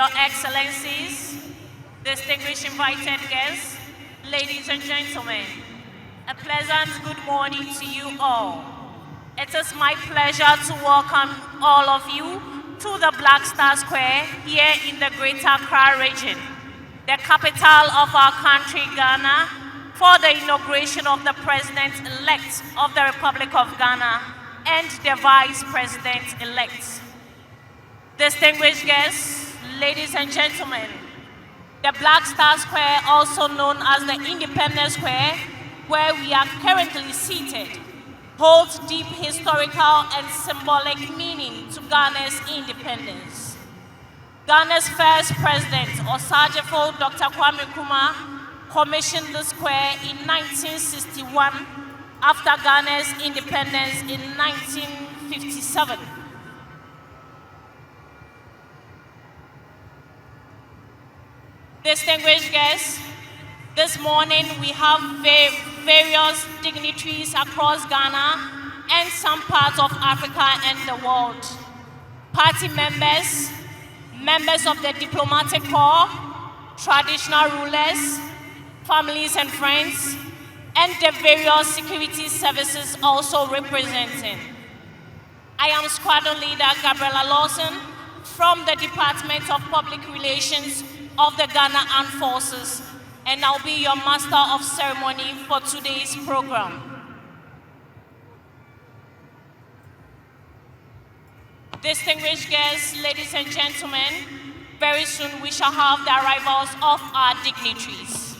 Your Excellencies, distinguished invited guests, ladies and gentlemen, a pleasant good morning to you all. It is my pleasure to welcome all of you to the Black Star Square here in the Greater Accra region, the capital of our country, Ghana, for the inauguration of the President-elect of the Republic of Ghana and the Vice President-elect. Distinguished guests, ladies and gentlemen, the Black Star Square, also known as the Independence Square, where we are currently seated, holds deep historical and symbolic meaning to Ghana's independence. Ghana's first president, Osajefo Dr. Kwame Nkrumah, commissioned the square in 1961 after Ghana's independence in 1957. Distinguished guests, this morning we have various dignitaries across Ghana and some parts of Africa and the world. Party members, members of the diplomatic corps, traditional rulers, families and friends, and the various security services also representing. I am Squadron Leader Gabriela Lawson from the Department of Public Relations of the Ghana Armed Forces, and I'll be your master of ceremony for today's program. Distinguished guests, ladies and gentlemen, very soon we shall have the arrivals of our dignitaries.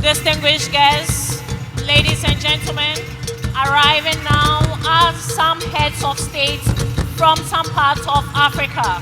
Distinguished guests, ladies and gentlemen, arriving now are some heads of state from some parts of Africa.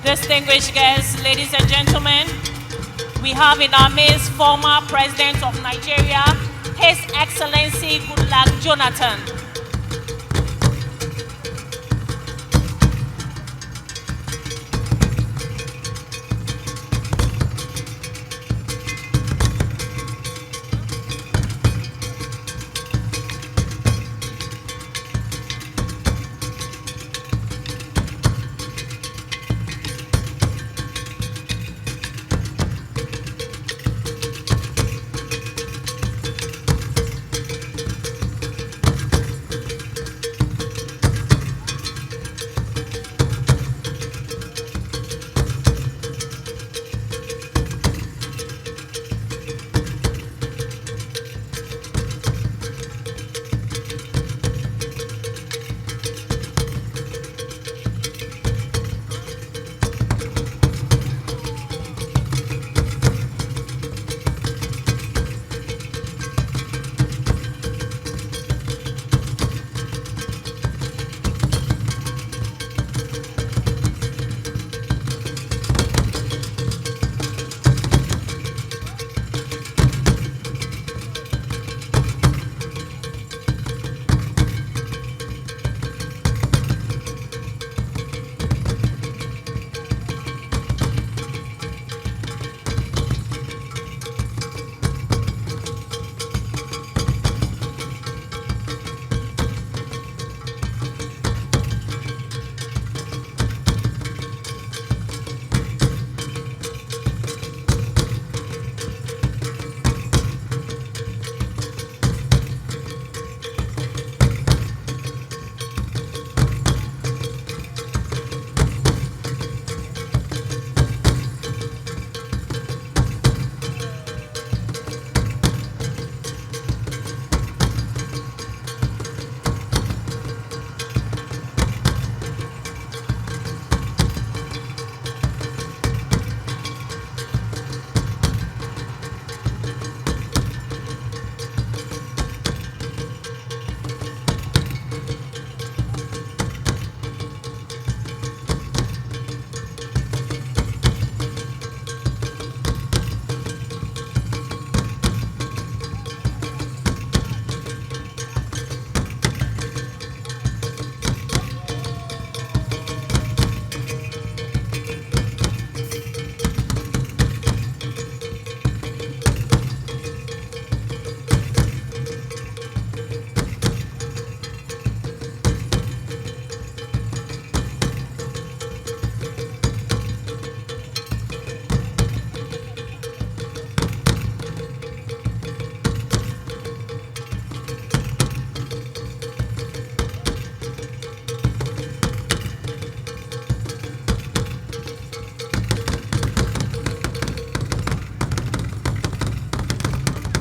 Distinguished guests, ladies and gentlemen, we have in our midst former President of Nigeria, His Excellency Goodluck Jonathan.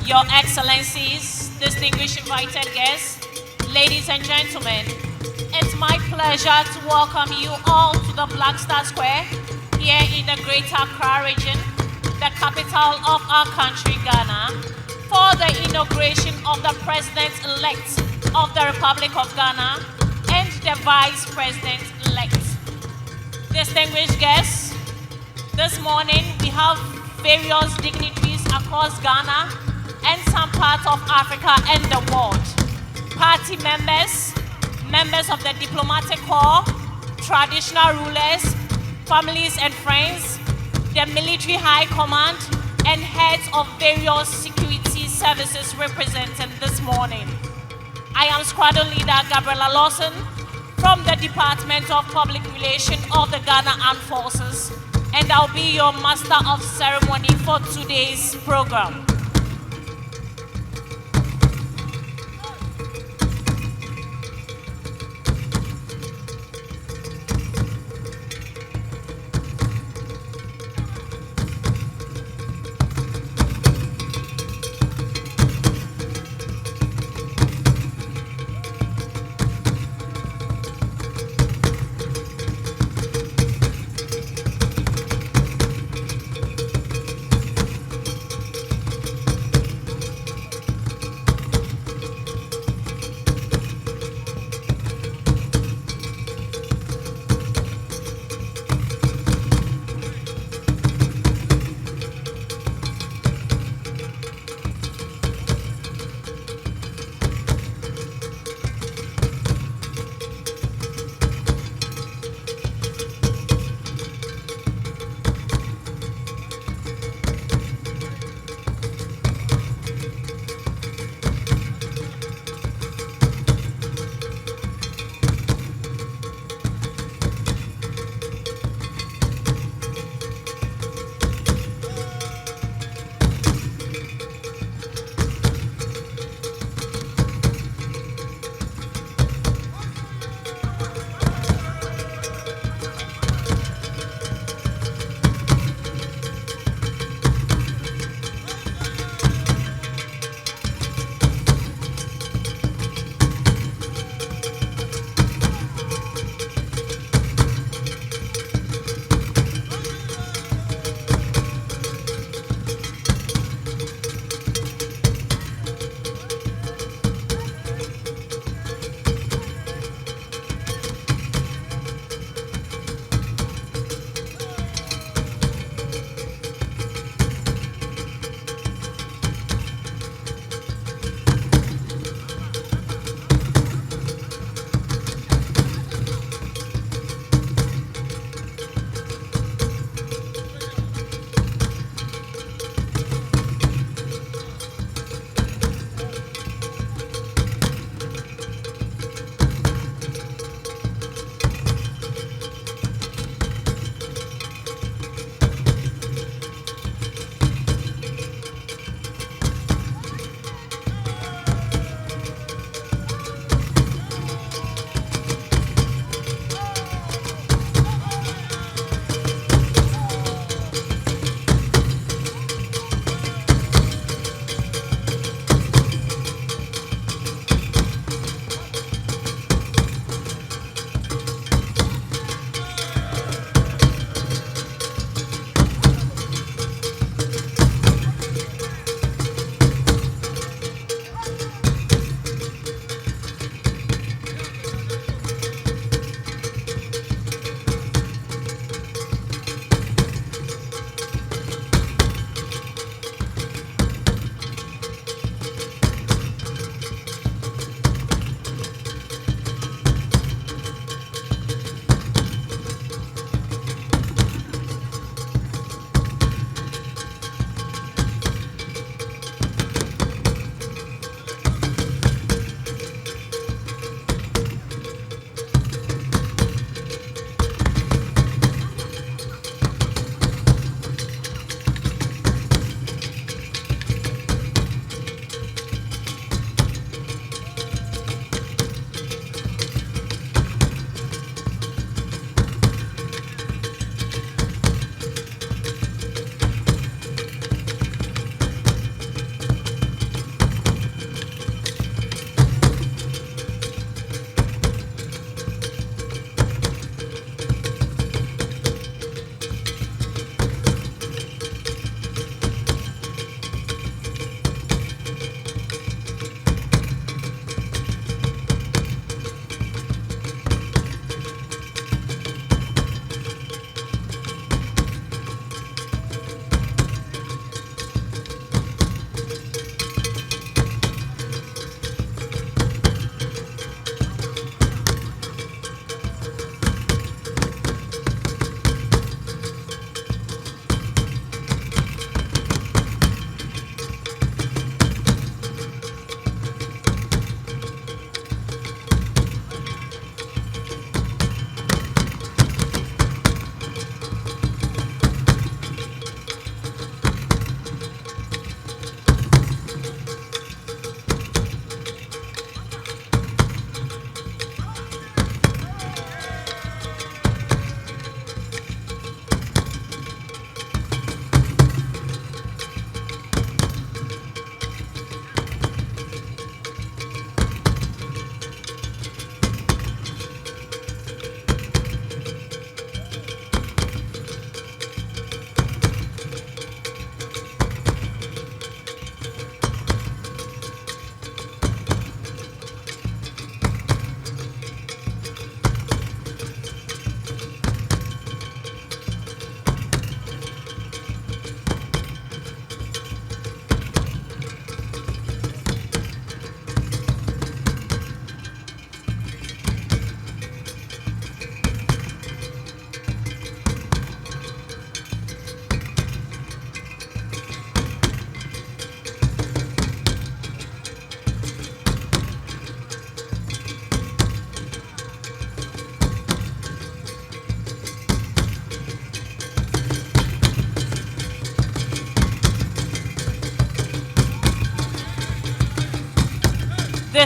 Your Excellencies, distinguished invited guests, ladies and gentlemen, it's my pleasure to welcome you all to the Black Star Square here in the Greater Accra region, the capital of our country, Ghana, for the inauguration of the President-elect of the Republic of Ghana and the Vice President-elect. Distinguished guests, this morning we have various dignitaries across Ghana and some parts of Africa and the world. Party members, members of the diplomatic corps, traditional rulers, families and friends, the military high command, and heads of various security services represented this morning. I am Squadron Leader Gabriela Lawson from the Department of Public Relations of the Ghana Armed Forces, and I'll be your Master of Ceremony for today's program.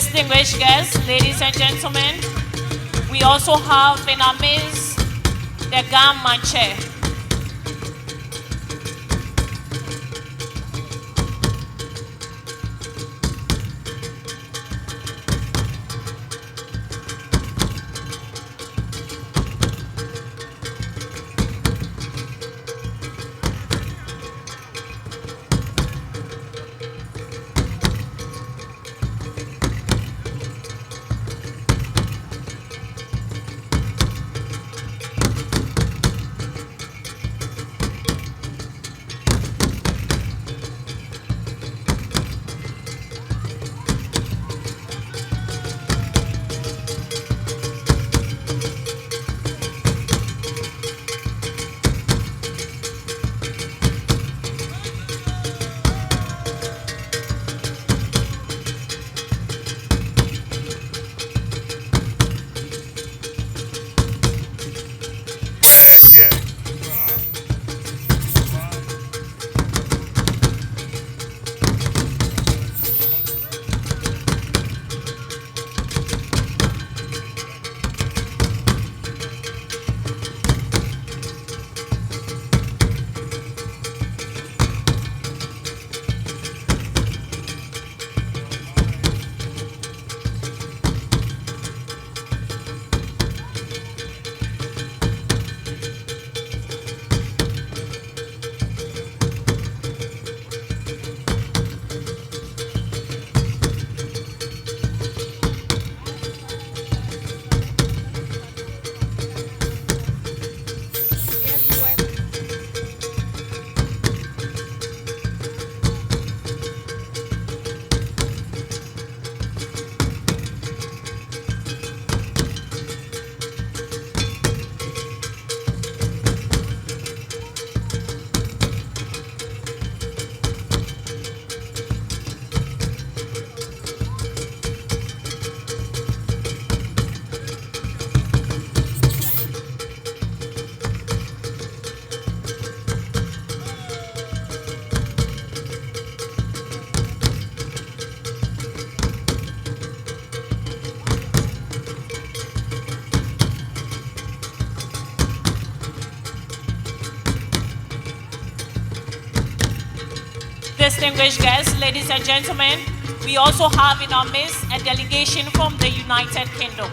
Distinguished guests, ladies and gentlemen, we also have in our midst the Manche. Distinguished guests, ladies and gentlemen, we also have in our midst a delegation from the United Kingdom.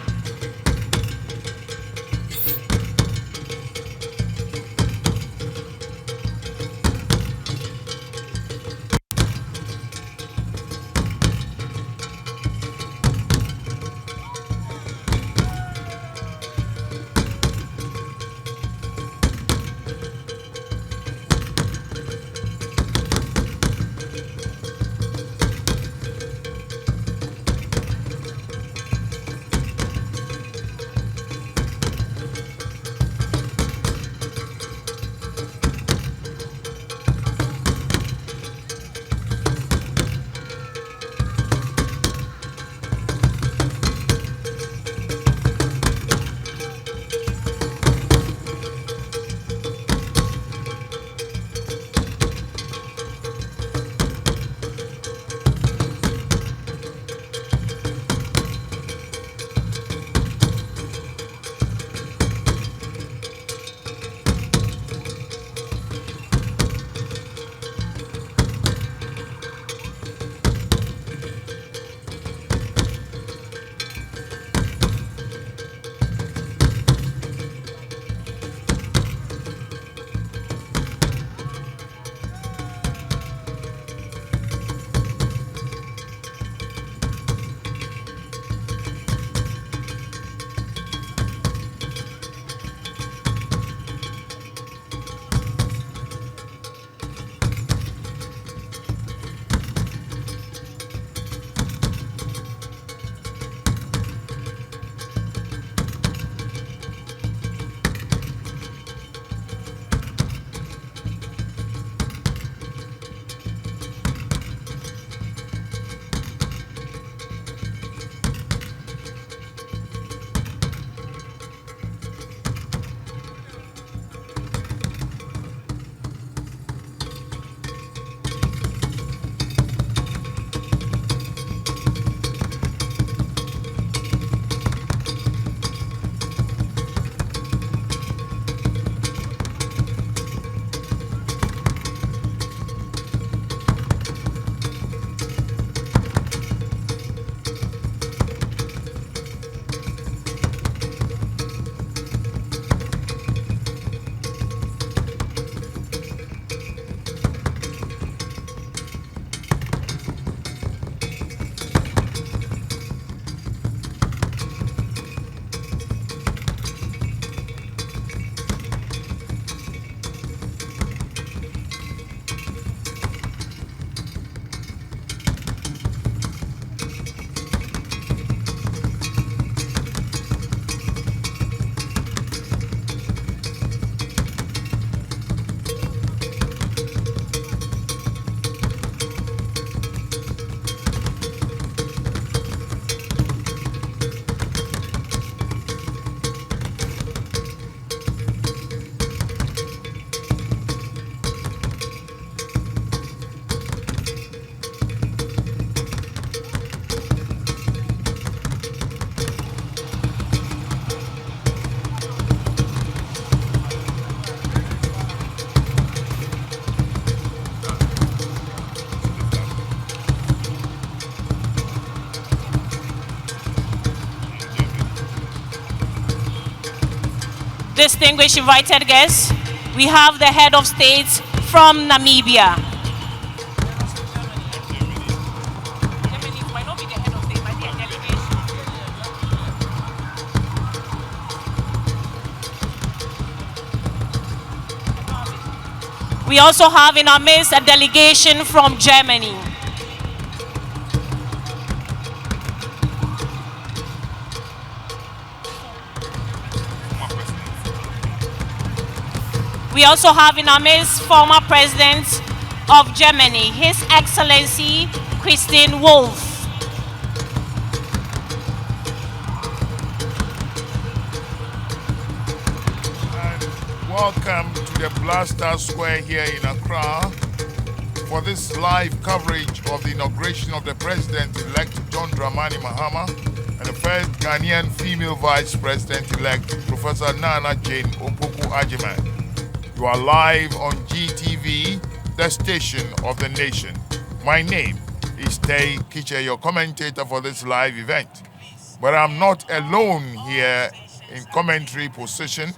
distinguished invited guests, we have the head of state from Namibia. We also have in our midst a delegation from Germany. We also have in our midst former President of Germany, His Excellency Christian Wolff. Welcome to the Blaster Square here in Accra for this live coverage of the inauguration of the President-elect John Dramani Mahama and the first Ghanaian female Vice President-elect Professor Nana Jane Opoku-Agyeman. You are live on GTV, the station of the nation. My name is Tay Kiche, your commentator for this live event. But I'm not alone here in commentary position.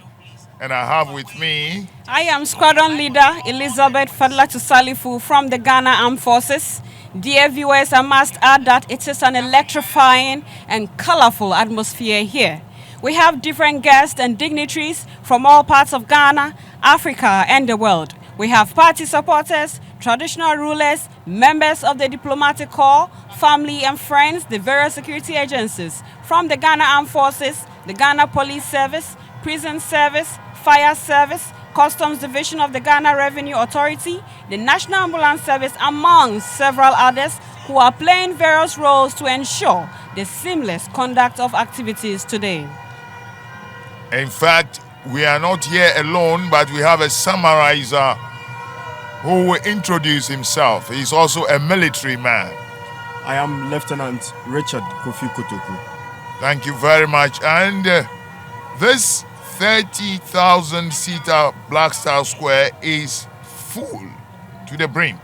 And I have with me... I am Squadron Leader Elizabeth Fadlatu Salifu from the Ghana Armed Forces. Dear viewers, I must add that it is an electrifying and colorful atmosphere here. We have different guests and dignitaries from all parts of Ghana, Africa, and the world. We have party supporters, traditional rulers, members of the diplomatic corps, family and friends, the various security agencies, from the Ghana Armed Forces, the Ghana Police Service, Prison Service, Fire Service, Customs Division of the Ghana Revenue Authority, the National Ambulance Service, among several others who are playing various roles to ensure the seamless conduct of activities today. In fact, we are not here alone, but we have a summarizer who will introduce himself. He's also a military man. I am Lieutenant Richard Kofi Kotoku. Thank you very much. And this 30,000-seater Black Star Square is full to the brim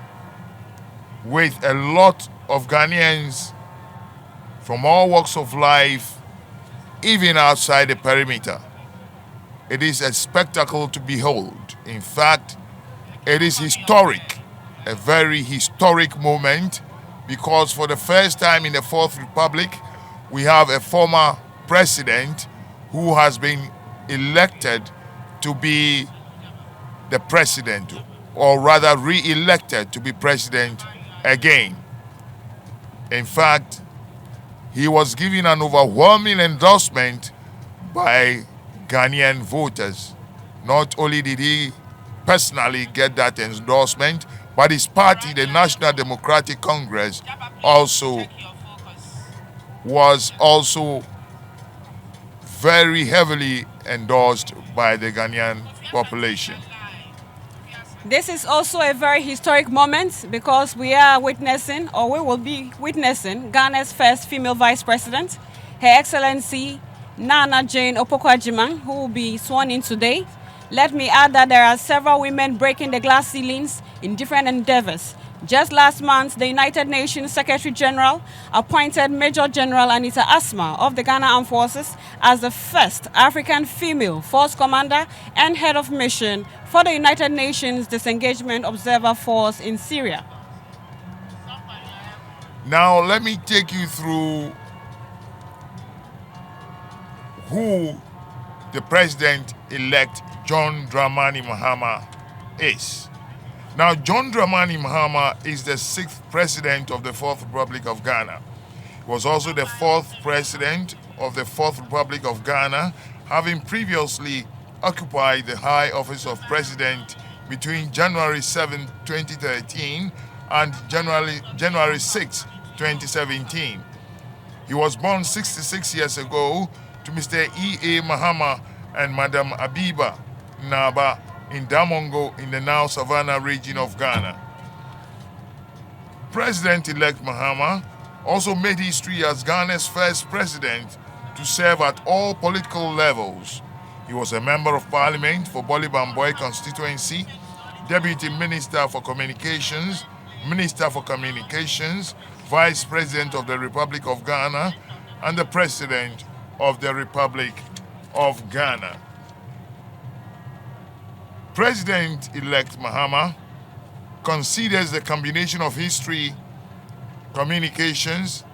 with a lot of Ghanaians from all walks of life, even outside the perimeter. It is a spectacle to behold. In fact, it is historic, a very historic moment, because for the first time in the Fourth Republic, we have a former president who has been elected to be the president, or rather re-elected to be president again. In fact, he was given an overwhelming endorsement by Ghanaian voters. Not only did he personally get that endorsement, but his party, the National Democratic Congress, was also very heavily endorsed by the Ghanaian population. This is also a very historic moment because we are witnessing, or we will be witnessing, Ghana's first female vice president, Her Excellency Nana Jane Opoku-Agyeman, who will be sworn in today. Let me add that there are several women breaking the glass ceilings in different endeavors. Just last month, the United Nations Secretary General appointed Major General Anita Asma of the Ghana Armed Forces as the first African female force commander and head of mission for the United Nations Disengagement Observer Force in Syria. Now, let me take you through who the President-elect John Dramani Mahama is. Now, John Dramani Mahama is the 6th president of the Fourth Republic of Ghana. He was also the 4th president of the Fourth Republic of Ghana, having previously occupied the high office of president between January 7, 2013 and January 6, 2017. He was born 66 years ago to Mr. E.A. Mahama and Madam Abiba Naba in Damongo in the now Savannah region of Ghana. President-elect Mahama also made history as Ghana's first president to serve at all political levels. He was a member of parliament for Boli Bamboy constituency, deputy minister for communications, vice president of the Republic of Ghana, and the president of the Republic of Ghana. President-elect Mahama considers the combination of history, communications,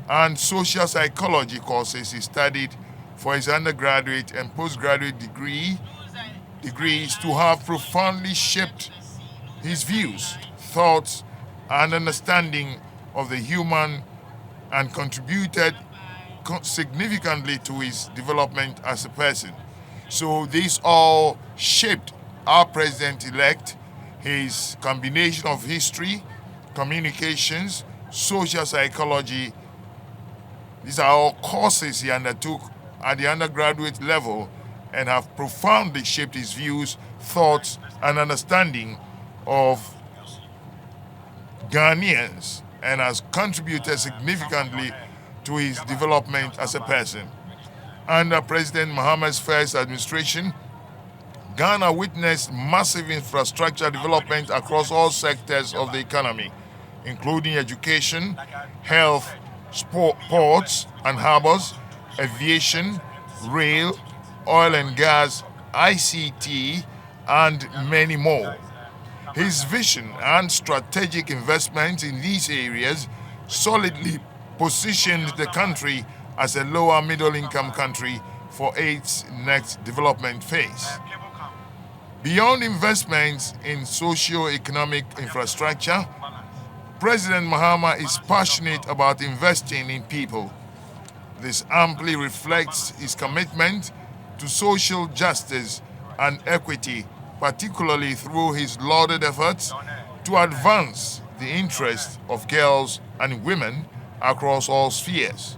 and social psychology courses he studied for his undergraduate and postgraduate degrees to have profoundly shaped his views, thoughts, and understanding of the human and contributed significantly to his development as a person. So this all shaped our president-elect, his combination of history, communications, social psychology. These are all courses he undertook at the undergraduate level and have profoundly shaped his views, thoughts, and understanding of Ghanaians and has contributed significantly to his development as a person. Under President Mahama's first administration, Ghana witnessed massive infrastructure development across all sectors of the economy, including education, health, ports and harbors, aviation, rail, oil and gas, ICT, and many more. His vision and strategic investment in these areas solidly positioned the country as a lower middle income country for its next development phase. Beyond investments in socio-economic infrastructure, President Mahama is passionate about investing in people. This amply reflects his commitment to social justice and equity, particularly through his lauded efforts to advance the interests of girls and women across all spheres.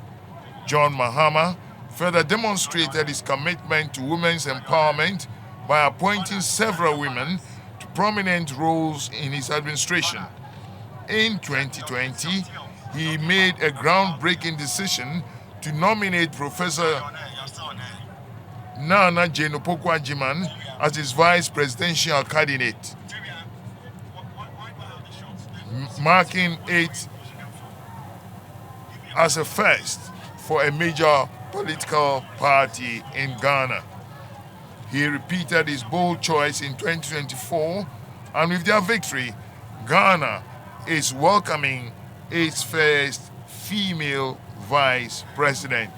John Mahama further demonstrated his commitment to women's empowerment by appointing several women to prominent roles in his administration. In 2020, he made a groundbreaking decision to nominate Professor Nana Jenopokwa-Jiman as his vice presidential candidate, marking it as a first for a major political party in Ghana. He repeated his bold choice in 2024, and with their victory, Ghana is welcoming its first female vice president.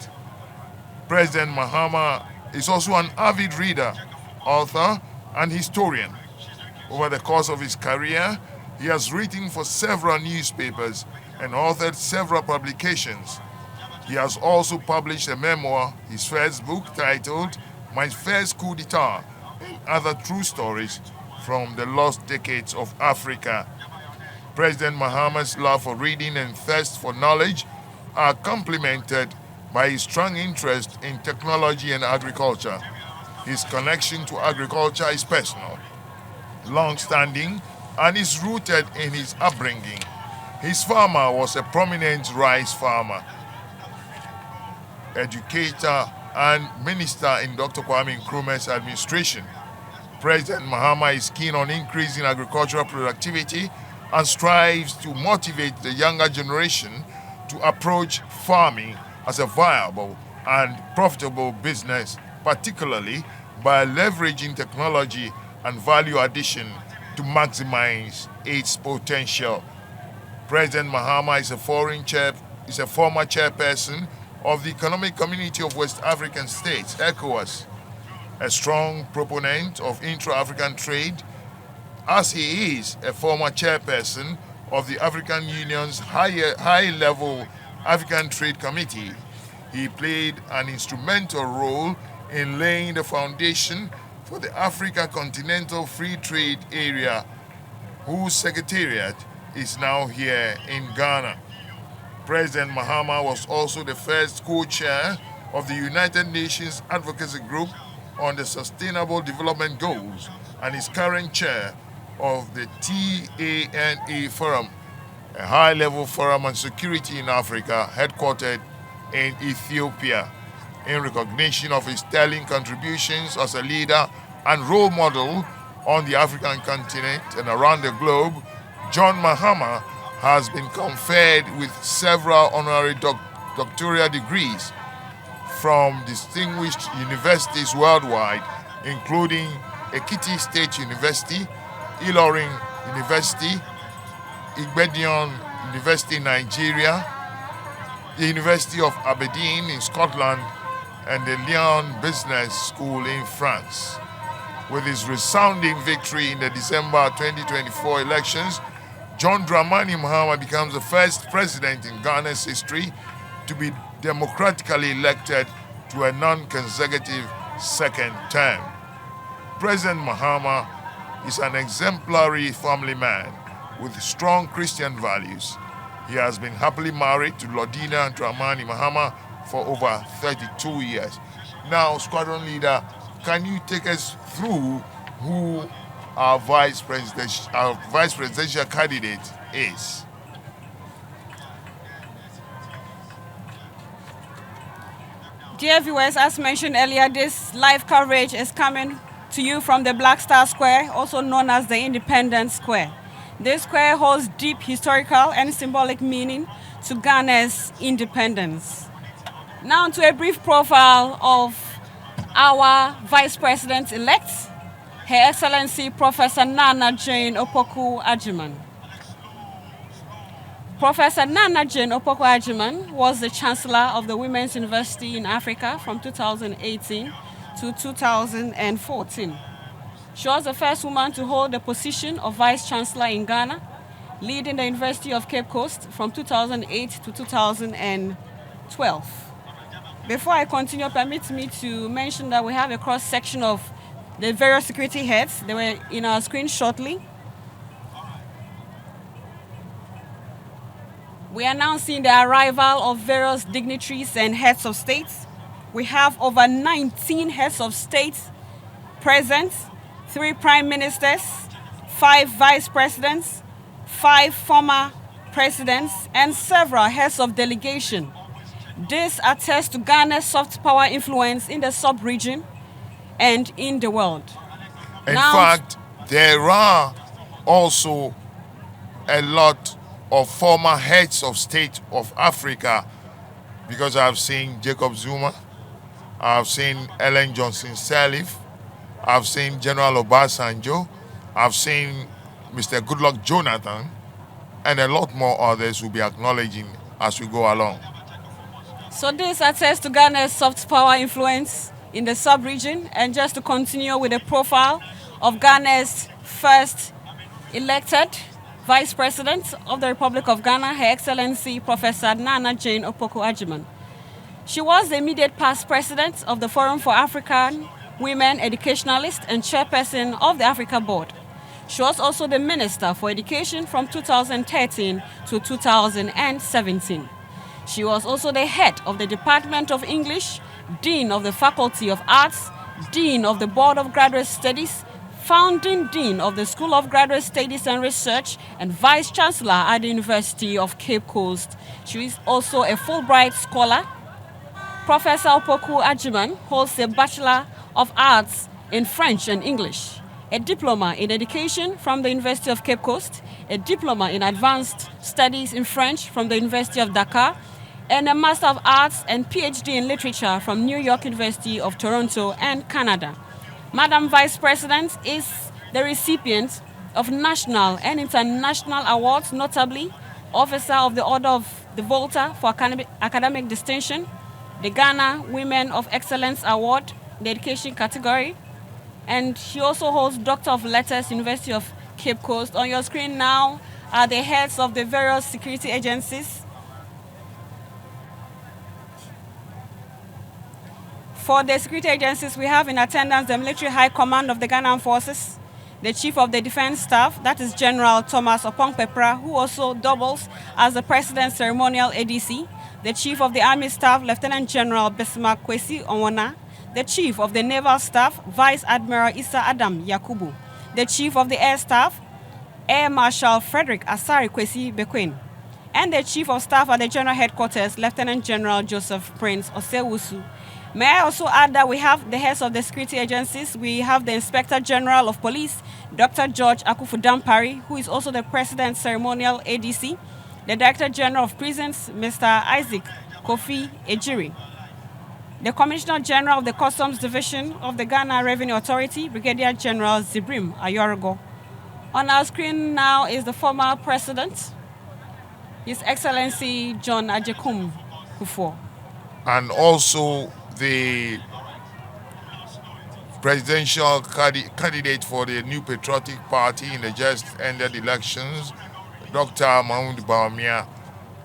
President Mahama is also an avid reader, author, and historian. Over the course of his career, he has written for several newspapers and authored several publications. He has also published a memoir, his first book titled My First Coup d'etat, and other true stories from the lost decades of Africa. President Mahama's love for reading and thirst for knowledge are complemented by his strong interest in technology and agriculture. His connection to agriculture is personal, long-standing, and is rooted in his upbringing. His father was a prominent rice farmer, educator, and minister in Dr. Kwame Nkrumah's administration. President Mahama is keen on increasing agricultural productivity and strives to motivate the younger generation to approach farming as a viable and profitable business, particularly by leveraging technology and value addition to maximize its potential. President Mahama is a former chairperson of the Economic Community of West African States, ECOWAS, a strong proponent of intra-African trade, as he is a former chairperson of the African Union's high-level African Trade Committee. He played an instrumental role in laying the foundation for the Africa Continental Free Trade Area, whose secretariat is now here in Ghana. President Mahama was also the first co-chair of the United Nations Advocacy Group on the Sustainable Development Goals and is current chair of the TANA Forum, a high-level forum on security in Africa headquartered in Ethiopia. In recognition of his sterling contributions as a leader and role model on the African continent and around the globe, John Mahama has been conferred with several honorary doctoral degrees from distinguished universities worldwide, including Ekiti State University, Ilorin University, Igbedion University in Nigeria, the University of Aberdeen in Scotland, and the Lyon Business School in France. With his resounding victory in the December 2024 elections, John Dramani Mahama becomes the first president in Ghana's history to be democratically elected to a non-consecutive second term. President Mahama is an exemplary family man with strong Christian values. He has been happily married to Lodina Dramani Mahama for over 32 years. Now, Squadron Leader, can you take us through who our vice presidential candidate is? Dear viewers, as mentioned earlier, this live coverage is coming to you from the Black Star Square, also known as the Independence Square. This square holds deep historical and symbolic meaning to Ghana's independence. Now to a brief profile of our Vice President-elect, Her Excellency Professor Nana Jane Opoku Agyeman. Professor Nana Jane Opoku Agyeman was the Chancellor of the Women's University in Africa from 2018 to 2014. She was the first woman to hold the position of Vice Chancellor in Ghana, leading the University of Cape Coast from 2008 to 2012. Before I continue, permit me to mention that we have a cross-section of the various security heads. They were in our screen shortly. We are now seeing the arrival of various dignitaries and heads of states. We have over 19 heads of state present, 3 prime ministers, 5 vice presidents, 5 former presidents, and several heads of delegation. This attests to Ghana's soft power influence in the sub-region and in the world. In fact, there are also a lot of former heads of state of Africa, because I've seen Jacob Zuma, I've seen Ellen Johnson Sirleaf, I've seen General Obasanjo, I've seen Mr. Goodluck Jonathan, and a lot more others will be acknowledging as we go along. So this attests to Ghana's soft power influence in the sub-region. And just to continue with the profile of Ghana's first elected Vice President of the Republic of Ghana, Her Excellency Professor Nana Jane Opoku Agyeman. She was the immediate past president of the Forum for African Women Educationalists and chairperson of the Africa Board. She was also the Minister for Education from 2013 to 2017. She was also the head of the Department of English, Dean of the Faculty of Arts, Dean of the Board of Graduate Studies, Founding Dean of the School of Graduate Studies and Research, and Vice Chancellor at the University of Cape Coast. She is also a Fulbright Scholar. Professor Opoku Agyeman holds a Bachelor of Arts in French and English, a Diploma in Education from the University of Cape Coast, a Diploma in Advanced Studies in French from the University of Dakar, and a Master of Arts and PhD in Literature from New York University of Toronto and Canada. Madam Vice President is the recipient of national and international awards, notably Officer of the Order of the Volta for academic distinction, the Ghana Women of Excellence Award, the education category, and she also holds Doctor of Letters, University of Cape Coast. On your screen now are the heads of the various security agencies. For the security agencies, we have in attendance the Military High Command of the Ghana Armed Forces, the Chief of the Defense Staff, that is General Thomas Opong-Pepra, who also doubles as the President's Ceremonial ADC, the Chief of the Army Staff, Lieutenant General Bismarck Kwesi Onwona, the Chief of the Naval Staff, Vice Admiral Issa Adam Yakubu, the Chief of the Air Staff, Air Marshal Frederick Asari Kwesi Bekwin, and the Chief of Staff at the General Headquarters, Lieutenant General Joseph Prince Osewusu. May I also add that we have the heads of the security agencies. We have the Inspector General of Police, Dr. George Akufu-Dampari, who is also the President's Ceremonial ADC, the Director General of Prisons, Mr. Isaac Kofi Ejiri. the Commissioner General of the Customs Division of the Ghana Revenue Authority, Brigadier General Zibrim Ayorogo. On our screen now is the former President, His Excellency John Agyekum Kufuor. And also the presidential candidate for the New Patriotic Party in the just ended elections, Dr. Mahmoud Bawumia,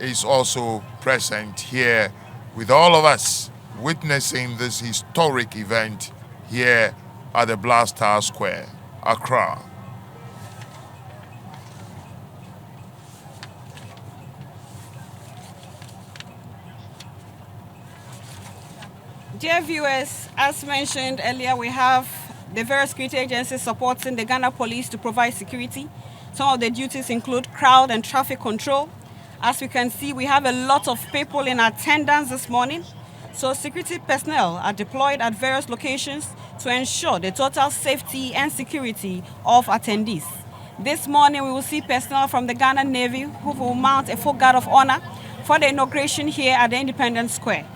is also present here with all of us, witnessing this historic event here at the Black Star Square, Accra. Dear viewers, as mentioned earlier, we have the various security agencies supporting the Ghana Police to provide security. Some of the duties include crowd and traffic control. As we can see, we have a lot of people in attendance this morning. So security personnel are deployed at various locations to ensure the total safety and security of attendees. This morning, we will see personnel from the Ghana Navy who will mount a full guard of honor for the inauguration here at the Independence Square.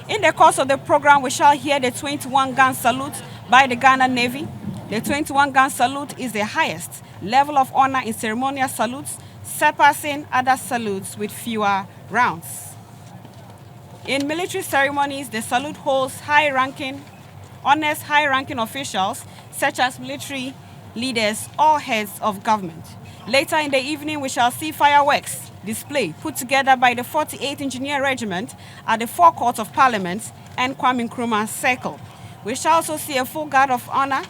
In the course of the program, we shall hear the 21-gun salute by the Ghana Navy. The 21-gun salute is the highest level of honor in ceremonial salutes, surpassing other salutes with fewer rounds. In military ceremonies, the salute holds honors high-ranking officials, such as military leaders or heads of government. Later in the evening, we shall see fireworks display put together by the 48th Engineer Regiment at the forecourt of Parliament and Kwame Nkrumah Circle. We shall also see a full guard of honor,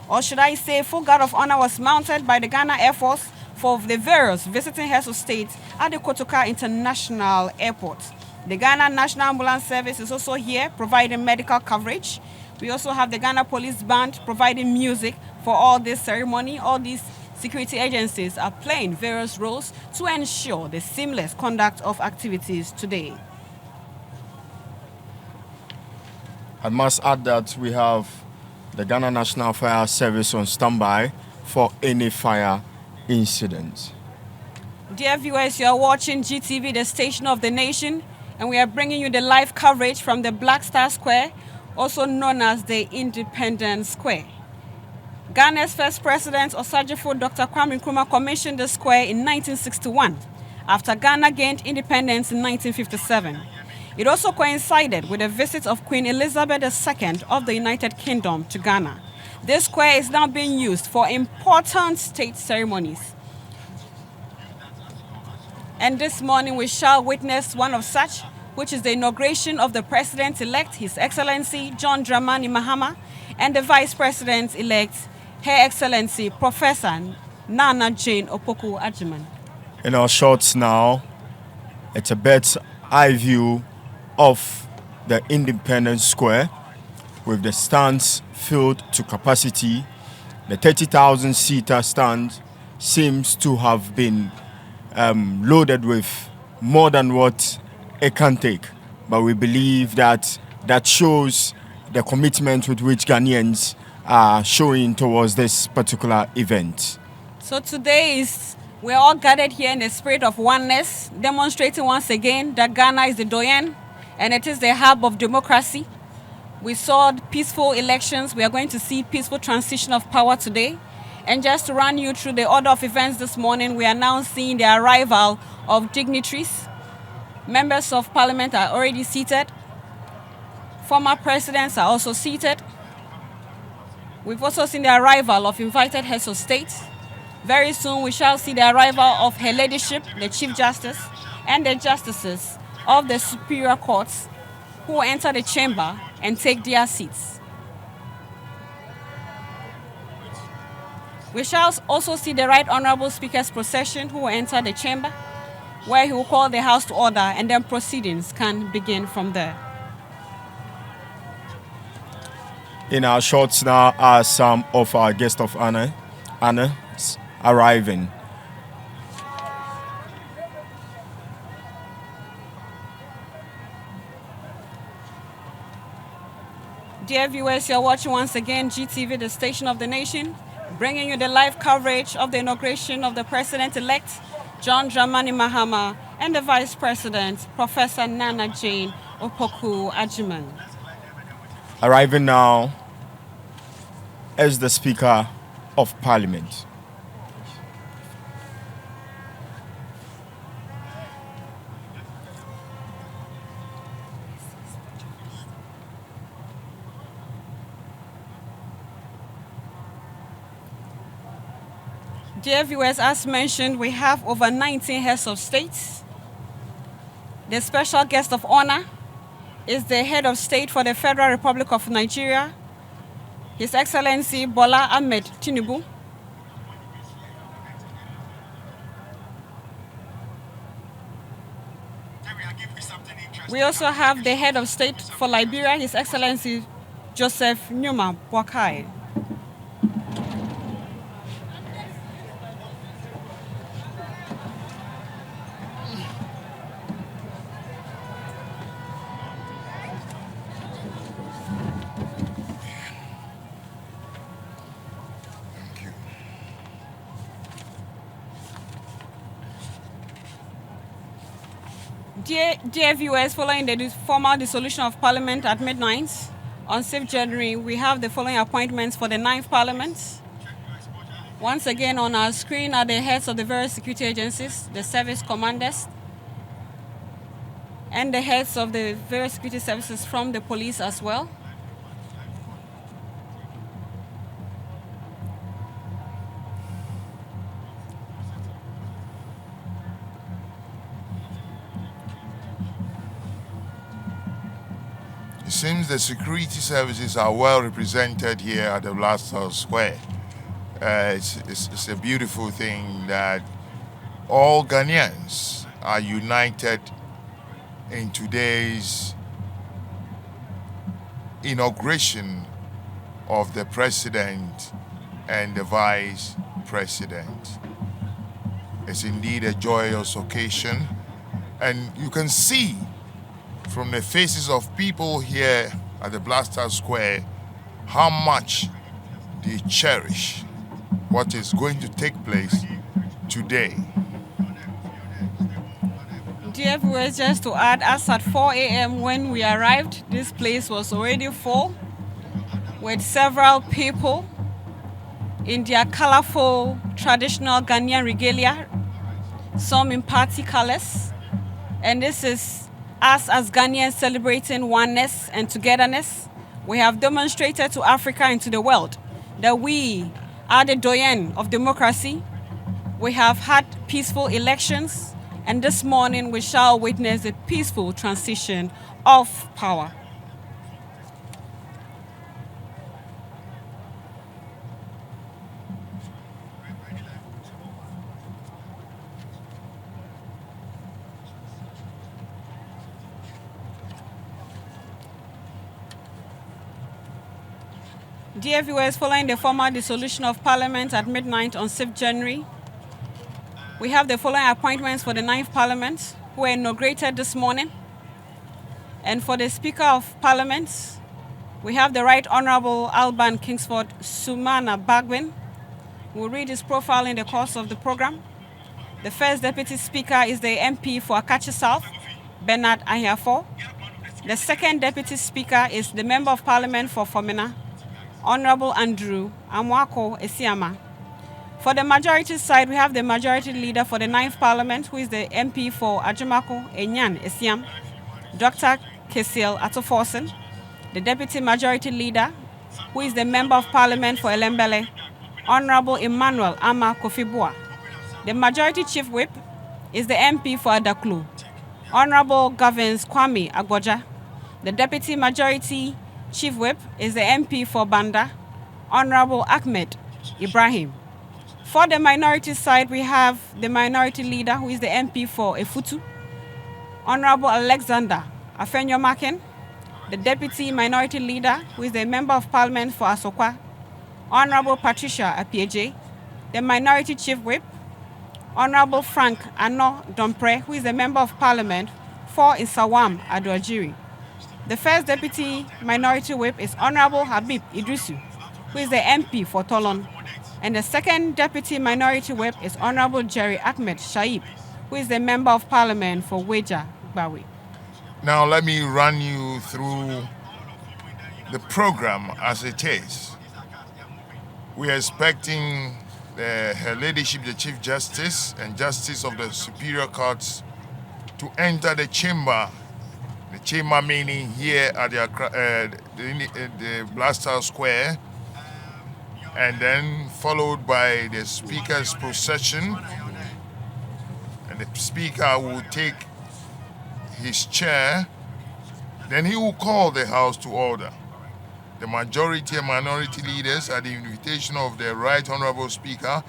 or should I say full guard of honor was mounted by the Ghana Air Force for the various visiting heads of state at the Kotoka International Airport. The Ghana National Ambulance Service is also here providing medical coverage. We also have the Ghana Police Band providing music for all this ceremony. All these security agencies are playing various roles to ensure the seamless conduct of activities today. I must add that we have the Ghana National Fire Service on standby for any fire incident. Dear viewers, you are watching GTV, the station of the nation, and we are bringing you the live coverage from the Black Star Square, also known as the Independence Square. Ghana's first president, Osagyefo Dr. Kwame Nkrumah, commissioned the square in 1961 after Ghana gained independence in 1957. It also coincided with the visit of Queen Elizabeth II of the United Kingdom to Ghana. This square is now being used for important state ceremonies. And this morning we shall witness one of such, which is the inauguration of the President-elect, His Excellency John Dramani Mahama, and the Vice President-elect, Her Excellency Professor Nana Jane Opoku Agyeman. In our shots now, it's a bird's eye view of the Independence Square with the stands filled to capacity. The 30,000-seater stand seems to have been loaded with more than what it can take. But we believe that shows the commitment with which Ghanaians are showing towards this particular event. So today we're all gathered here in the spirit of oneness, demonstrating once again that Ghana is the doyen and it is the hub of democracy. We saw peaceful elections. We are going to see peaceful transition of power today. And just to run you through the order of events this morning, we are now seeing the arrival of dignitaries. Members of Parliament are already seated. Former presidents are also seated. We've also seen the arrival of invited heads of state. Very soon we shall see the arrival of Her Ladyship, the Chief Justice, and the justices of the superior courts who will enter the chamber and take their seats. We shall also see the Right Honorable Speaker's procession who will enter the chamber, where he will call the House to order, and then proceedings can begin from there. In our shots now are some of our guests of honor arriving. Dear viewers, you're watching once again GTV, the station of the nation, bringing you the live coverage of the inauguration of the President-elect, John Dramani Mahama, and the Vice President, Professor Nana Jane Opoku Agyeman. Arriving now as the Speaker of Parliament. Dear viewers, as mentioned, we have over 19 heads of states. The special guest of honor is the head of state for the Federal Republic of Nigeria, His Excellency Bola Ahmed Tinubu. We also have the head of state for Liberia, His Excellency Joseph Numa Boakai. Dear viewers, following the formal dissolution of Parliament at midnight on 6th January, we have the following appointments for the 9th Parliament. Once again on our screen are the heads of the various security agencies, the service commanders, and the heads of the various security services from the police as well. It seems the security services are well represented here at the Lowdown Square. It's a beautiful thing that all Ghanaians are united in today's inauguration of the president and the vice president. It's indeed a joyous occasion, and you can see from the faces of people here at the Blaster Square how much they cherish what is going to take place today. Dear viewers, just to add, as at 4 a.m. when we arrived, this place was already full with several people in their colorful traditional Ghanaian regalia, some in party colors. And this is us as Ghanaians celebrating oneness and togetherness. We have demonstrated to Africa and to the world that we are the doyen of democracy. We have had peaceful elections, and this morning we shall witness a peaceful transition of power. Dear viewers, following the formal dissolution of Parliament at midnight on 6th January, we have the following appointments for the 9th Parliament, who were inaugurated this morning. And for the Speaker of Parliament, we have the Right Honourable Alban Kingsford Sumana Bagwin. We'll read his profile in the course of the program. The first Deputy Speaker is the MP for Akachi South, Bernard Ahiafo. The second Deputy Speaker is the Member of Parliament for Fomena, Honorable Andrew Amwako Esiama. For the majority side, we have the Majority Leader for the 9th Parliament, who is the MP for Ajumako Enyan Esiam, Dr. Kesil Atoforsen. The Deputy Majority Leader, who is the Member of Parliament for Elembele, Honorable Emmanuel Ama Kofibua. The Majority Chief Whip is the MP for Adaklu, Honorable Governs Kwame Agboja. The Deputy Majority Chief Whip is the MP for Banda, Honorable Ahmed Ibrahim. For the minority side, we have the Minority Leader, who is the MP for Efutu, Honorable Alexander Afenyo Maken. The Deputy Minority Leader, who is the Member of Parliament for Asokwa, Honorable Patricia Apieje. The Minority Chief Whip, Honorable Frank Ano Dompre, who is the Member of Parliament for Isawam Adoajiri. The first Deputy Minority Whip is Honorable Habib Idrisu, who is the MP for Tolon. And the second Deputy Minority Whip is Honorable Jerry Ahmed Shaib, who is the Member of Parliament for Weja Gbawi. Now let me run you through the program as it is. We are expecting Her Ladyship, the Chief Justice and Justice of the Superior Courts, to enter the chamber meaning here at the Blaster Square, and then followed by the Speaker's procession, and the Speaker will take his chair, then he will call the House to order. The majority and minority leaders, at the invitation of the Right Honorable Speaker,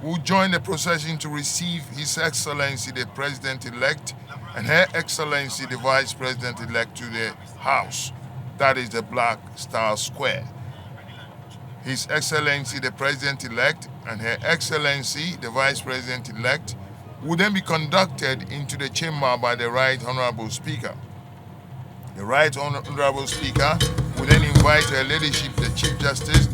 will join the procession to receive His Excellency the President-elect and Her Excellency the Vice President-elect to the House. That is the Black Star Square. His Excellency the President-elect and Her Excellency the Vice President-elect will then be conducted into the chamber by the Right Honorable Speaker. The Right Honorable Speaker will then invite Her Ladyship, the Chief Justice,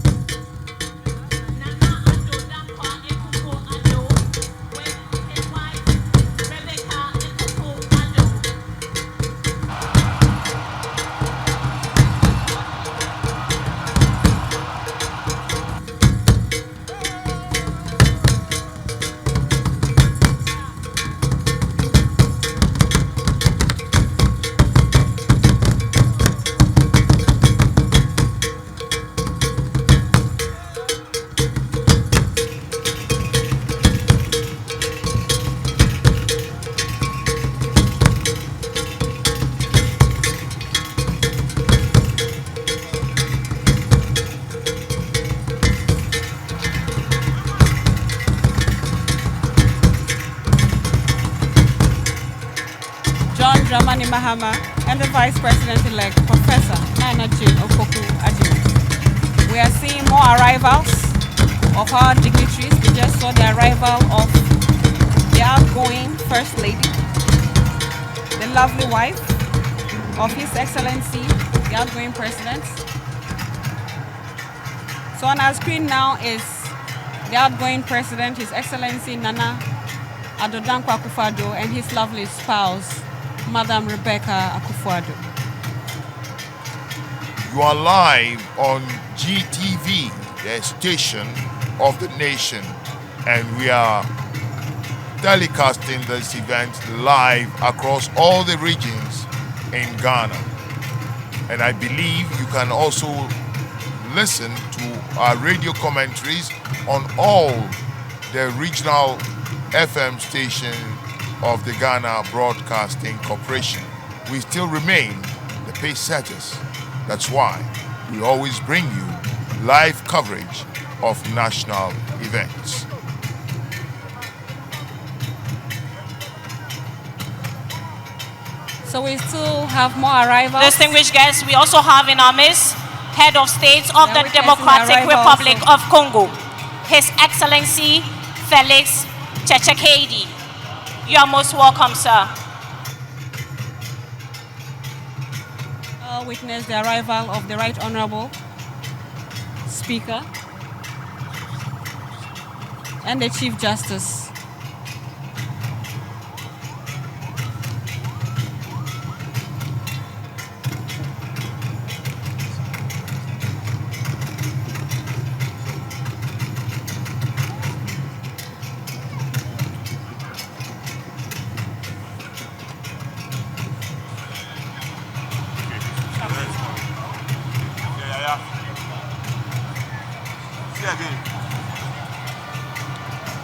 John Dramani Mahama, and the Vice President-elect, Professor Nana Nkommo Wo. We are seeing more arrivals of our dignitaries. We just saw the arrival of the outgoing First Lady, the lovely wife of His Excellency, the outgoing President. So on our screen now is the outgoing President, His Excellency Nana Adodankwa Akufo-Addo, and his lovely spouse, Madam Rebecca Akufo-Addo. You are live on GTV, the station of the nation, and we are telecasting this event live across all the regions in Ghana. And I believe you can also listen to our radio commentaries on all the regional FM stations of the Ghana Broadcasting Corporation. We still remain the pace setters. That's why we always bring you live coverage of national events. So we still have more arrivals. Distinguished guests, we also have in our midst Head of State of the Democratic Republic of Congo, His Excellency Felix Tshisekedi. You are most welcome, sir. I'll witness the arrival of the Right Honorable Speaker and the Chief Justice.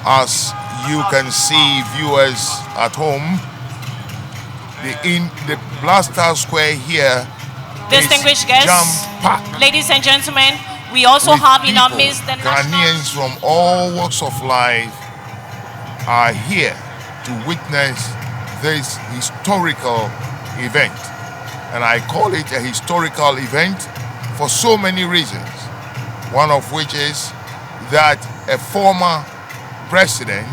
As you can see, viewers at home, the Blaster Square here Distinguished guests, jam-packed. ladies and gentlemen, we also have in our midst the Ghanaians from all walks of life are here to witness this historical event. And I call it a historical event for so many reasons. One of which is that a former president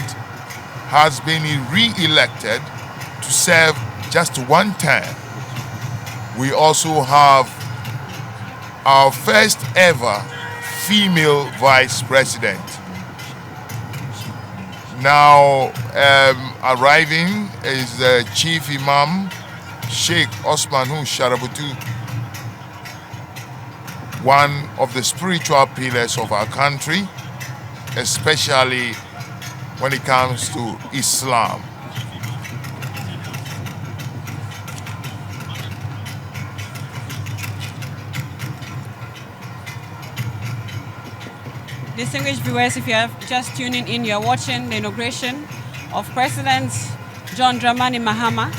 has been re-elected to serve just one term. We also have our first ever female vice president. Now arriving is the Chief Imam, Sheikh Osman Sharabutu. one of the spiritual pillars of our country, especially when it comes to Islam. Distinguished viewers, if you are just tuning in, you are watching the inauguration of President John Dramani Mahama.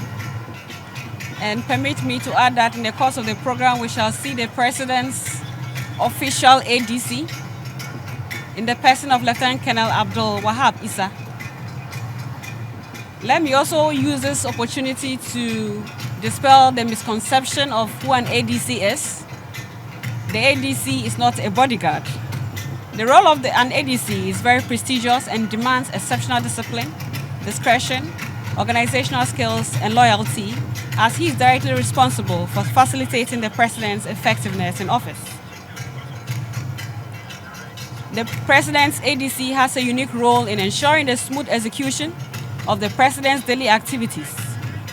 And permit me to add that in the course of the program, we shall see the President's official ADC in the person of Lieutenant Colonel Abdul Wahab Issa. Let me also use this opportunity to dispel the misconception of who an ADC is. The ADC is not a bodyguard. The role of an ADC is very prestigious and demands exceptional discipline, discretion, organizational skills, and loyalty, as he is directly responsible for facilitating the President's effectiveness in office. The President's ADC has a unique role in ensuring the smooth execution of the President's daily activities.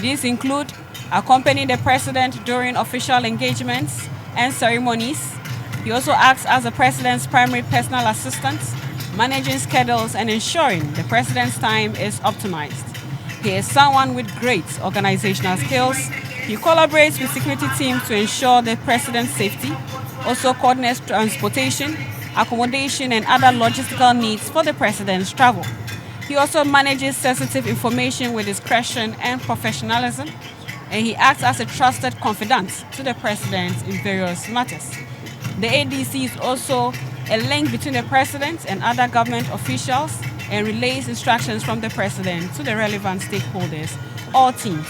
These include accompanying the President during official engagements and ceremonies. He also acts as the President's primary personal assistant, managing schedules and ensuring the President's time is optimized. He is someone with great organizational skills. He collaborates with security teams to ensure the President's safety, also coordinates transportation, accommodation, and other logistical needs for the President's travel. He also manages sensitive information with discretion and professionalism, and he acts as a trusted confidant to the President in various matters. The ADC is also a link between the President and other government officials and relays instructions from the President to the relevant stakeholders or teams.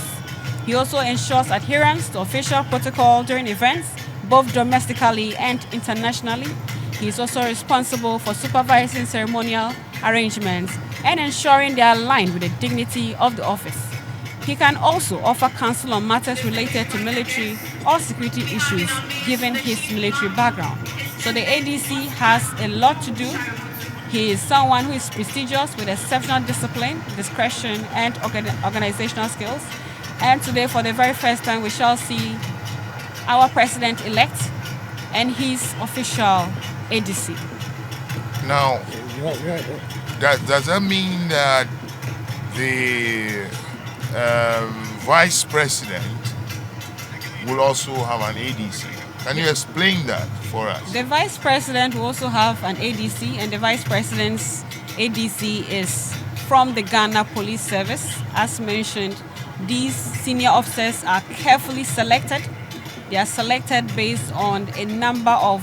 He also ensures adherence to official protocol during events, both domestically and internationally. He is also responsible for supervising ceremonial arrangements and ensuring they are aligned with the dignity of the office. He can also offer counsel on matters related to military or security issues, given his military background. So the ADC has a lot to do. He is someone who is prestigious with exceptional discipline, discretion, and organizational skills. And today, for the very first time, we shall see our President-elect and his official ADC. Now, does that mean that the Vice President will also have an ADC? Can you explain that for us? The Vice President will also have an ADC, and the Vice President's ADC is from the Ghana Police Service. As mentioned, these senior officers are carefully selected. They are selected based on a number of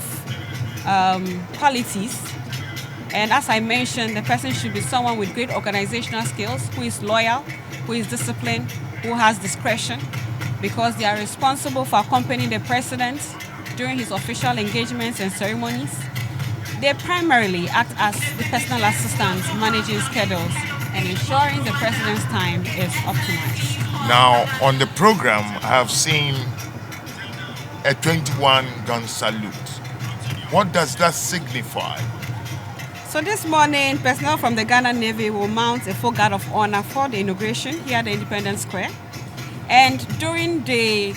qualities. And as I mentioned, the person should be someone with great organizational skills, who is loyal, who is disciplined, who has discretion, because they are responsible for accompanying the President during his official engagements and ceremonies. They primarily act as the personal assistants, managing schedules and ensuring the President's time is optimized. Now, on the program, I have seen a 21-gun salute. What does that signify? So this morning, personnel from the Ghana Navy will mount a full guard of honor for the inauguration here at the Independence Square. And during the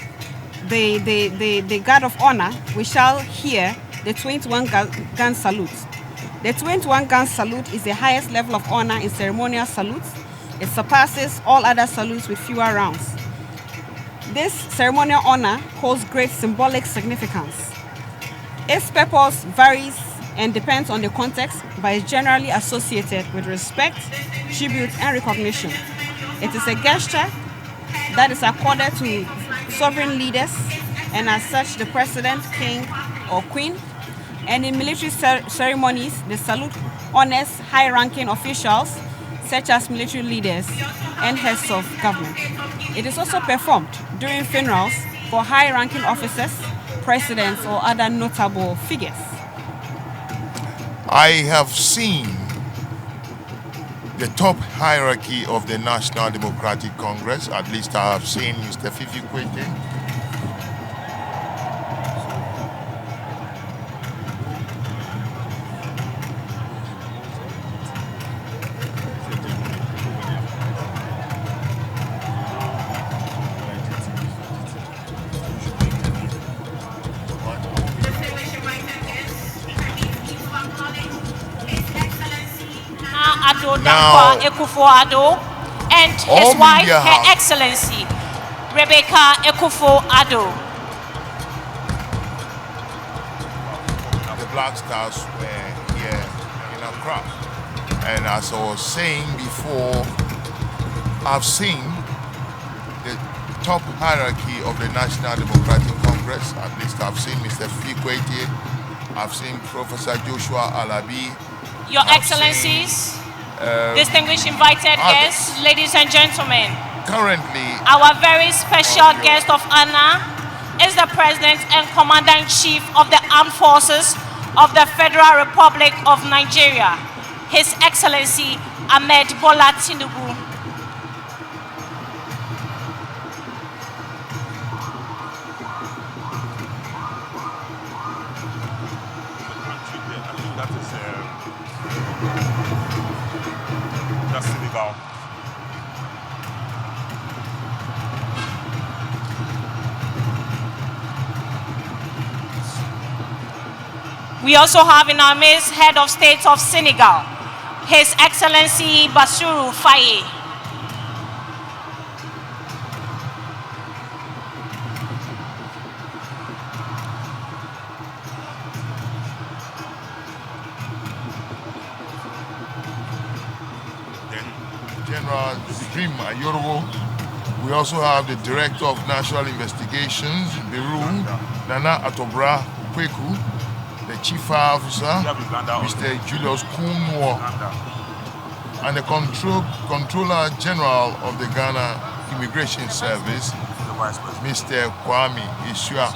guard of honor, we shall hear the 21-gun salute. The 21-gun salute is the highest level of honor in ceremonial salutes. It surpasses all other salutes with fewer rounds. This ceremonial honor holds great symbolic significance. Its purpose varies and depends on the context, but is generally associated with respect, tribute, and recognition. It is a gesture that is accorded to sovereign leaders, and as such, the President, King, or Queen. And in military ceremonies, the salute honors high-ranking officials, such as military leaders and heads of government. It is also performed during funerals for high-ranking officers, presidents, or other notable figures. I have seen the top hierarchy of the National Democratic Congress. At least I have seen Mr. Fifi Kwete. Ado Now, Dankwa Akufo-Addo and his all wife, media Her house- Excellency Rebecca Akufo-Addo. The Black Stars were here in Accra. And as I was saying before, I've seen the top hierarchy of the National Democratic Congress. At least I've seen Mr. Fikwete, I've seen Professor Joshua Alabi. Your I've Excellencies, distinguished invited guests, ladies and gentlemen, Currently, our very special guest of honor is the President and Commander-in-Chief of the Armed Forces of the Federal Republic of Nigeria, His Excellency Ahmed Bola Tinubu. That's Senegal. We also have in our midst Head of State of Senegal, His Excellency Bassirou Faye. General Dream Ayorowo. We also have the Director of National Investigations, Beru, Nana Atobra Kweku, the Chief Officer, Mr. Julius Kunwo, and the Controller General of the Ghana Immigration Service, Mr. Kwame Isua.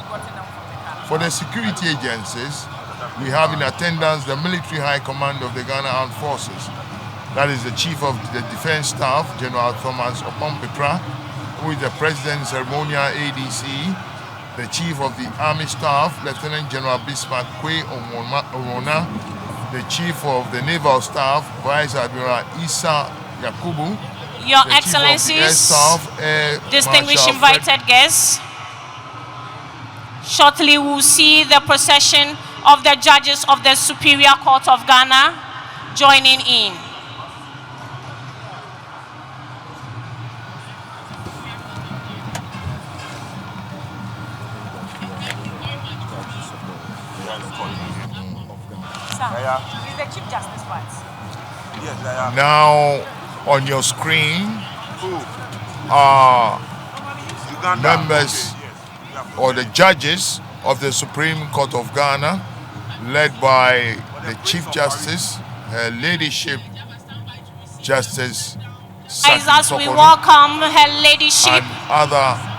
For the security agencies, we have in attendance the Military High Command of the Ghana Armed Forces. That is the Chief of the Defense Staff, General Thomas Opompepra, who is the President's Ceremonial ADC, the Chief of the Army Staff, Lieutenant General Bismarck Kwe Omona, the Chief of the Naval Staff, Vice Admiral Issa Yakubu, Your the Chief of the Air Excellencies, Staff, Air distinguished Marshal invited guests, shortly we'll see the procession of the judges of the Superior Court of Ghana joining in. Is the Chief Justice part? Yes, Now on your screen are members or the judges of the Supreme Court of Ghana, led by the Chief Justice, Her Ladyship Justice As we Sokonu, welcome Her Ladyship, and other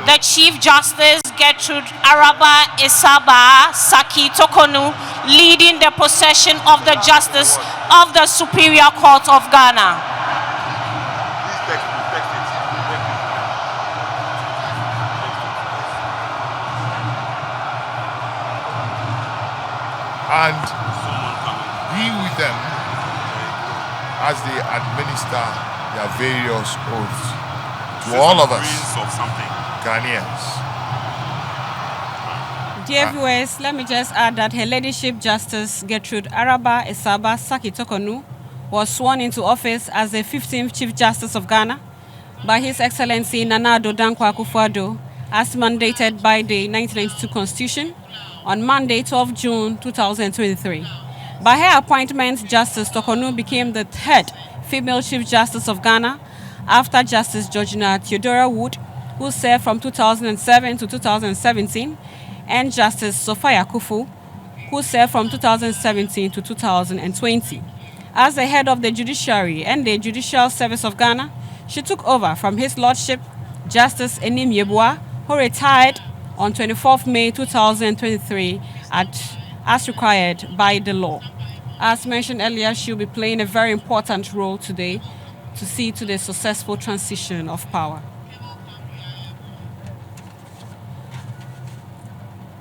the Chief Justice Gertrude Araba Isaba Saki Tokonu, leading the procession of the Justice of the Superior Court of Ghana. and be with them as they administer their various oaths to all of us Ghanaians. Dear viewers, let me just add that Her Ladyship Justice Gertrude Araba Isaba Saki Tokonu was sworn into office as the 15th Chief Justice of Ghana by His Excellency Nana Addo Dankwa Akufo-Addo as mandated by the 1992 Constitution on Monday, 12 June 2023. By her appointment, Justice Tokonu became the third female Chief Justice of Ghana after Justice Georgina Theodora Wood, who served from 2007 to 2017, and Justice Sophia Kufu, who served from 2017 to 2020. As the head of the Judiciary and the Judicial Service of Ghana, she took over from His Lordship, Justice Enim Yeboah, who retired on 24th May 2023 as required by the law. As mentioned earlier, she'll be playing a very important role today to see to the successful transition of power.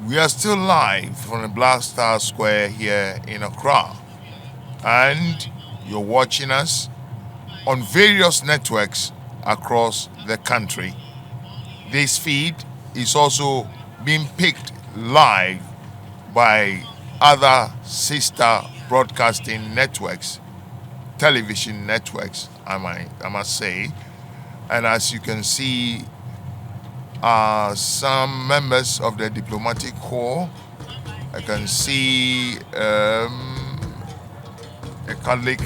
We are still live from the Black Star Square here in Accra, and you're watching us on various networks across the country. This feed is also being picked live by other sister broadcasting networks television networks, I must say. And as you can see, some members of the diplomatic corps. I can see a Catholic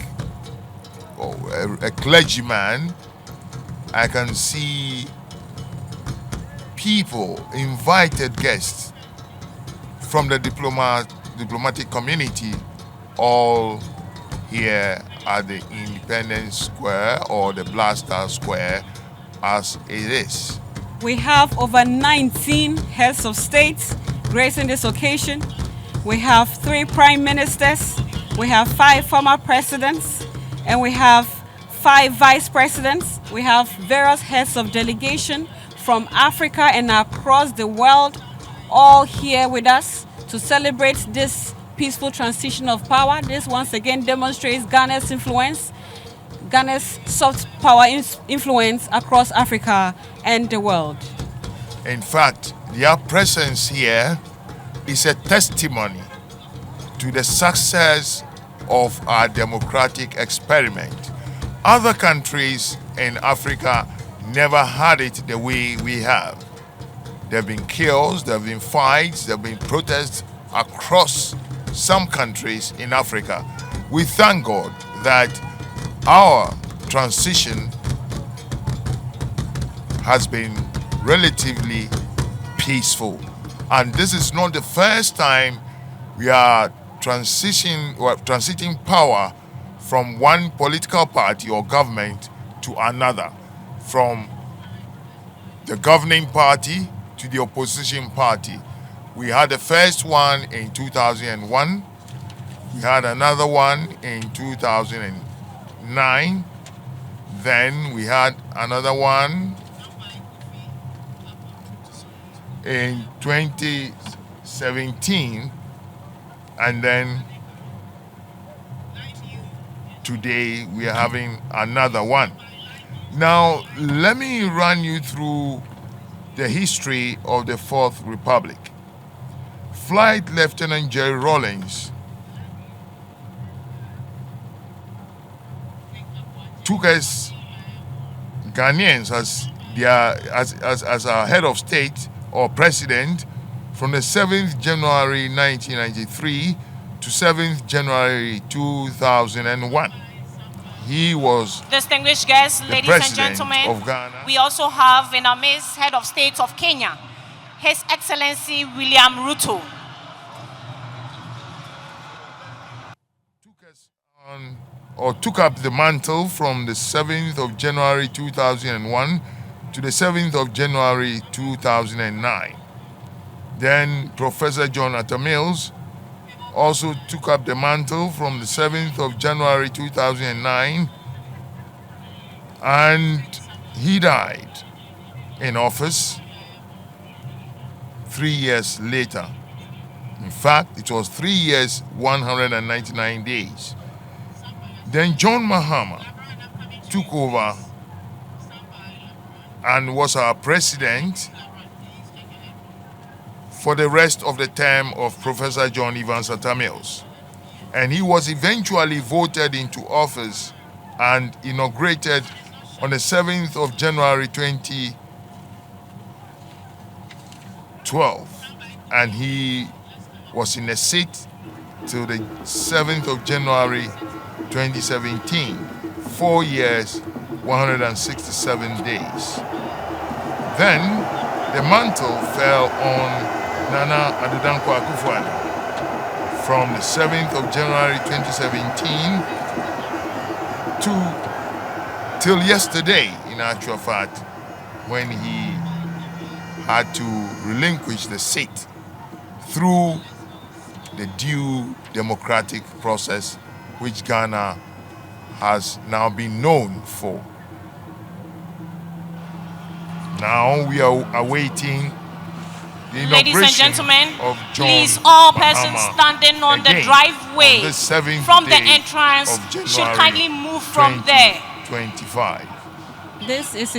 or a clergyman. I can see people, invited guests from the diplomatic community, all here at the Independence Square or the Blaster Square as it is. We have over 19 heads of states gracing this occasion. We have 3 prime ministers, we have 5 former presidents, and we have 5 vice presidents. We have various heads of delegation from Africa and across the world, all here with us to celebrate this peaceful transition of power. This once again demonstrates Ghana's influence, Ghana's soft power influence across Africa and the world. In fact, their presence here is a testimony to the success of our democratic experiment. Other countries in Africa never had it the way we have. There have been chaos, there have been fights, there have been protests across some countries in Africa. We thank God that our transition has been relatively peaceful. And this is not the first time we are transiting power from one political party or government to another, from the governing party to the opposition party. We had the first one in 2001. We had another one in 2009. Then we had another one in 2017. And then today we are having another one. Now, let me run you through the history of the Fourth Republic. Flight Lieutenant Jerry Rawlings took us Ghanaians as our head of state or president from the 7th January 1993 to 7th January 2001. He was distinguished guests, ladies and gentlemen. Of Ghana. We also have in our midst head of state of Kenya, His Excellency William Ruto. Took up the mantle from the 7th of January 2001 to the 7th of January 2009. Then Professor John Mills also took up the mantle from the 7th of January 2009, and he died in office 3 years later. In fact, it was 3 years, 199 days. Then John Mahama took over and was our president for the rest of the term of Professor John Evans Mills. And he was eventually voted into office and inaugurated on the 7th of January 2012. And he was in the seat till the 7th of January 2017, 4 years, 167 days. Then the mantle fell on Nana Adudankwa Akufo-Addo from the 7th of January 2017 till yesterday, in actual fact, when he had to relinquish the seat through the due democratic process which Ghana has now been known for. Now we are awaiting the ladies and gentlemen, of John please, all Mahama persons standing on the driveway from the entrance should kindly move from there. 25. This is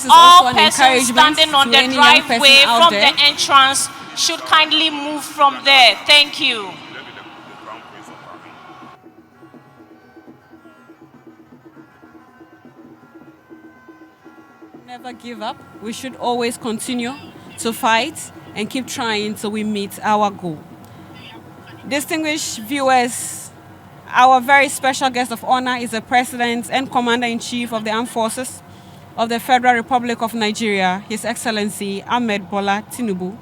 All also an persons encouragement standing on to the any young person driveway out from there. the entrance should kindly move from there. Thank you. Never give up. We should always continue to fight and keep trying till we meet our goal. Distinguished viewers, our very special guest of honor is the President and Commander-in-Chief of the Armed Forces of the Federal Republic of Nigeria, His Excellency Ahmed Bola Tinubu.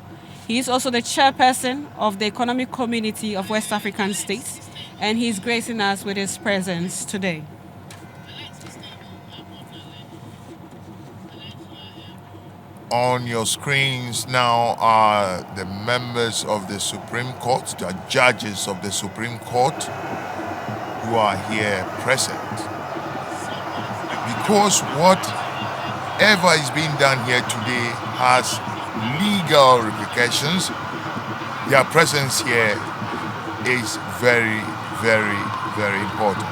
He is also the chairperson of the Economic Community of West African States, and he is gracing us with his presence today. On your screens now are the members of the Supreme Court, the judges of the Supreme Court who are here present. Because whatever is being done here today has legal repercussions, their presence here is very, very, very important.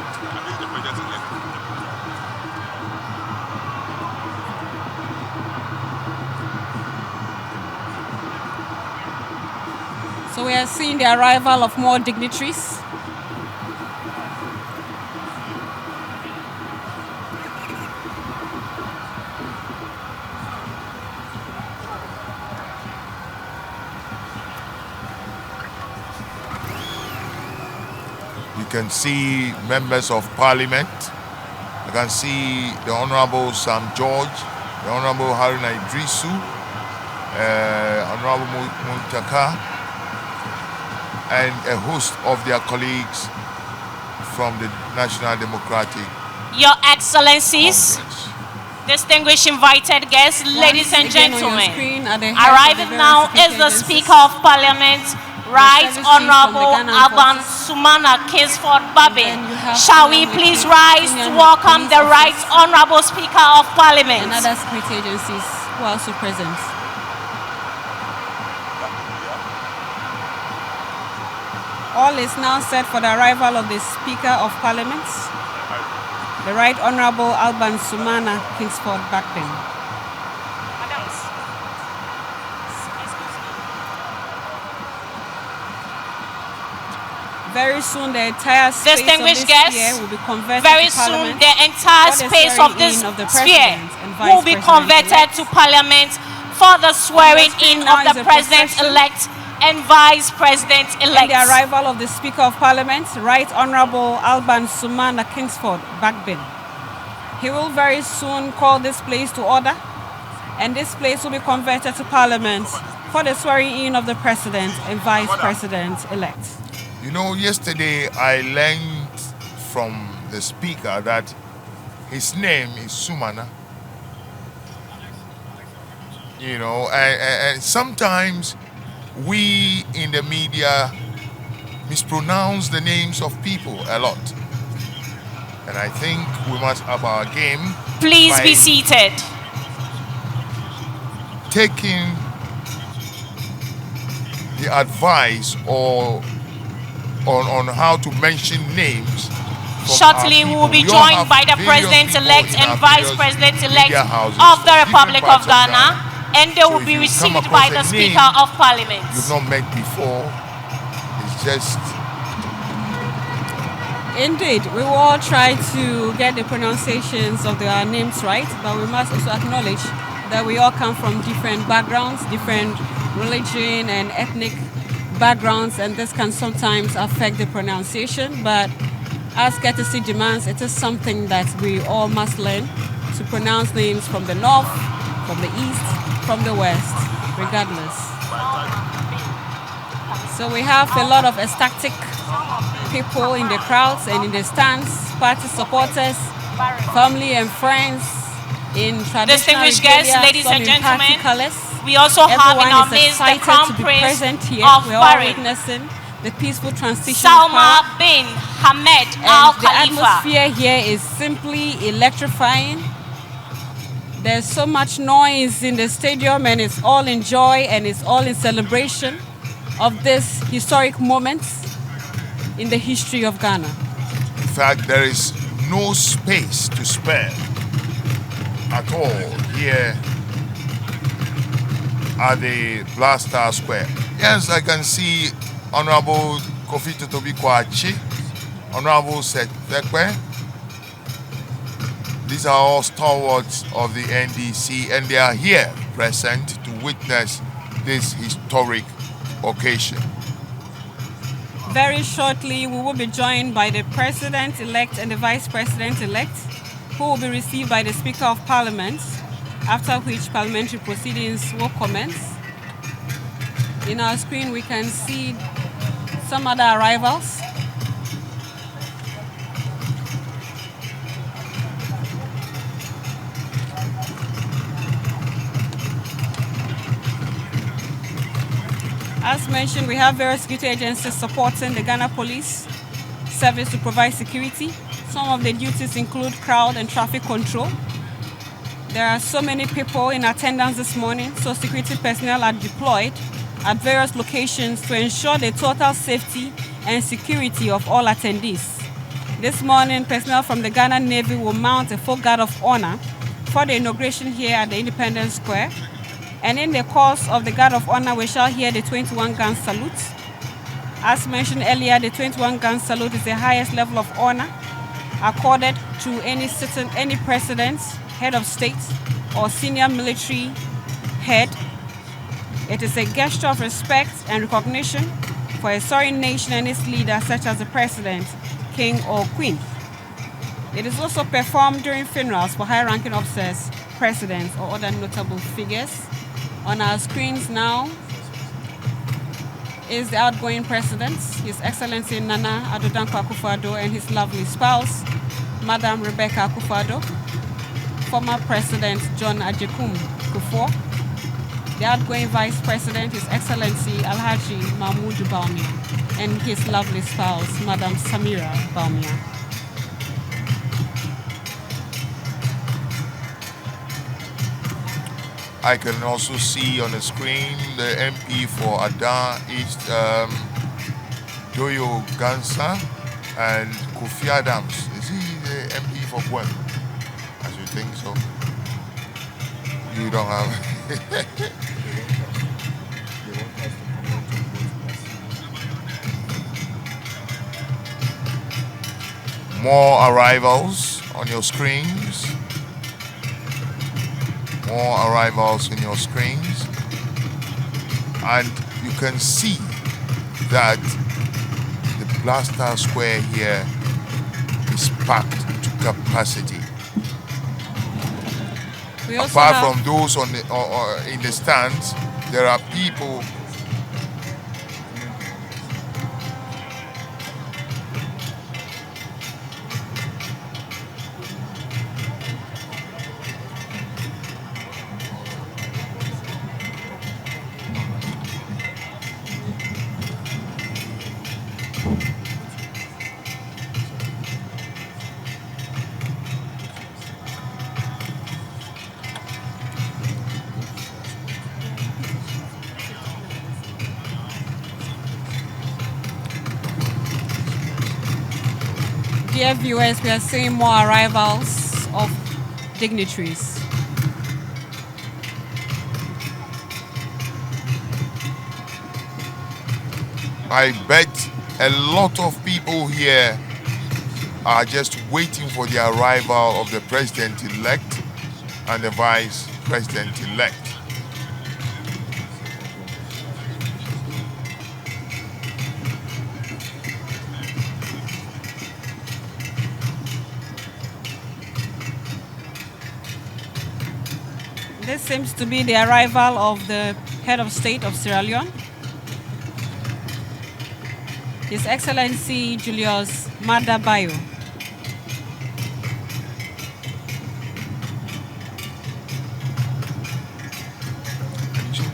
So we are seeing the arrival of more dignitaries. You can see members of Parliament. You can see the Honorable Sam George, the Honorable Haruna Idrisu, Honorable Muntaka, and a host of their colleagues from the National Democratic Your Excellencies, Congress. distinguished invited guests, ladies and Again on your gentlemen, screen are the heads of the arriving various now security is the agencies. Speaker of Parliament, Right Service Chief from the Honorable Ghana Armed Aban Forces. Sumana Kingsford Babin. And then you have Shall we senior please military- rise to senior welcome police the Right officers Honorable Speaker of Parliament? and other security agencies who are also present. All is now set for the arrival of the Speaker of Parliament, the Right Honorable Alban Sumana Kingsford Babin. Very soon, the entire space of Distinguished this guests, sphere will be converted very to soon Parliament the entire for the space of swearing this in of the sphere President and will be Vice converted President-elect. to Parliament for the swearing in now of is the a President-elect and Vice And President-elect. the arrival of the Speaker of Parliament, Right Honorable Alban Sumana Kingsford Babin. He will very soon call this place to order, and this place will be converted to Parliament for the swearing in of the President and Vice President-elect. You know, yesterday I learned from the Speaker that his name is Sumana. You know, and sometimes we in the media mispronounce the names of people a lot. And I think we must up our game. Please by be seated. taking the advice or on how to mention names. from Shortly, our we will be people. We all joined have by the various President-elect people in and our Vice various President-elect media houses of the from Republic different of parts Ghana, and they So will if be you come received across by a the name Speaker of Parliament. you've not met before, it's just Indeed, we will all try to get the pronunciations of our names right, but we must also acknowledge that we all come from different backgrounds, different religion and ethnic backgrounds, and this can sometimes affect the pronunciation. But as courtesy demands, it is something that we all must learn to pronounce names from the north, from the east, from the west, regardless. So we have a lot of ecstatic people in the crowds and in the stands, party supporters, family and friends in traditional Distinguished guests, regalia, ladies some and in party gentlemen, colours. we also have in Everyone our is midst the excited Crown to be Prince present here. of We're all Bahrain, witnessing the peaceful transition of Salma power. bin Hamed Al And the Khalifa. atmosphere here is simply electrifying. There's so much noise in the stadium, and it's all in joy and it's all in celebration of this historic moment in the history of Ghana. in fact there is no space to spare at all here at the Blaster Square. Yes, I can see Honorable Kofi Totobi Kwachi, Honorable Seth Tekwe, These are all stalwarts of the NDC, and they are here present to witness this historic occasion. Very shortly, we will be joined by the President-elect and the Vice President-elect, who will be received by the Speaker of Parliament, after which parliamentary proceedings will commence. In our screen, we can see some other arrivals. As mentioned, we have various security agencies supporting the Ghana Police Service to provide security. Some of the duties include crowd and traffic control. There are so many people in attendance this morning, so security personnel are deployed at various locations to ensure the total safety and security of all attendees. This morning, personnel from the Ghana Navy will mount a full guard of honor for the inauguration here at the Independence Square. And in the course of the guard of honor, we shall hear the 21-gun salute. As mentioned earlier, the 21-gun salute is the highest level of honor accorded to any president, head of state, or senior military head. It is a gesture of respect and recognition for a sovereign nation and its leaders, such as the president, king, or queen. It is also performed during funerals for high-ranking officers, presidents, or other notable figures. On our screens now is the outgoing president, His Excellency Nana Addo Dankwa Akufo-Addo, and his lovely spouse, Madam Rebecca Akufo-Addo, former President John Ajekum Kufuor, the outgoing Vice President, His Excellency Alhaji Mahmoud Bawumia, and his lovely spouse, Madam Samira Bawumia. I can also see on the screen the MP for Adan East, Doyo Gansa, and Kofi Adams. Is he the MP for Gwen? I should think so. You don't have. More arrivals on your screens. More arrivals in your screens, and you can see that the Blaster Square here is packed to capacity. Apart from those on the, in the stands, there are people Dear viewers, we are seeing more arrivals of dignitaries. I bet a lot of people here are just waiting for the arrival of the president-elect and the vice president-elect. This seems to be the arrival of the head of state of Sierra Leone, His Excellency Julius Maada Bio.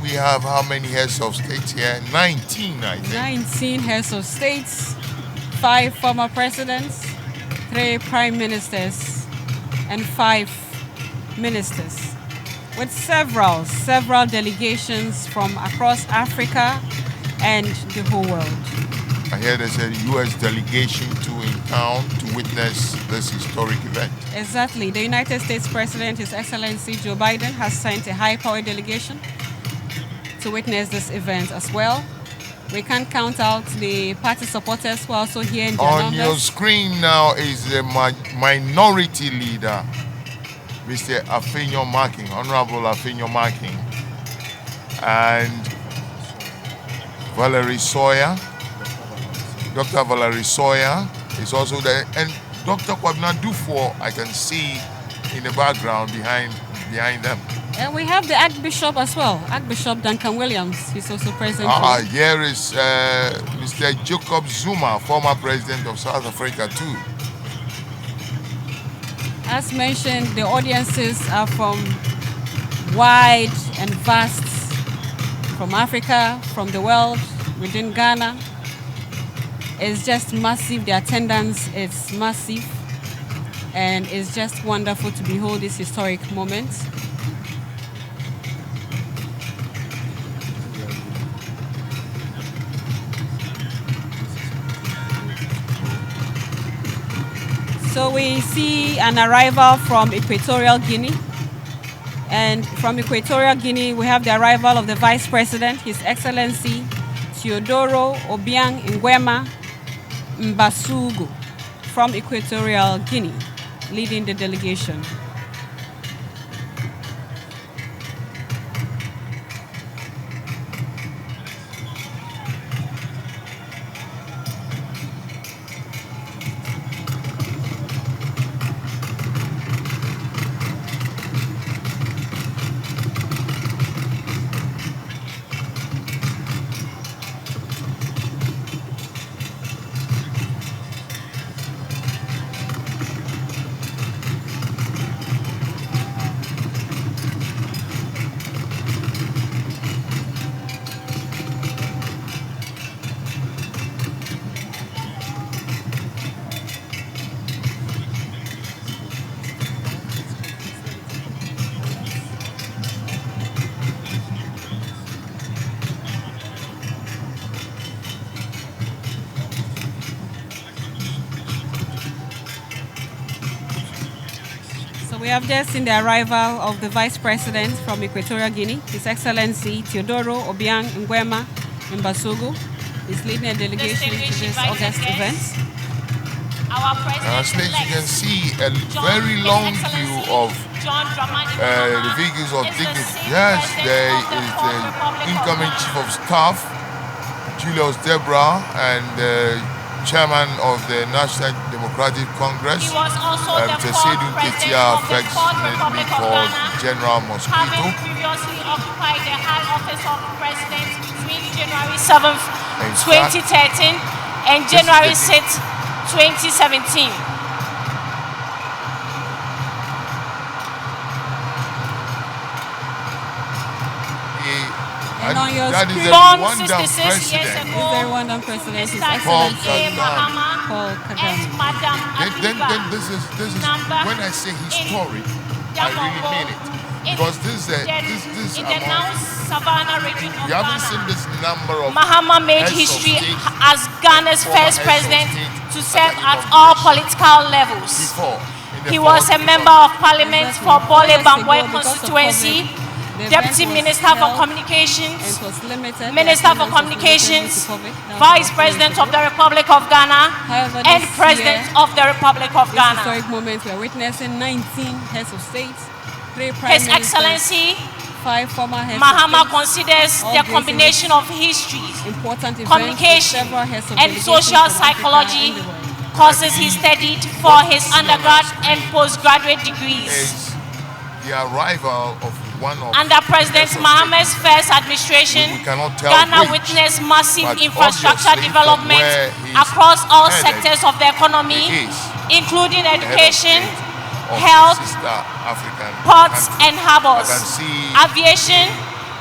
We have how many heads of states here? 19, I think. 19 heads of states, 5 former presidents, 3 prime ministers, and 5 ministers, with several delegations from across Africa and the whole world. I hear there's a U.S. delegation too in town to witness this historic event. Exactly. The United States President, His Excellency Joe Biden, has sent a high-powered delegation to witness this event as well. We can't count out the party supporters who are also here in their On numbers. your screen now is the minority leader Mr. Afenyo Marking, Honorable Afenyo Marking, and Valerie Sawyer. Dr. Valerie Sawyer is also there, and Dr. Kwabena Dufo, I can see in the background behind them. And we have the Archbishop as well, Archbishop Duncan Williams. He's also present. Here is Mr. Jacob Zuma, former president of South Africa too. As mentioned, the audiences are from wide and vast, from Africa, from the world, within Ghana. It's just massive. The attendance is massive, and it's just wonderful to behold this historic moment. So we see an arrival from Equatorial Guinea. And from Equatorial Guinea, we have the arrival of the Vice President, His Excellency Teodoro Obiang Nguema Mbasugu from Equatorial Guinea, leading the delegation. We have just seen the arrival of the Vice President from Equatorial Guinea, His Excellency Teodoro Obiang Nguema Mbasugu. He's leading a delegation to this August event. As you can see, a very long queue of the vehicles of Dignitary. Yes, there is the incoming Chief of Staff, Julius Debra, and Chairman of the National Democratic Congress, Tesedu Ketia, affectionately called General Mosquito. Having previously occupied the high office of President between January 7th, 2013 and January 6th, 2017. That is the Born Rwandan 66 years president. ago, The Rwandan President, His Mr. Excellency Mahama Paul and Kagame. Madam Then Abiba this is Number when I say historic, I really mean it. Because this in the now amount, Savannah region of we haven't seen Ghana. this number of Mahama made heads of history state, as Ghana's former first heads of president state to serve at at the all political levels. before. in the He was a fourth member of parliament for Bole Years Bamboy ago, because of constituency, COVID, the Deputy event was Minister for held Communications, and it was limited. Minister The for attendance was limited Communications, due to COVID. That was Vice about 2 President years of the ago. Republic of Ghana, However, and this President year, of the Republic of this Ghana. historic moment, we are witnessing 19 heads of state, 3 prime His ministers, Excellency 5 former heads Mahama of state, considers all the gracing combination of history, important events, communication, with several heads of and delegations social from Africa psychology and the world. courses he studied for his undergrad and postgraduate degrees. is the arrival of one of Under President heads of Mahama's state. first administration, We cannot tell Ghana which, witnessed massive but infrastructure obviously from development where he's across all headed, sectors of the economy, he is including the head of education, state of health, the sister African ports country. and harbors, I can see aviation,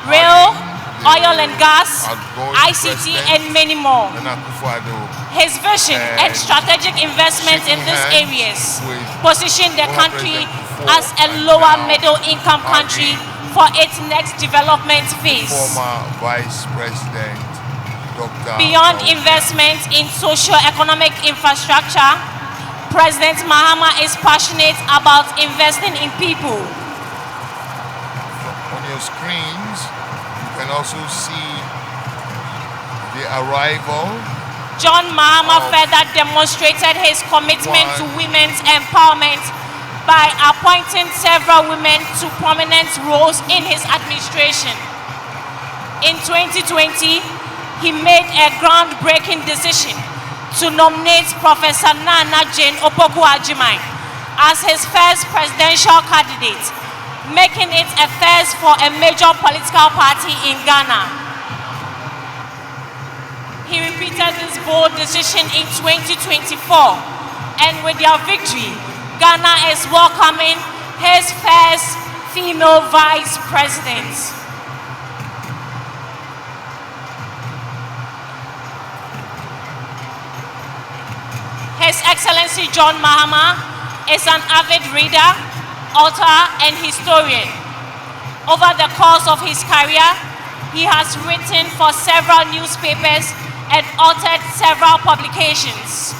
rail, oil and gas, outgoing ICT, president, and many more. Nana Akufo-Addo, His vision and and strategic investments in shaking these hands areas with position the former country President as a and lower now middle income country for its next development phase. former Vice President Dr. Beyond investment in socio-economic infrastructure, President Mahama is passionate about investing in people. On your screens, you can also see the arrival John Mahama of further demonstrated his commitment to one women's empowerment by appointing several women to prominent roles in his administration. In 2020, he made a groundbreaking decision to nominate Professor Nana Jane Opoku-Agyeman as his first presidential candidate, making it a first for a major political party in Ghana. He repeated this bold decision in 2024, and with their victory, Ghana is welcoming his first female vice president. His Excellency John Mahama is an avid reader, author, and historian. Over the course of his career, he has written for several newspapers and authored several publications.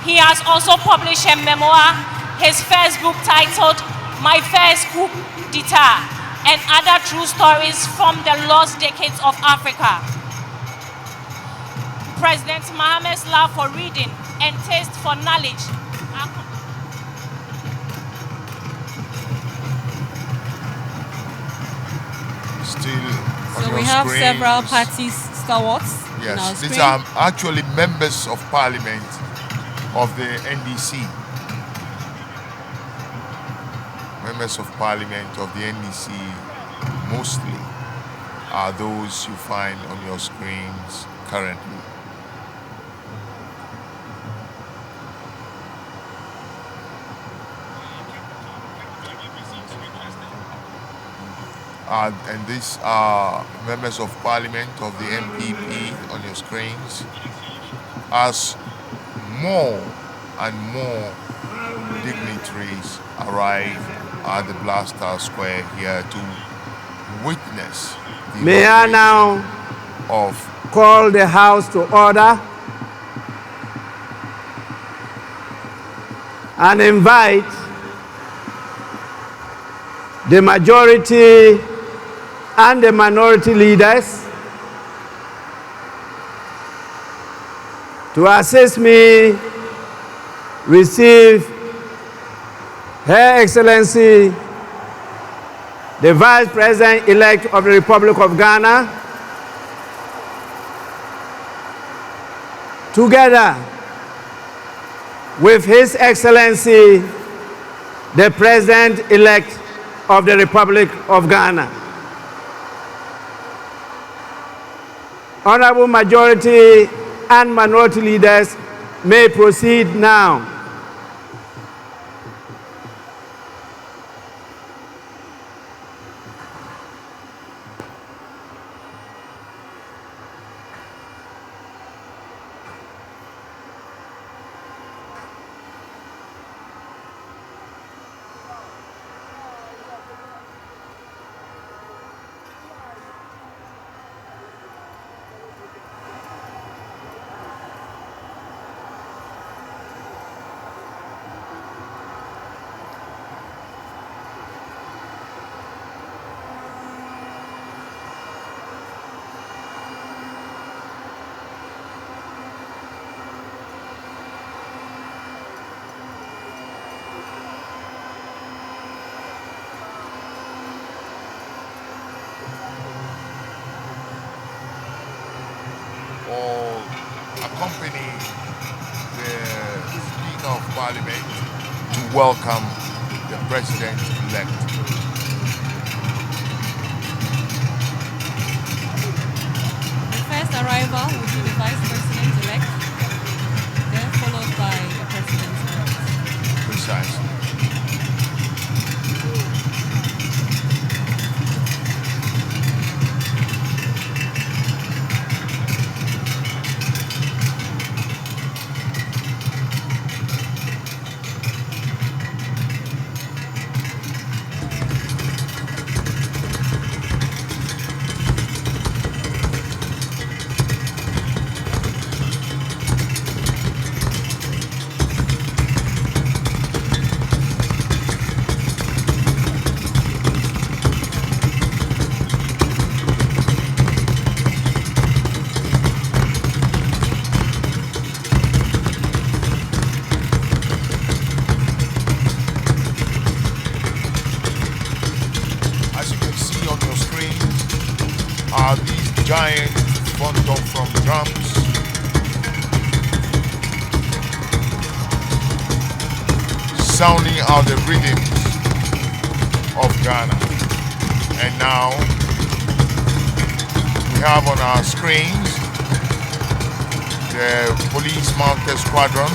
He has also published a memoir, his first book titled My First Coup d'Etat, and other true stories from the lost decades of Africa. President Mahama's love for reading and taste for knowledge are still on So your we have screens. several parties stalwarts. in our Yes, these screen. are actually members of parliament of the NDC. Members of parliament of the NDC mostly are those you find on your screens currently. And these are members of parliament of the MPP on your screens, as more and more dignitaries arrive at the Blaster Square here to witness the May I now of call the House to order and invite the majority and the minority leaders to assist me receive Her Excellency the Vice President-elect of the Republic of Ghana, together with His Excellency the President-elect of the Republic of Ghana. Honorable majority and minority leaders may proceed now. all accompany the Speaker of Parliament to welcome the President-elect. The first arrival will be the Vice President-elect, then followed by the President-elect. Precisely. sound from drums. Sounding out the rhythms of Ghana. And now we have on our screens the police mounted squadron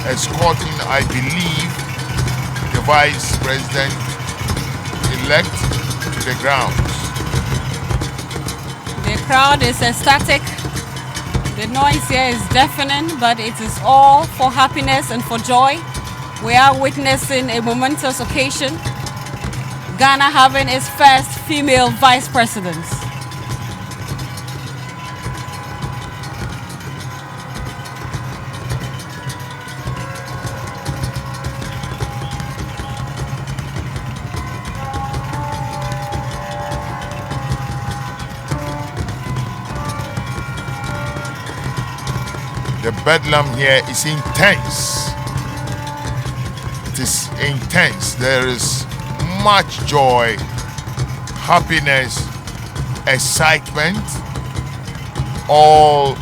escorting, I believe, the Vice President-elect to the grounds. The crowd is ecstatic. The noise here is deafening, but it is all for happiness and for joy. We are witnessing a momentous occasion. Ghana having its first female vice president. The bedlam here is intense. It is intense. There is much joy, happiness, excitement, all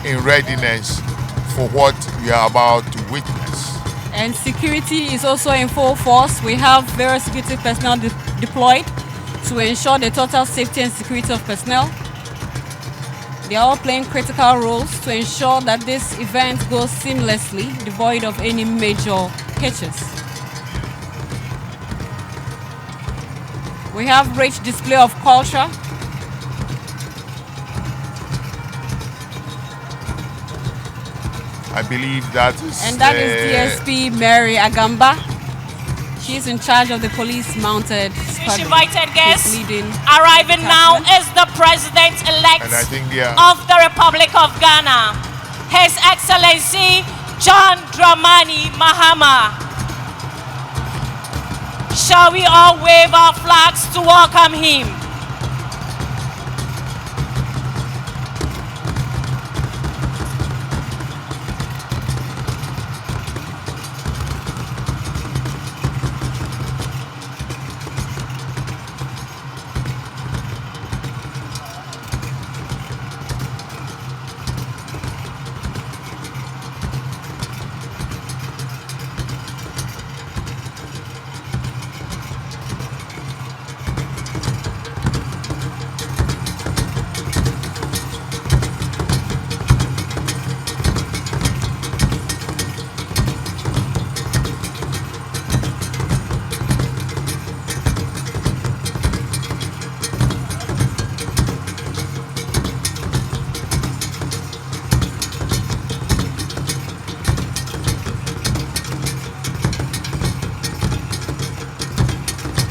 in readiness for what we are about to witness. And security is also in full force. We have various security personnel deployed to ensure the total safety and security of personnel. They are all playing critical roles to ensure that this event goes seamlessly, devoid of any major hitches. We have rich display of culture. I believe that is DSP Mary Agamba. She's in charge of the police mounted squadron. Invited guests arriving now is the President-elect of the Republic of Ghana, His Excellency John Dramani Mahama. Shall we all wave our flags to welcome him?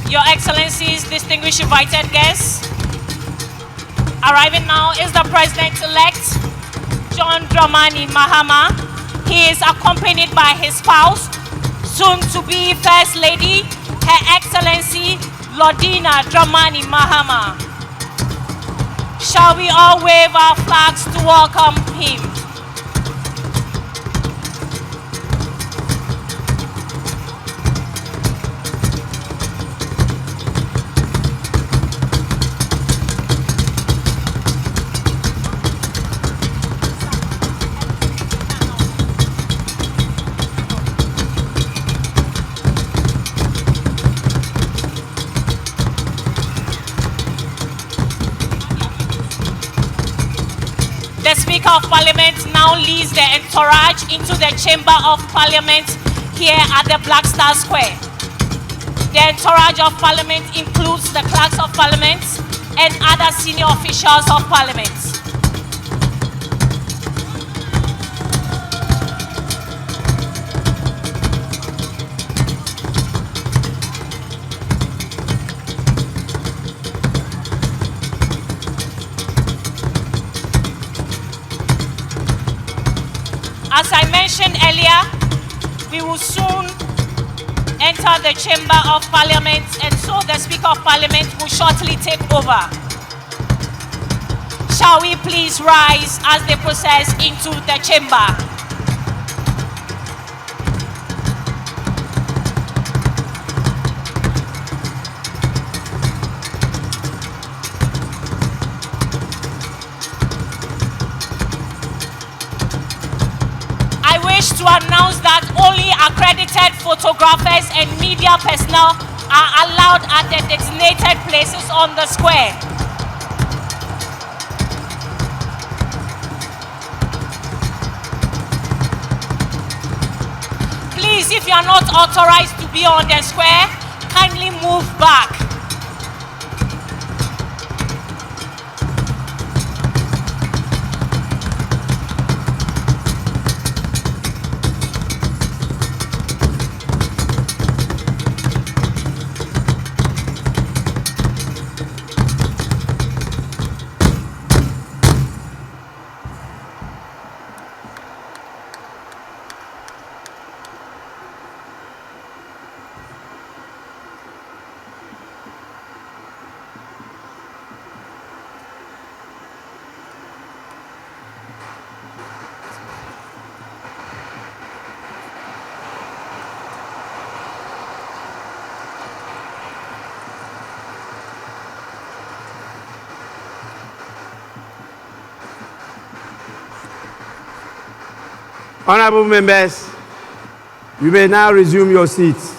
Your Excellencies, distinguished invited guests, arriving now is the President-elect, John Dramani Mahama. He is accompanied by his spouse, soon-to-be First Lady, Her Excellency Lodina Dramani Mahama. Shall we all wave our flags to welcome him? The Speaker of Parliament now leads the entourage into the Chamber of Parliament here at the Black Star Square. The entourage of Parliament includes the Clerks of Parliament and other senior officials of Parliament. As I mentioned earlier, we will soon enter the Chamber of Parliament, and so the Speaker of Parliament will shortly take over. Shall we please rise as they process into the chamber? wish to announce that only accredited photographers and media personnel are allowed at the designated places on the square. Please, if you are not authorized to be on the square, kindly move back. Honorable members, you may now resume your seats.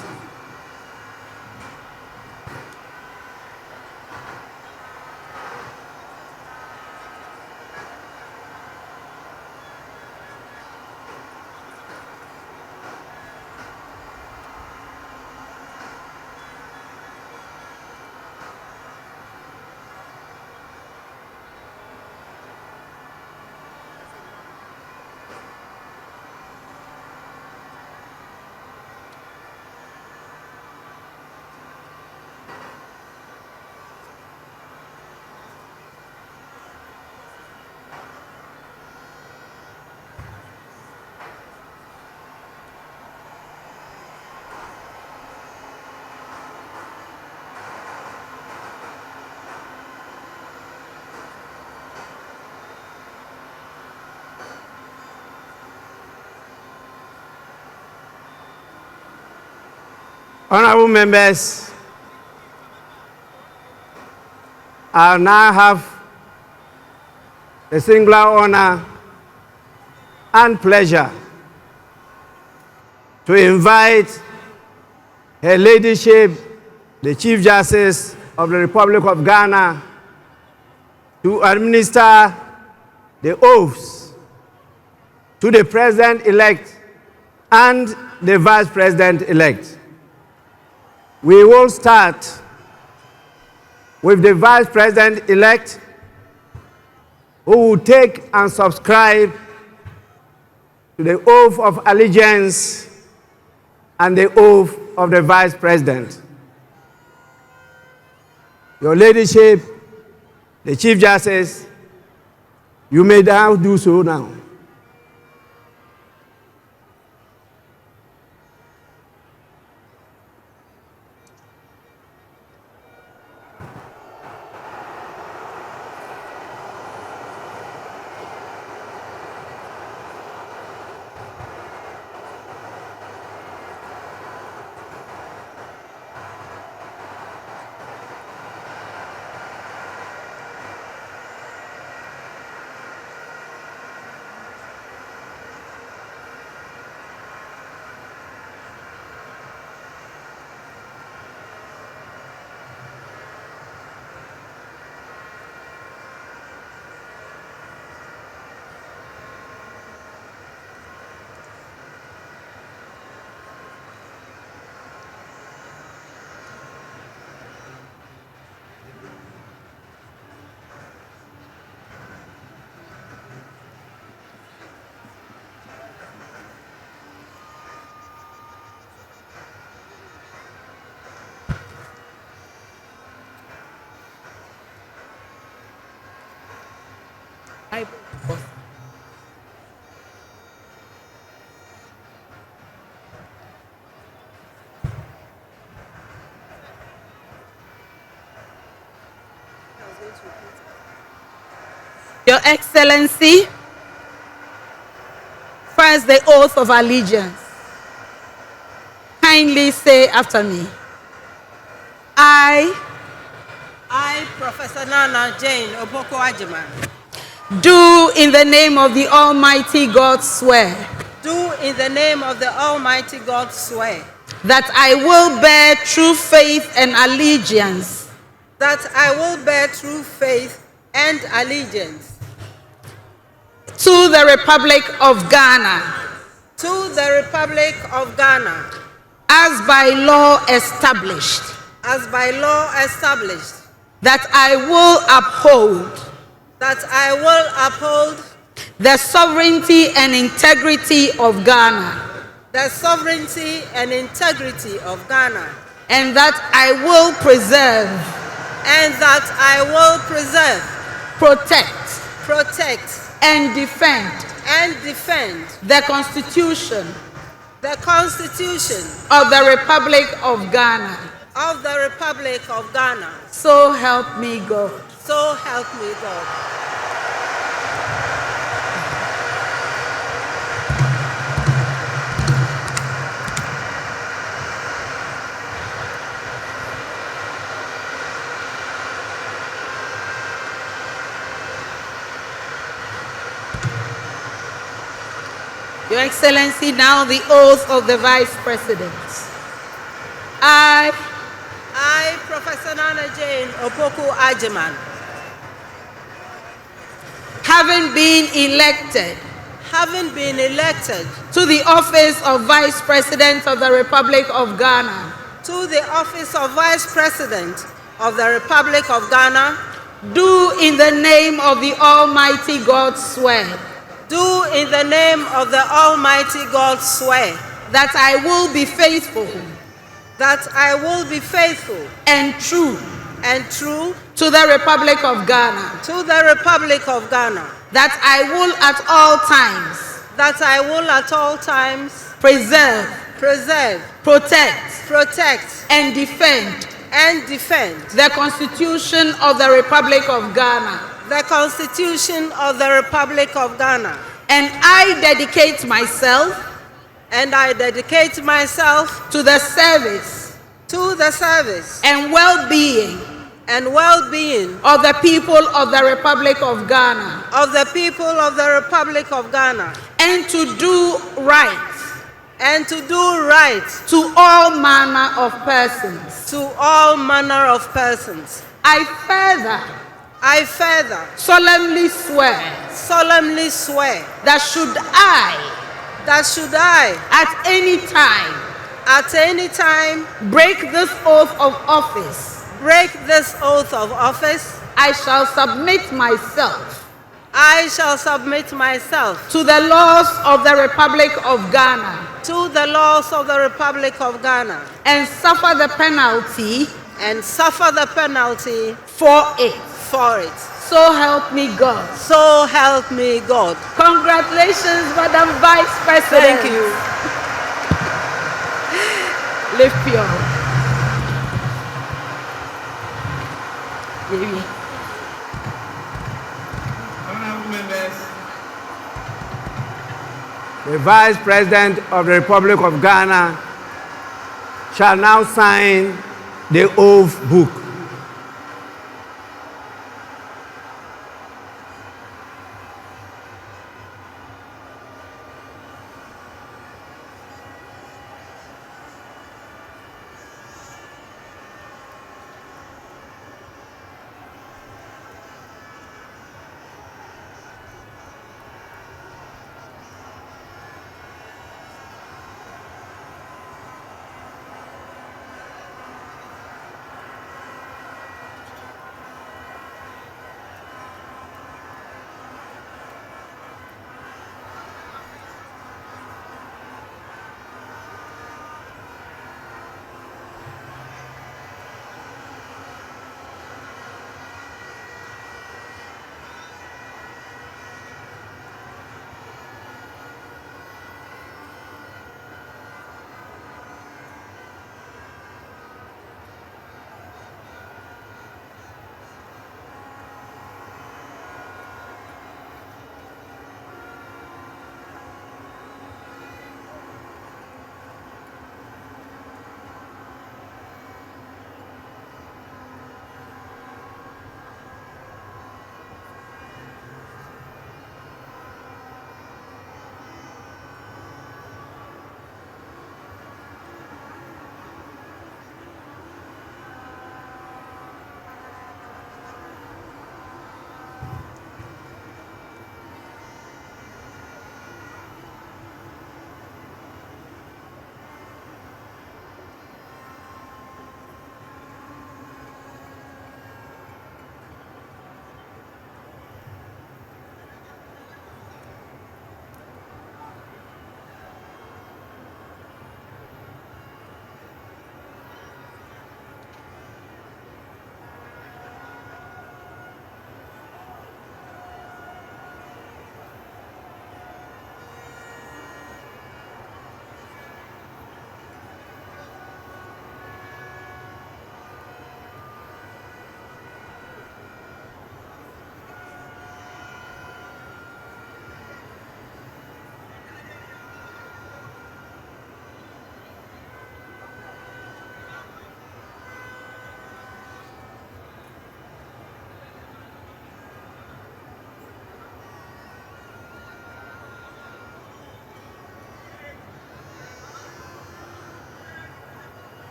Honorable members, I now have the singular honor and pleasure to invite Her Ladyship, the Chief Justice of the Republic of Ghana, to administer the oaths to the President-elect and the Vice President-elect. We will start with the Vice President-elect, who will take and subscribe to the oath of allegiance and the oath of the Vice President. Your Ladyship, the Chief Justice, you may now do so now. Your Excellency, first the oath of allegiance. Kindly say after me. I, Professor Nana Jane Oboko Ajiman, do in the name of the Almighty God swear do in the name of the Almighty God swear that I will bear true faith and allegiance that I will bear true faith and allegiance to the Republic of Ghana to the Republic of Ghana as by law established, as by law established, that I will uphold the sovereignty and integrity of Ghana, the sovereignty and integrity of Ghana, and that I will preserve, protect, and defend the Constitution of the Republic of Ghana. So help me God. So help me God. Your Excellency, now the oath of the Vice President. I, Professor Nana Jane Opoku Ajiman, having been elected to the office of Vice President of the Republic of Ghana, to the office of Vice President of the Republic of Ghana, do in the name of the Almighty God swear. Do in the name of the Almighty God swear that I will be faithful, and true to the Republic of Ghana, that I will at all times preserve, protect, and defend the Constitution of the Republic of Ghana. The Constitution of the Republic of Ghana. And I dedicate myself to the service and well-being of the people of the Republic of Ghana. And to do right to all manner of persons. I further solemnly swear that should I at any time break this oath of office, I shall submit myself to the laws of the Republic of Ghana, and suffer the penalty for it. So help me God. So help me God. Congratulations, Madam Vice President. Thank you. Lift your Honorable members, the Vice President of the Republic of Ghana shall now sign the oath book.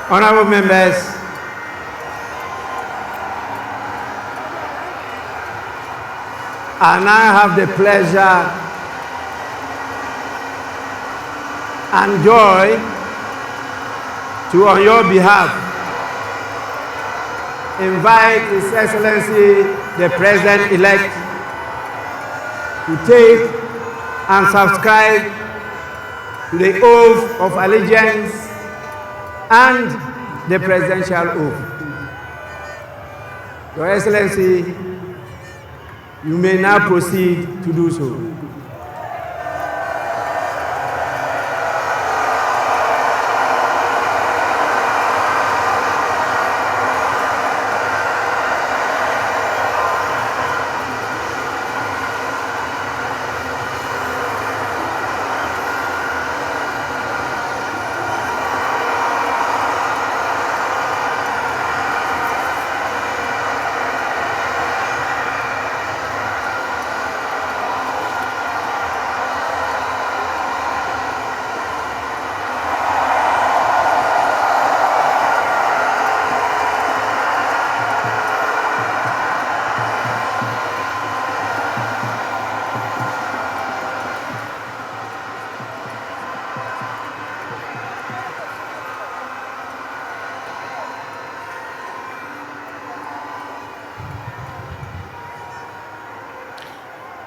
Honorable members, I now have the pleasure and joy to, on your behalf, invite His Excellency the President-elect to take and subscribe to the oath of allegiance and the presidential oath. Your Excellency, you may now proceed to do so.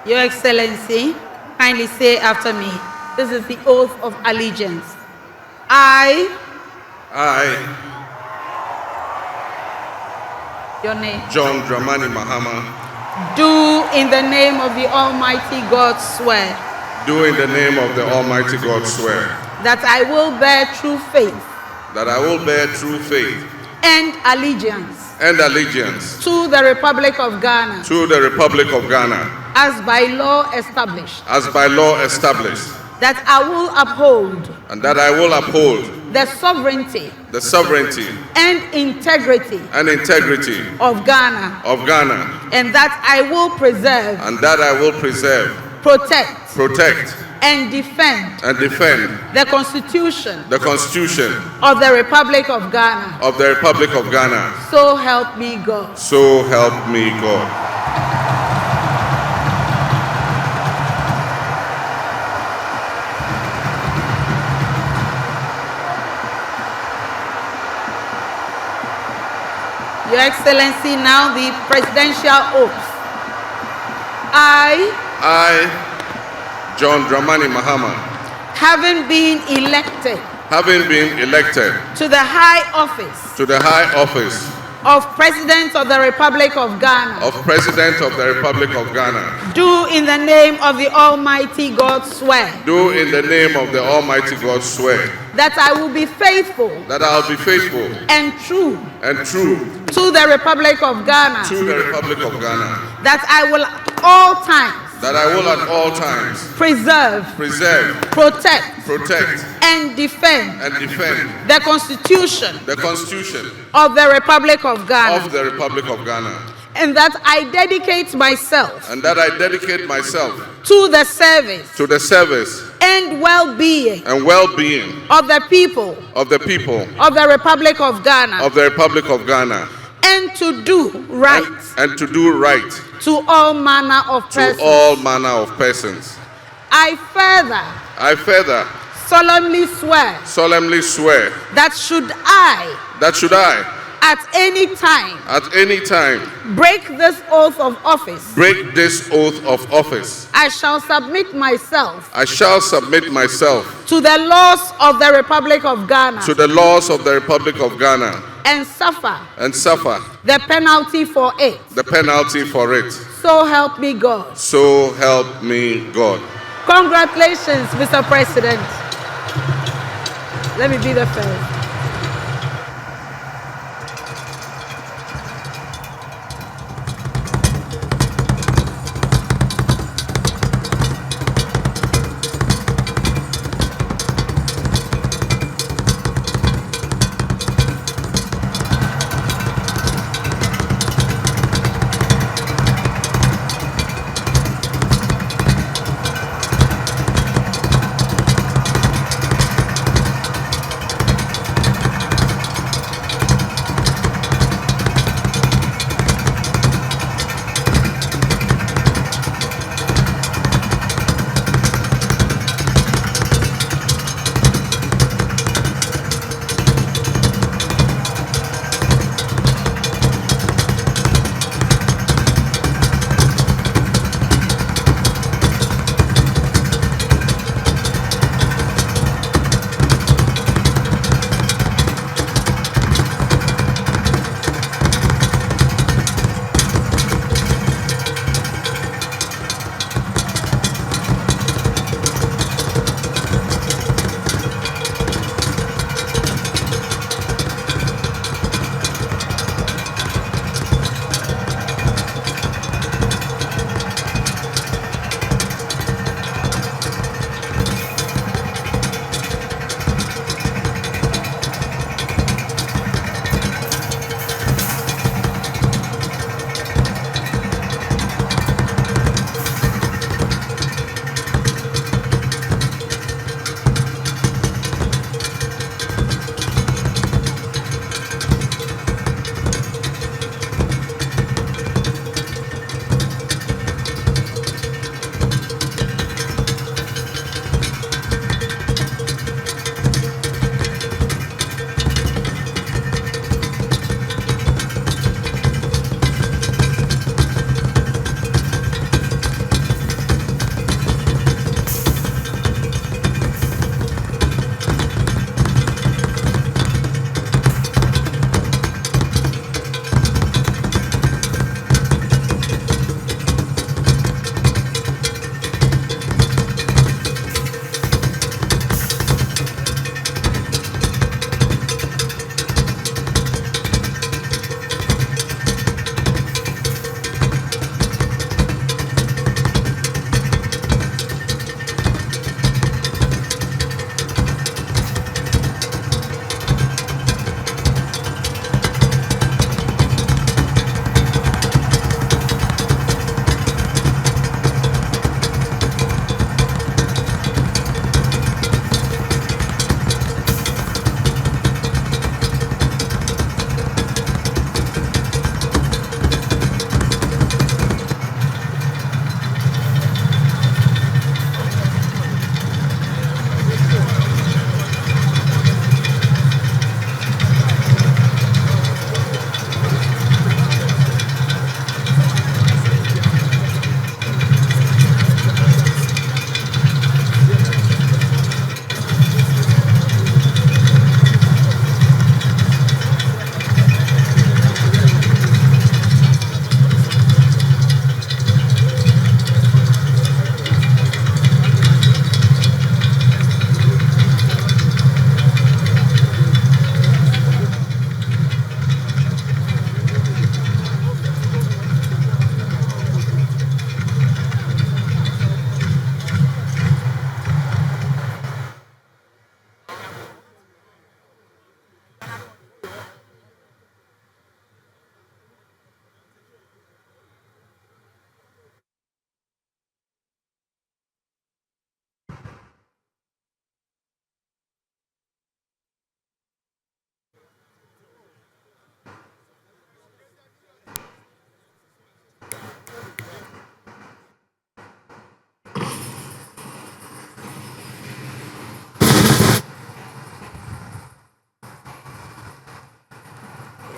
Your Excellency, kindly say after me, this is the oath of allegiance. I, your name, John Dramani Mahama, do in the name of the Almighty God swear do in the name of the Almighty God swear that I will bear true faith that I will bear true faith and allegiance to the Republic of Ghana the Republic of Ghana as by law established, that I will uphold and that I will uphold the sovereignty and integrity of Ghana, and that I will preserve, protect and defend the Constitution of the Republic of Ghana. So help me God. So help me God. Your Excellency, now the presidential oath. I, John Dramani Mahama, having been elected to the high office of President of the Republic of Ghana, do in the name of the Almighty God swear that I will be faithful and true to the Republic of Ghana, that I will at all times preserve, protect and defend the Constitution of the Republic of Ghana, and that I dedicate myself to the service and well-being of the people of the Republic of Ghana, and to do right to all manner of persons. I further solemnly swear that should I at any time break this oath of office, I shall submit myself to the laws of the Republic of Ghana, and suffer the penalty for it. So help me God. Congratulations, Mr. President. Let me be the first.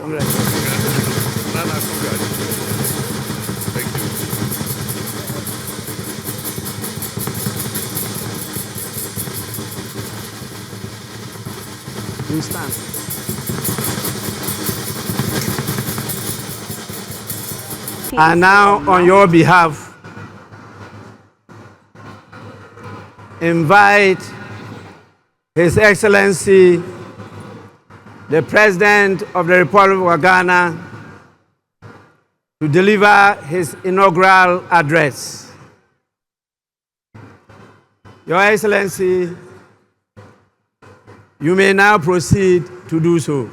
Congratulations. Nana, congratulations. Thank you. You stand. And now, on your behalf, invite His Excellency, the President of the Republic of Ghana, to deliver his inaugural address. Your Excellency, you may now proceed to do so.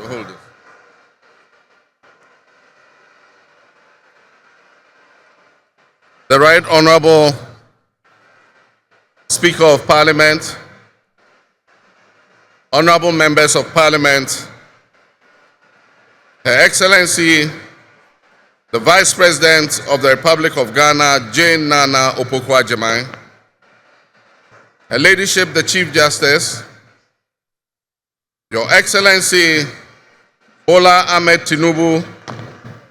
Hold it. The Right Honorable Speaker of Parliament, Honorable Members of Parliament, Her Excellency, the Vice President of the Republic of Ghana, Jane Nana Opoku-Agyeman, Her Ladyship, the Chief Justice, Your Excellency, Bola Ahmed Tinubu,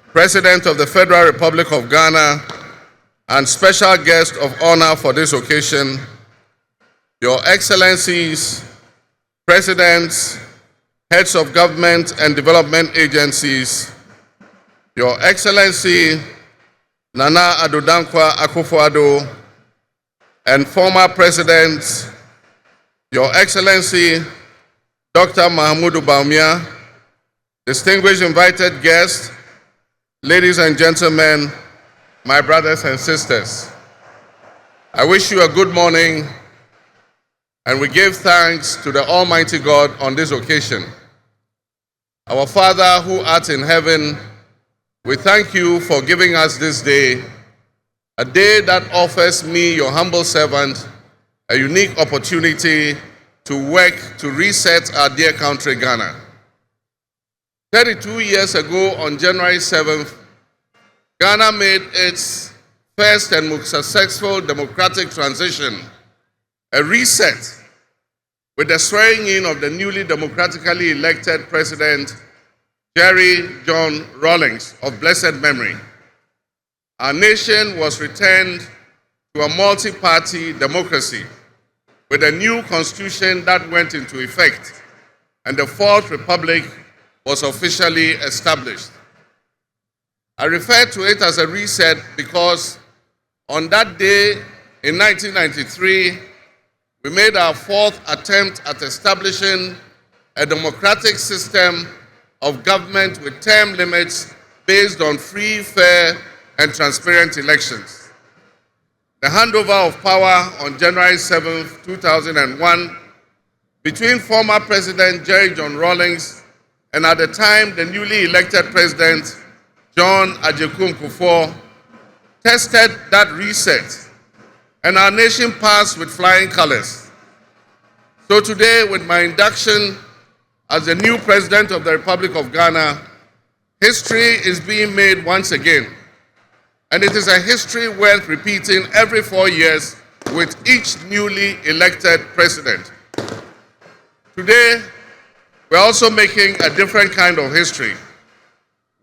President of the Federal Republic of Ghana, and special guest of honor for this occasion, Your Excellencies, Presidents, Heads of Government and Development Agencies, Your Excellency, Nana Addo Dankwa Akufo-Addo, and former Presidents, Your Excellency, Dr. Mahamudu Bawumia, distinguished invited guests, ladies and gentlemen, my brothers and sisters. I wish you a good morning, and we give thanks to the Almighty God on this occasion. Our Father who art in heaven, we thank you for giving us this day, a day that offers me, your humble servant, a unique opportunity to work to reset our dear country, Ghana. 32 years ago, on January 7th, Ghana made its first and most successful democratic transition, a reset, with the swearing in of the newly democratically elected President, Jerry John Rawlings, of blessed memory. Our nation was returned to a multi-party democracy with a new constitution that went into effect, and the Fourth Republic was officially established. I refer to it as a reset because on that day in 1993, we made our fourth attempt at establishing a democratic system of government with term limits based on free, fair, and transparent elections. The handover of power on January 7, 2001, between former President Jerry John Rawlings and at the time the newly elected President John Agyekum Kufuor, tested that reset, and our nation passed with flying colors. So today, with my induction as the new President of the Republic of Ghana, history is being made once again. And it is a history worth repeating every 4 years with each newly elected president. Today, we're also making a different kind of history,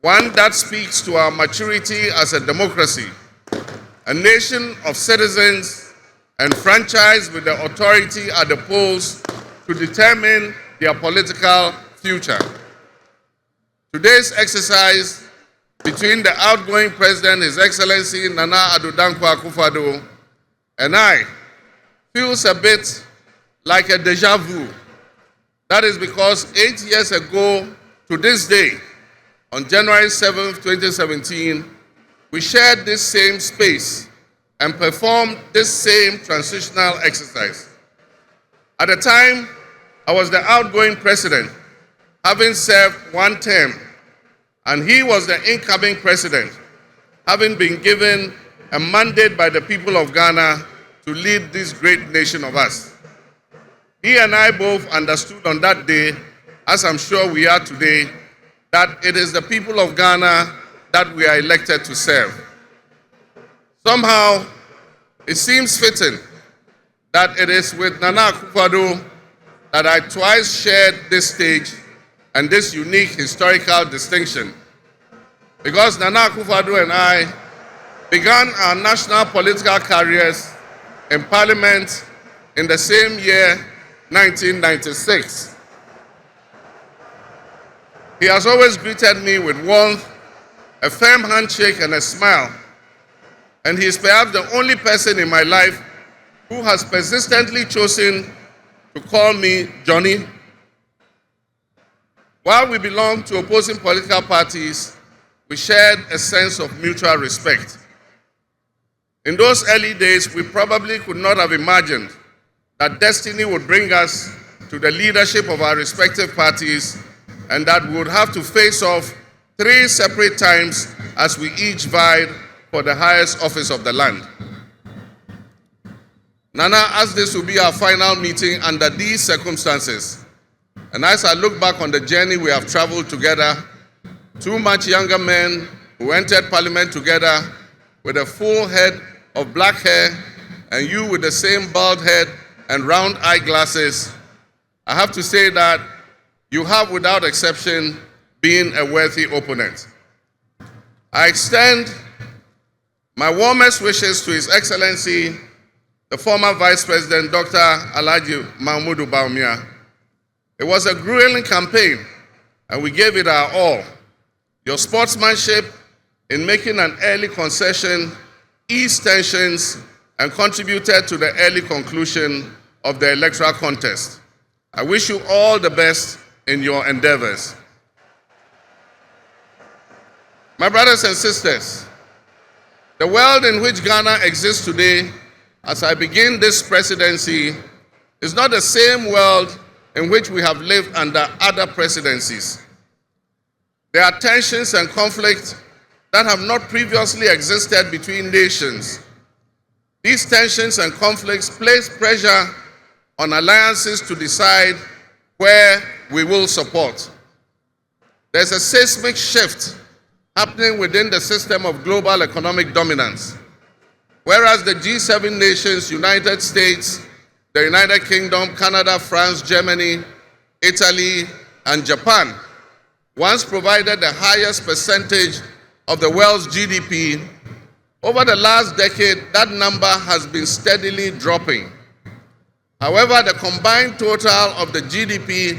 one that speaks to our maturity as a democracy, a nation of citizens enfranchised with the authority at the polls to determine their political future. Today's exercise between the outgoing President, His Excellency Nana Addo Dankwa Akufo-Addo, and I feels a bit like a deja vu. That is because 8 years ago to this day, on January 7th, 2017, we shared this same space and performed this same transitional exercise. At the time, I was the outgoing president, having served one term, and he was the incoming president, having been given a mandate by the people of Ghana to lead this great nation of us. He and I both understood on that day, as I'm sure we are today, that it is the people of Ghana that we are elected to serve. Somehow, it seems fitting that it is with Nana Akufo-Addo that I twice shared this stage and this unique historical distinction. Because Nana Akufo-Addo and I began our national political careers in Parliament in the same year, 1996. He has always greeted me with warmth, a firm handshake, and a smile. And he is perhaps the only person in my life who has persistently chosen to call me Johnny. While we belong to opposing political parties, we shared a sense of mutual respect. In those early days, we probably could not have imagined that destiny would bring us to the leadership of our respective parties and that we would have to face off 3 separate times as we each vied for the highest office of the land. Nana, as this will be our final meeting under these circumstances, and as I look back on the journey we have traveled together, 2 much younger men who entered Parliament together with a full head of black hair and you with the same bald head and round eyeglasses, I have to say that you have, without exception, been a worthy opponent. I extend my warmest wishes to His Excellency, the former Vice President, Dr. Alhaji Mahmoud Bawumia. It was a grueling campaign, and we gave it our all. Your sportsmanship in making an early concession eased tensions and contributed to the early conclusion of the electoral contest. I wish you all the best in your endeavors. My brothers and sisters, the world in which Ghana exists today, as I begin this presidency, is not the same world in which we have lived under other presidencies. There are tensions and conflicts that have not previously existed between nations. These tensions and conflicts place pressure on alliances to decide where we will support. There's a seismic shift happening within the system of global economic dominance. Whereas the G7 nations, United States, the United Kingdom, Canada, France, Germany, Italy, and Japan once provided the highest percentage of the world's GDP, over the last decade, that number has been steadily dropping. However, the combined total of the GDP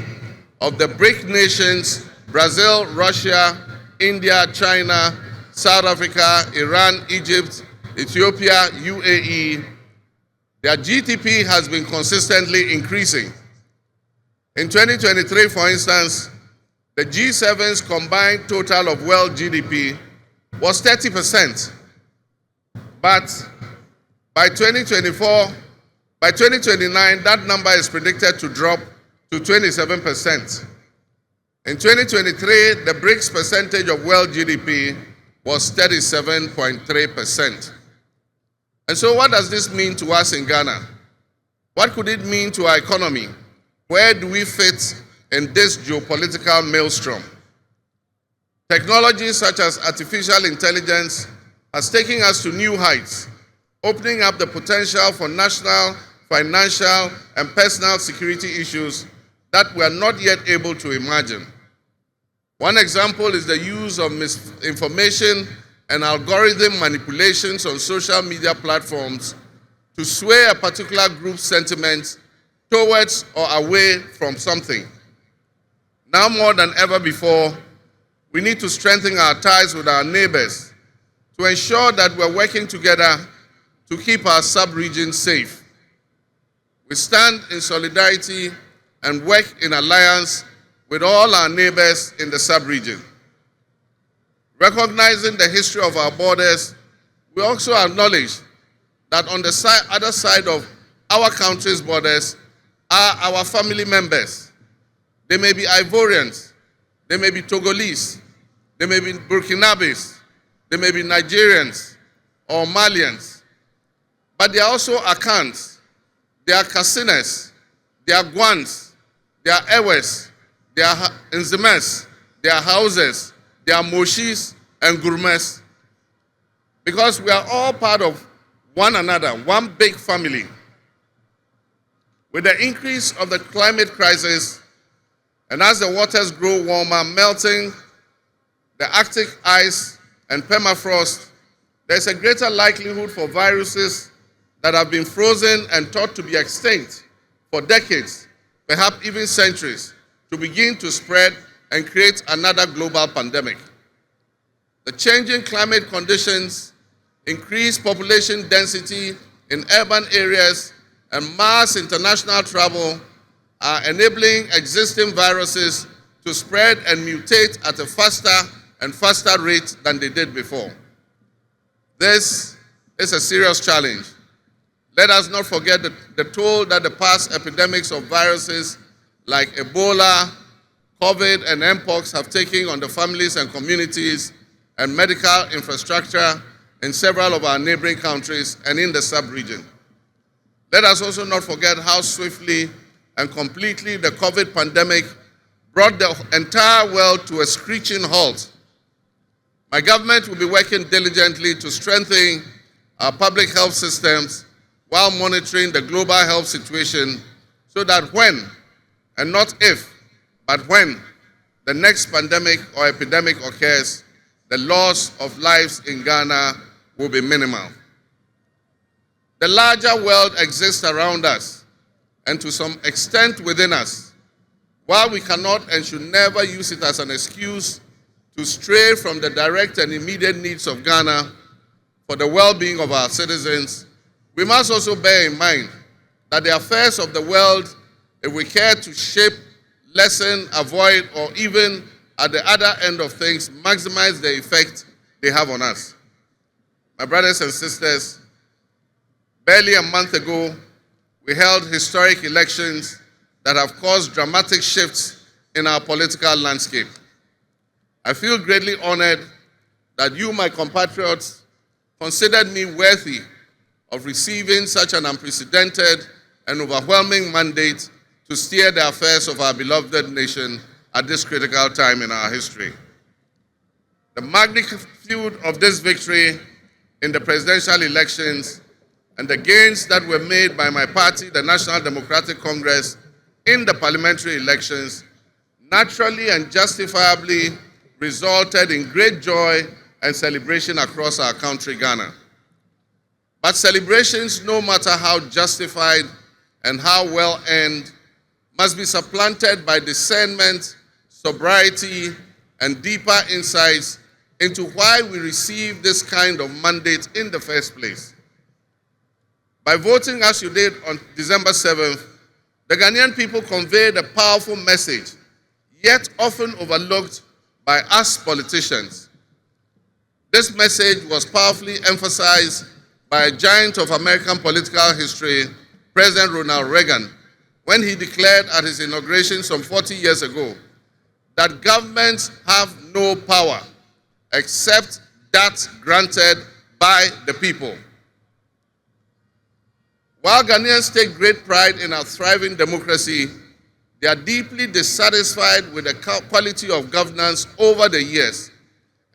of the BRIC nations, Brazil, Russia, India, China, South Africa, Iran, Egypt, Ethiopia, UAE, their GDP has been consistently increasing. In 2023, for instance, the G7's combined total of world GDP was 30%. But by 2029, that number is predicted to drop to 27%. In 2023, the BRICS percentage of world GDP was 37.3%. And so what does this mean to us in Ghana? What could it mean to our economy? Where do we fit in this geopolitical maelstrom? Technology such as artificial intelligence has taken us to new heights, opening up the potential for national, financial, and personal security issues that we are not yet able to imagine. One example is the use of misinformation and algorithm manipulations on social media platforms to sway a particular group's sentiments towards or away from something. Now more than ever before, we need to strengthen our ties with our neighbors to ensure that we're working together to keep our sub-region safe. We stand in solidarity and work in alliance with all our neighbors in the sub-region. Recognizing the history of our borders, we also acknowledge that on the other side of our country's borders are our family members. They may be Ivorians, they may be Togolese, they may be Burkinabes, They may be Nigerians or Malians, but they are also Akans, they are Kasinas, they are Guans, they are Ewes, they are Nzemes, they are Hauses, they are Moshis and Gurmes. Because we are all part of one another, one big family. With the increase of the climate crisis, and as the waters grow warmer, melting the Arctic ice and permafrost, there's a greater likelihood for viruses that have been frozen and thought to be extinct for decades, perhaps even centuries, to begin to spread and create another global pandemic. The changing climate conditions, increased population density in urban areas, and mass international travel are enabling existing viruses to spread and mutate at a faster and faster rate than they did before. This is a serious challenge. Let us not forget the toll that the past epidemics of viruses like Ebola, COVID, and Mpox have taken on the families and communities and medical infrastructure in several of our neighboring countries and in the sub-region. Let us also not forget how swiftly and completely the COVID pandemic brought the entire world to a screeching halt. My government will be working diligently to strengthen our public health systems while monitoring the global health situation so that when, and not if, but when the next pandemic or epidemic occurs, the loss of lives in Ghana will be minimal. The larger world exists around us and to some extent within us. While we cannot and should never use it as an excuse to stray from the direct and immediate needs of Ghana for the well-being of our citizens, we must also bear in mind that the affairs of the world, if we care to shape, lessen, avoid, or even at the other end of things, maximize the effect they have on us. My brothers and sisters, barely a month ago, we held historic elections that have caused dramatic shifts in our political landscape. I feel greatly honored that you, my compatriots, considered me worthy of receiving such an unprecedented and overwhelming mandate to steer the affairs of our beloved nation at this critical time in our history. The magnitude of this victory in the presidential elections and the gains that were made by my party, the National Democratic Congress, in the parliamentary elections naturally and justifiably resulted in great joy and celebration across our country, Ghana. But celebrations, no matter how justified and how well earned, must be supplanted by discernment, sobriety, and deeper insights into why we received this kind of mandate in the first place. By voting as you did on December 7th, the Ghanaian people conveyed a powerful message, yet often overlooked by us politicians. This message was powerfully emphasized by a giant of American political history, President Ronald Reagan, when he declared at his inauguration some 40 years ago that governments have no power except that granted by the people. While Ghanaians take great pride in our thriving democracy, they are deeply dissatisfied with the quality of governance over the years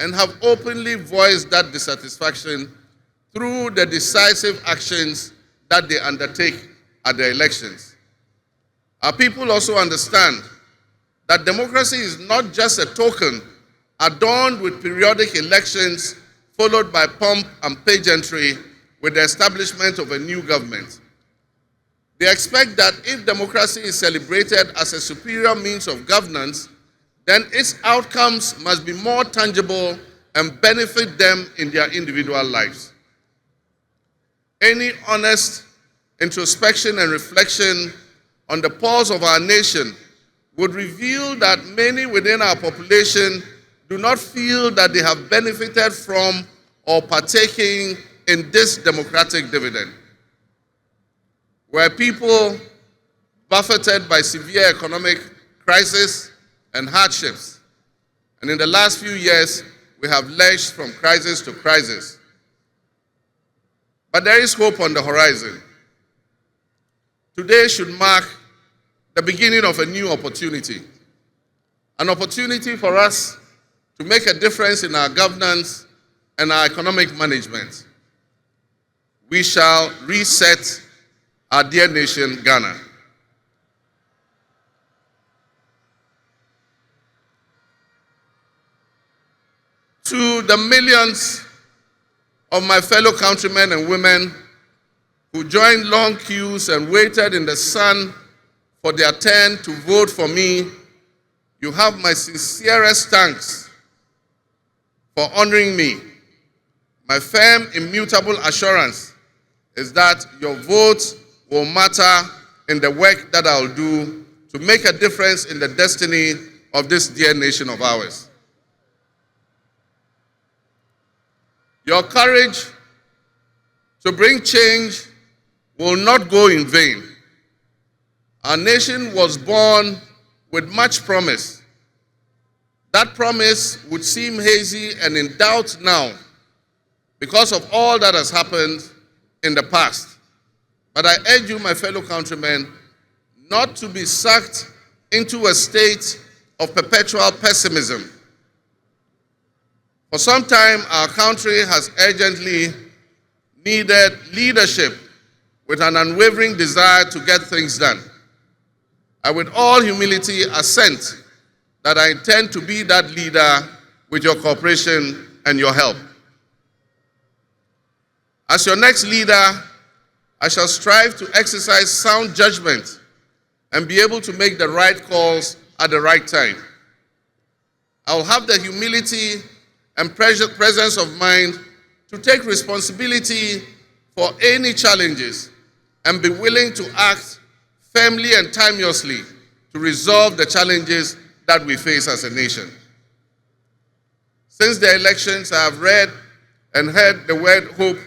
and have openly voiced that dissatisfaction through the decisive actions that they undertake at the elections. Our people also understand that democracy is not just a token adorned with periodic elections followed by pomp and pageantry with the establishment of a new government. They expect that if democracy is celebrated as a superior means of governance, then its outcomes must be more tangible and benefit them in their individual lives. Any honest introspection and reflection on the pulse of our nation would reveal that many within our population do not feel that they have benefited from or partaking in this democratic dividend. Were people buffeted by severe economic crisis and hardships, and in the last few years, we have lurched from crisis to crisis. But there is hope on the horizon. Today should mark the beginning of a new opportunity. An opportunity for us to make a difference in our governance and our economic management. We shall reset our dear nation, Ghana. To the millions of my fellow countrymen and women who joined long queues and waited in the sun for their turn to vote for me, you have my sincerest thanks for honoring me. My firm, immutable assurance is that your vote will matter in the work that I'll do to make a difference in the destiny of this dear nation of ours. Your courage to bring change will not go in vain. Our nation was born with much promise. That promise would seem hazy and in doubt now because of all that has happened in the past. But I urge you, my fellow countrymen, not to be sucked into a state of perpetual pessimism. For some time, our country has urgently needed leadership with an unwavering desire to get things done. I, with all humility, assent that I intend to be that leader with your cooperation and your help. As your next leader, I shall strive to exercise sound judgment and be able to make the right calls at the right time. I will have the humility and presence of mind to take responsibility for any challenges and be willing to act firmly and timeously to resolve the challenges that we face as a nation. Since the elections, I have read and heard the word hope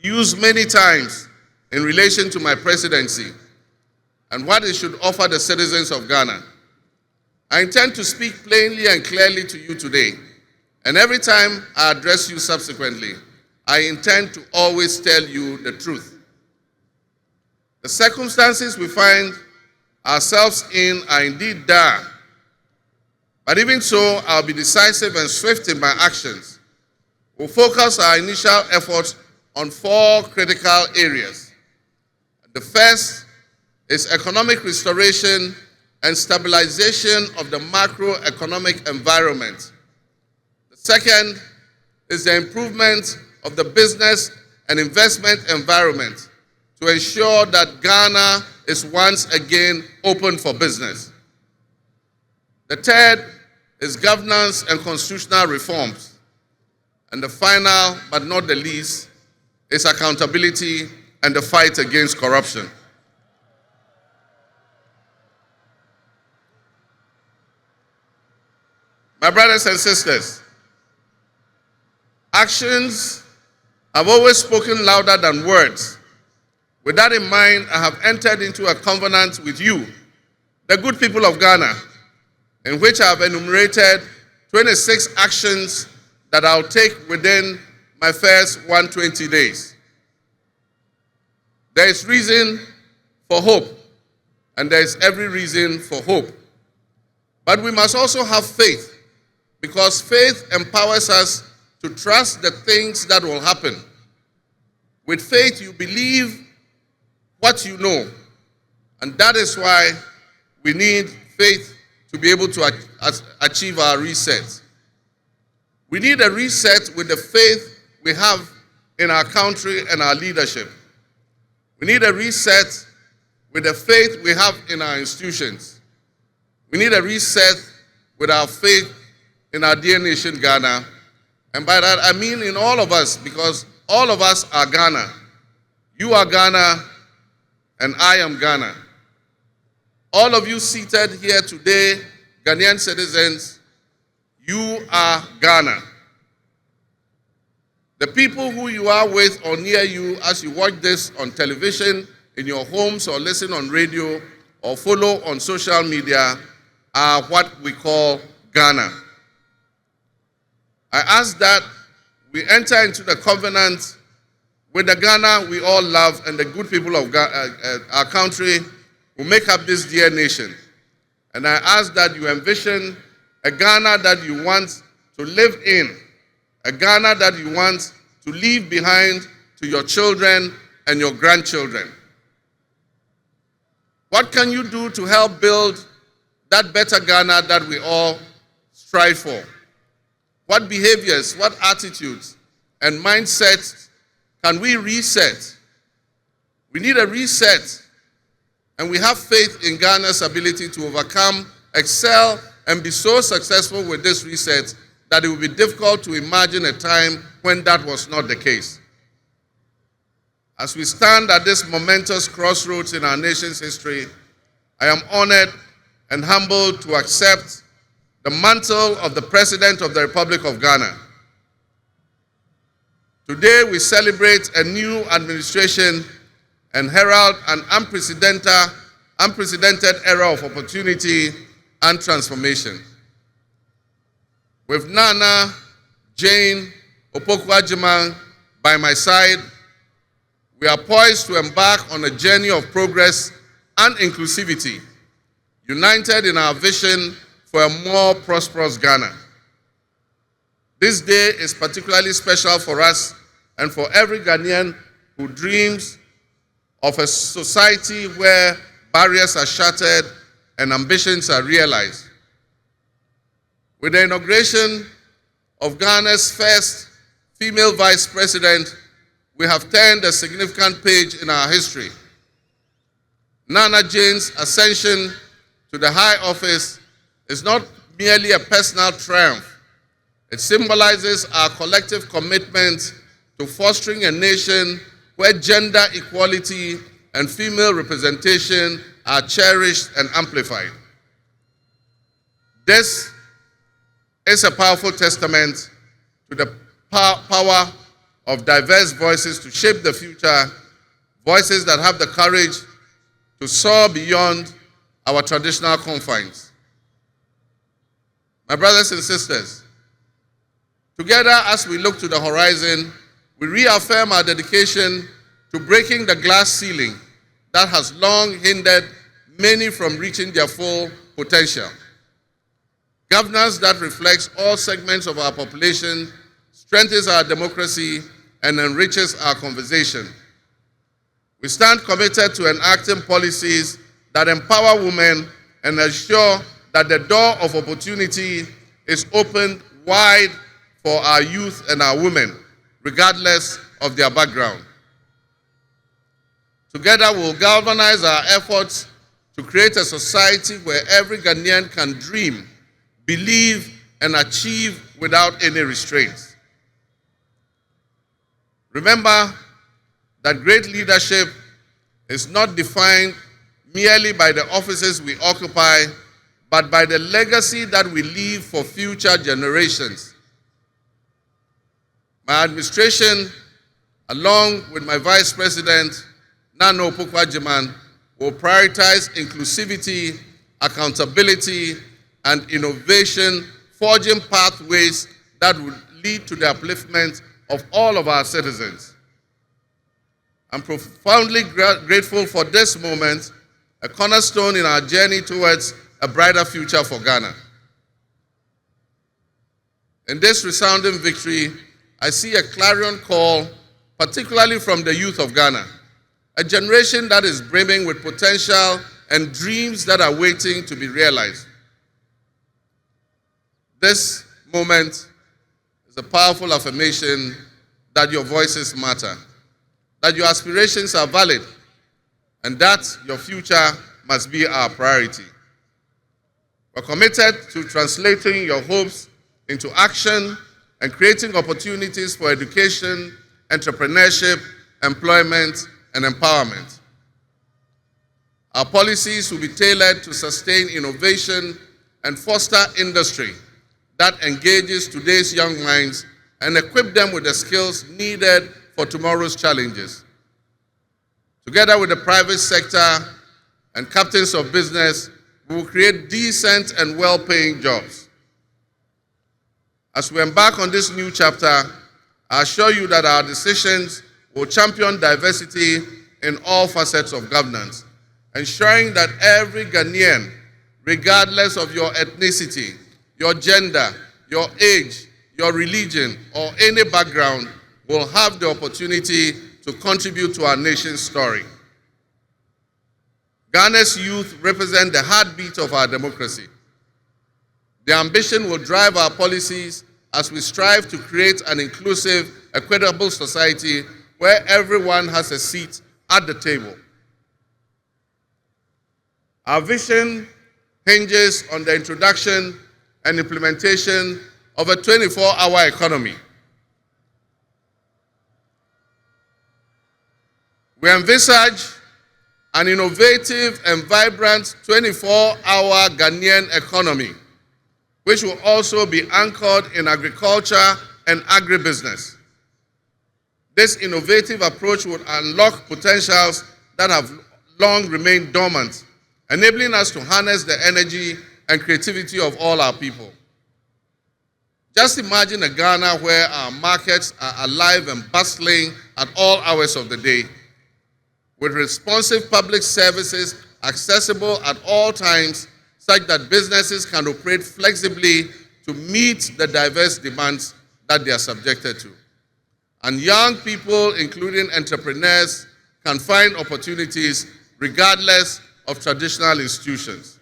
used many times in relation to my presidency and what it should offer the citizens of Ghana. I intend to speak plainly and clearly to you today, and every time I address you subsequently, I intend to always tell you the truth. The circumstances we find ourselves in are indeed dire, but even so, I'll be decisive and swift in my actions. We'll focus our initial efforts on 4 critical areas. The first is economic restoration and stabilization of the macroeconomic environment. The second is the improvement of the business and investment environment to ensure that Ghana is once again open for business. The third is governance and constitutional reforms. And the final, but not the least, is accountability and the fight against corruption. My brothers and sisters, actions have always spoken louder than words. With that in mind, I have entered into a covenant with you, the good people of Ghana, in which I have enumerated 26 actions that I'll take within my first 120 days. There is reason for hope, and there is every reason for hope. But we must also have faith, because faith empowers us to trust the things that will happen. With faith, you believe what you know, and that is why we need faith to be able to achieve our reset. We need a reset with the faith we have in our country and our leadership. We need a reset with the faith we have in our institutions. We need a reset with our faith in our dear nation, Ghana. And by that, I mean in all of us, because all of us are Ghana. You are Ghana, and I am Ghana. All of you seated here today, Ghanaian citizens, you are Ghana. The people who you are with or near you as you watch this on television, in your homes, or listen on radio, or follow on social media are what we call Ghana. I ask that we enter into the covenant with the Ghana we all love and the good people of our country who make up this dear nation. And I ask that you envision a Ghana that you want to live in, a Ghana that you want to leave behind to your children and your grandchildren. What can you do to help build that better Ghana that we all strive for? What behaviors, what attitudes and mindsets can we reset? We need a reset, and we have faith in Ghana's ability to overcome, excel, and be so successful with this reset that it will be difficult to imagine a time when that was not the case. As we stand at this momentous crossroads in our nation's history, I am honored and humbled to accept the mantle of the President of the Republic of Ghana. Today we celebrate a new administration and herald an unprecedented era of opportunity and transformation. With Nana Jane Opoku-Agyeman by my side, we are poised to embark on a journey of progress and inclusivity, united in our vision for a more prosperous Ghana. This day is particularly special for us and for every Ghanaian who dreams of a society where barriers are shattered and ambitions are realized. With the inauguration of Ghana's first female vice president, we have turned a significant page in our history. Nana Jane's ascension to the high office is not merely a personal triumph. It symbolizes our collective commitment to fostering a nation where gender equality and female representation are cherished and amplified. This is a powerful testament to the power of diverse voices to shape the future, voices that have the courage to soar beyond our traditional confines. My brothers and sisters, together as we look to the horizon, we reaffirm our dedication to breaking the glass ceiling that has long hindered many from reaching their full potential. Governance that reflects all segments of our population strengthens our democracy and enriches our conversation. We stand committed to enacting policies that empower women and ensure that the door of opportunity is opened wide for our youth and our women, regardless of their background. Together, we'll galvanize our efforts to create a society where every Ghanaian can dream, believe, and achieve without any restraints. Remember that great leadership is not defined merely by the offices we occupy, but by the legacy that we leave for future generations. My administration, along with my Vice President, Nana Opoku-Agyeman, will prioritize inclusivity, accountability, and innovation, forging pathways that would lead to the upliftment of all of our citizens. I'm profoundly grateful for this moment, a cornerstone in our journey towards a brighter future for Ghana. In this resounding victory, I see a clarion call, particularly from the youth of Ghana, a generation that is brimming with potential and dreams that are waiting to be realized. This moment is a powerful affirmation that your voices matter, that your aspirations are valid, and that your future must be our priority. We're committed to translating your hopes into action and creating opportunities for education, entrepreneurship, employment, and empowerment. Our policies will be tailored to sustain innovation and foster industry that engages today's young minds and equip them with the skills needed for tomorrow's challenges. Together with the private sector and captains of business, we will create decent and well-paying jobs. As we embark on this new chapter, I assure you that our decisions will champion diversity in all facets of governance, ensuring that every Ghanaian, regardless of your ethnicity, your gender, your age, your religion, or any background, will have the opportunity to contribute to our nation's story. Ghana's youth represent the heartbeat of our democracy. Their ambition will drive our policies as we strive to create an inclusive, equitable society where everyone has a seat at the table. Our vision hinges on the introduction and implementation of a 24-hour economy. We envisage an innovative and vibrant 24-hour Ghanaian economy, which will also be anchored in agriculture and agribusiness. This innovative approach would unlock potentials that have long remained dormant, enabling us to harness the energy and creativity of all our people. Just imagine a Ghana where our markets are alive and bustling at all hours of the day, with responsive public services accessible at all times, such that businesses can operate flexibly to meet the diverse demands that they are subjected to. And young people, including entrepreneurs, can find opportunities regardless of traditional institutions.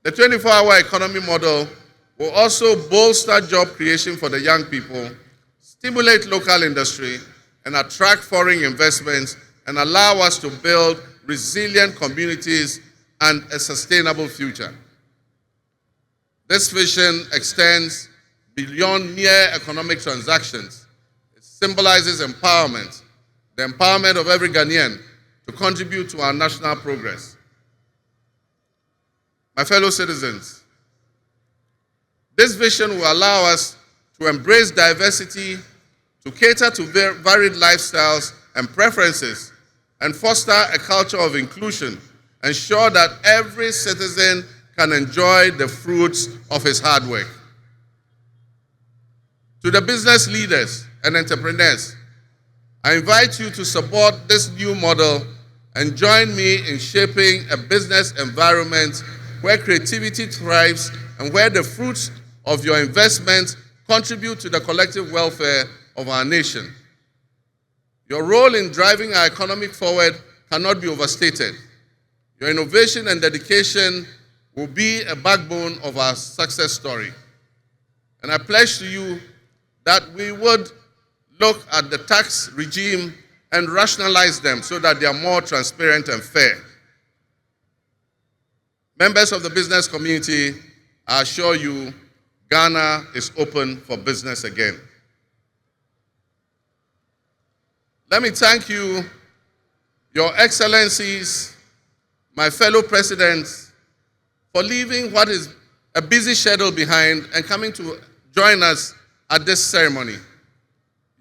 The 24-hour economy model will also bolster job creation for the young people, stimulate local industry, and attract foreign investments, and allow us to build resilient communities and a sustainable future. This vision extends beyond mere economic transactions. It symbolizes empowerment, the empowerment of every Ghanaian to contribute to our national progress. My fellow citizens, this vision will allow us to embrace diversity, to cater to varied lifestyles and preferences, and foster a culture of inclusion, ensure that every citizen can enjoy the fruits of his hard work. To the business leaders and entrepreneurs, I invite you to support this new model and join me in shaping a business environment where creativity thrives and where the fruits of your investments contribute to the collective welfare of our nation. Your role in driving our economy forward cannot be overstated. Your innovation and dedication will be a backbone of our success story. And I pledge to you that we would look at the tax regime and rationalize them so that they are more transparent and fair. Members of the business community, I assure you, Ghana is open for business again. Let me thank you, Your Excellencies, my fellow presidents, for leaving what is a busy schedule behind and coming to join us at this ceremony.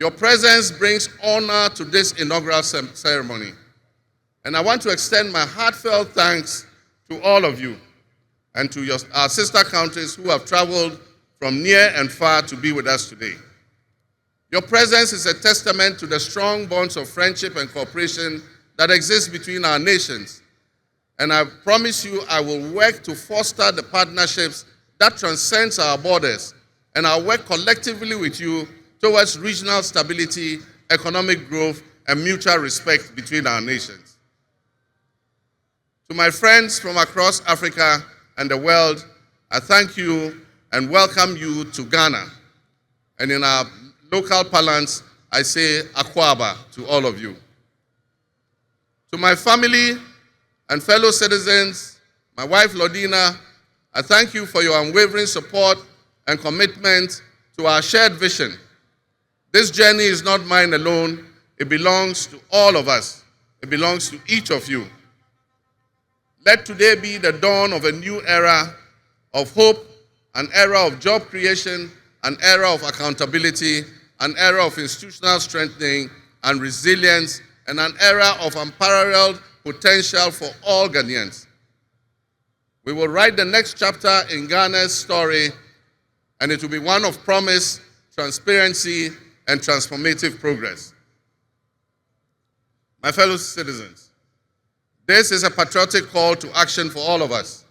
Your presence brings honor to this inaugural ceremony. And I want to extend my heartfelt thanks to all of you and to our sister countries who have traveled from near and far to be with us today. Your presence is a testament to the strong bonds of friendship and cooperation that exist between our nations. And I promise you I will work to foster the partnerships that transcends our borders, and I'll work collectively with you towards regional stability, economic growth, and mutual respect between our nations. To my friends from across Africa and the world, I thank you and welcome you to Ghana. And in our local parlance, I say Akwaba to all of you. To my family and fellow citizens, my wife Lodina, I thank you for your unwavering support and commitment to our shared vision. This journey is not mine alone. It belongs to all of us. It belongs to each of you. Let today be the dawn of a new era of hope, an era of job creation, an era of accountability, an era of institutional strengthening and resilience, and an era of unparalleled potential for all Ghanaians. We will write the next chapter in Ghana's story and it will be one of promise, transparency, and transformative progress. My fellow citizens, this is a patriotic call to action for all of us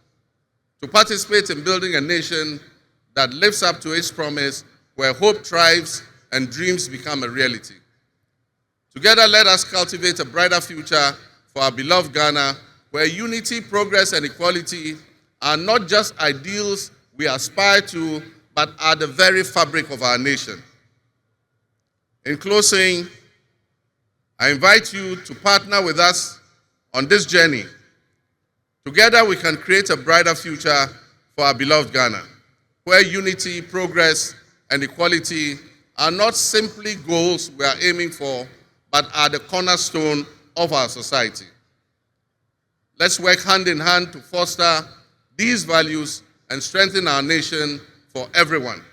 to participate in building a nation that lives up to its promise, where hope thrives and dreams become a reality. Together, let us cultivate a brighter future for our beloved Ghana, where unity, progress, and equality are not just ideals we aspire to, but are the very fabric of our nation. In closing, I invite you to partner with us on this journey. Together, we can create a brighter future for our beloved Ghana, where unity, progress, and equality are not simply goals we are aiming for, but are the cornerstone of our society. Let's work hand in hand to foster these values and strengthen our nation for everyone.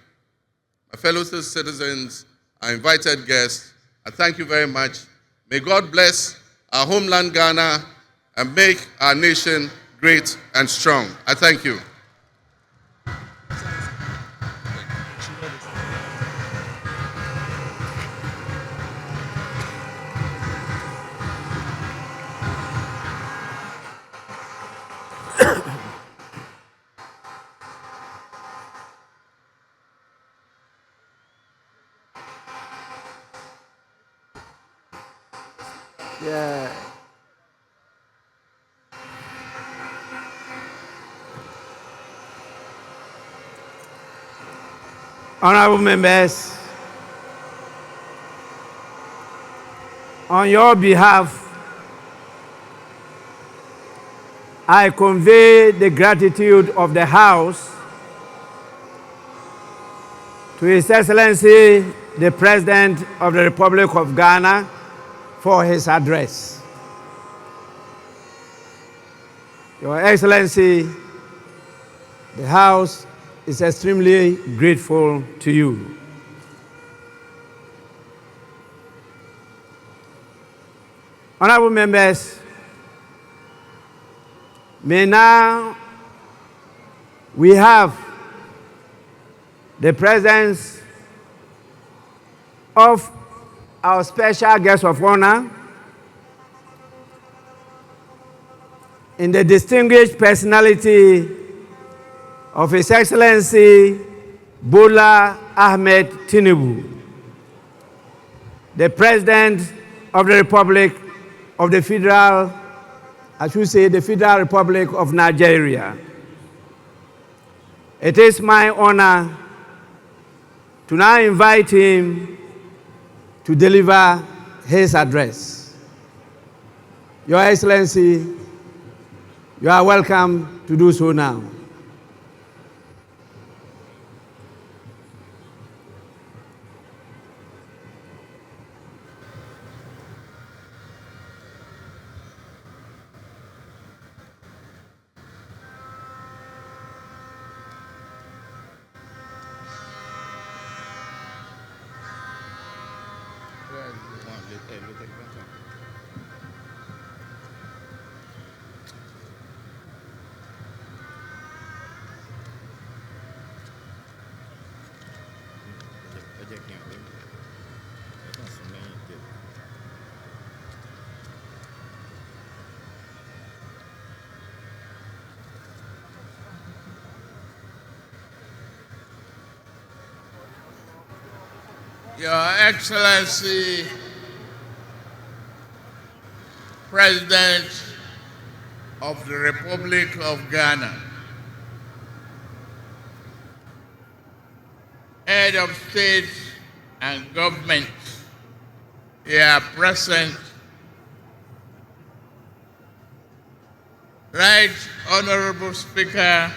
My fellow citizens, our invited guests, I thank you very much. May God bless our homeland Ghana and make our nation great and strong. I thank you. Yeah. Honorable members, on your behalf, I convey the gratitude of the House to His Excellency, the President of the Republic of Ghana, for his address. Your Excellency, the House is extremely grateful to you. Honorable members, may now we have the presence of our special guest of honor in the distinguished personality of His Excellency Bola Ahmed Tinubu, the President of the Republic of the Federal, I should say the Federal Republic of Nigeria. It is my honor to now invite him to deliver his address. Your Excellency, you are welcome to do so now. Your Excellency, President of the Republic of Ghana, Head of State and Government here present, Right Honorable Speaker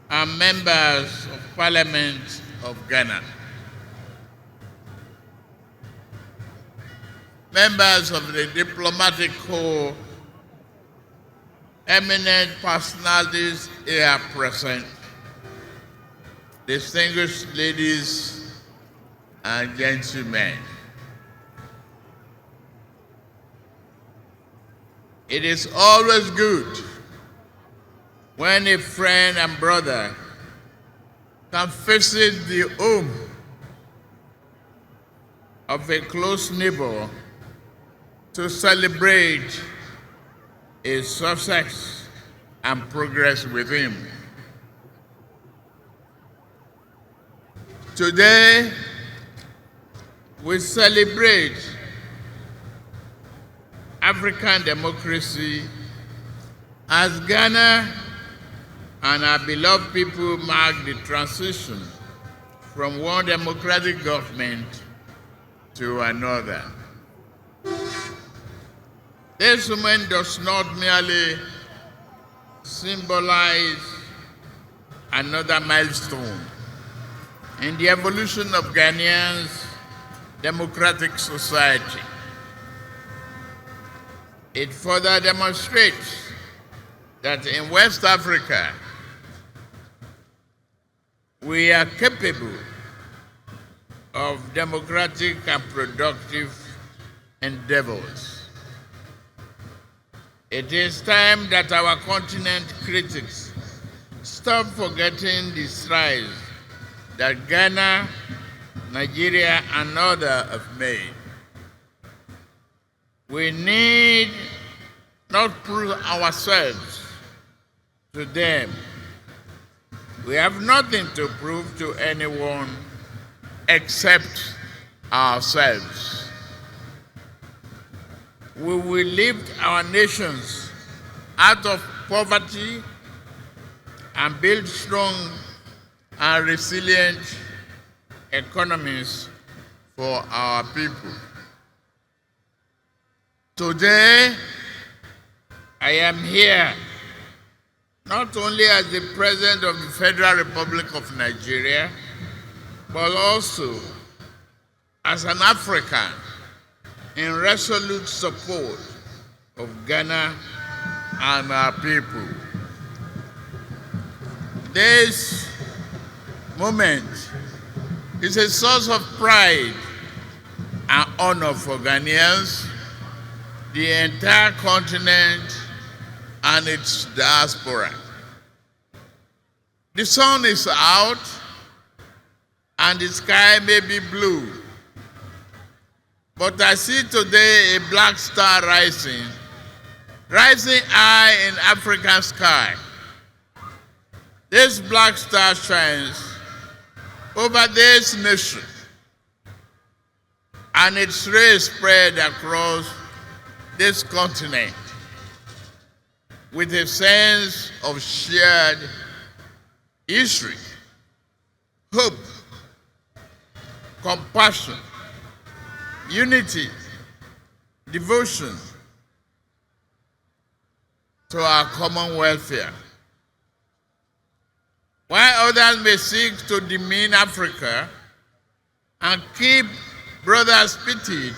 and Members of Parliament of Ghana, members of the diplomatic corps, eminent personalities here present, distinguished ladies and gentlemen. It is always good when a friend and brother can visit the home of a close neighbor to celebrate his success and progress with him. Today, we celebrate African democracy as Ghana and our beloved people mark the transition from one democratic government to another. This moment does not merely symbolize another milestone in the evolution of Ghanaians' democratic society. It further demonstrates that in West Africa, we are capable of democratic and productive endeavors. It is time that our continent critics stop forgetting the strides that Ghana, Nigeria, and others have made. We need not prove ourselves to them. We have nothing to prove to anyone except ourselves. We will lift our nations out of poverty and build strong and resilient economies for our people. Today, I am here not only as the President of the Federal Republic of Nigeria, but also as an African in resolute support of Ghana and our people. This moment is a source of pride and honor for Ghanaians, the entire continent, and its diaspora. The sun is out and the sky may be blue, but I see today a black star rising high in African sky. This black star shines over this nation, and its rays spread across this continent with a sense of shared history, hope, compassion, unity, devotion to our common welfare. While others may seek to demean Africa and keep brothers pitted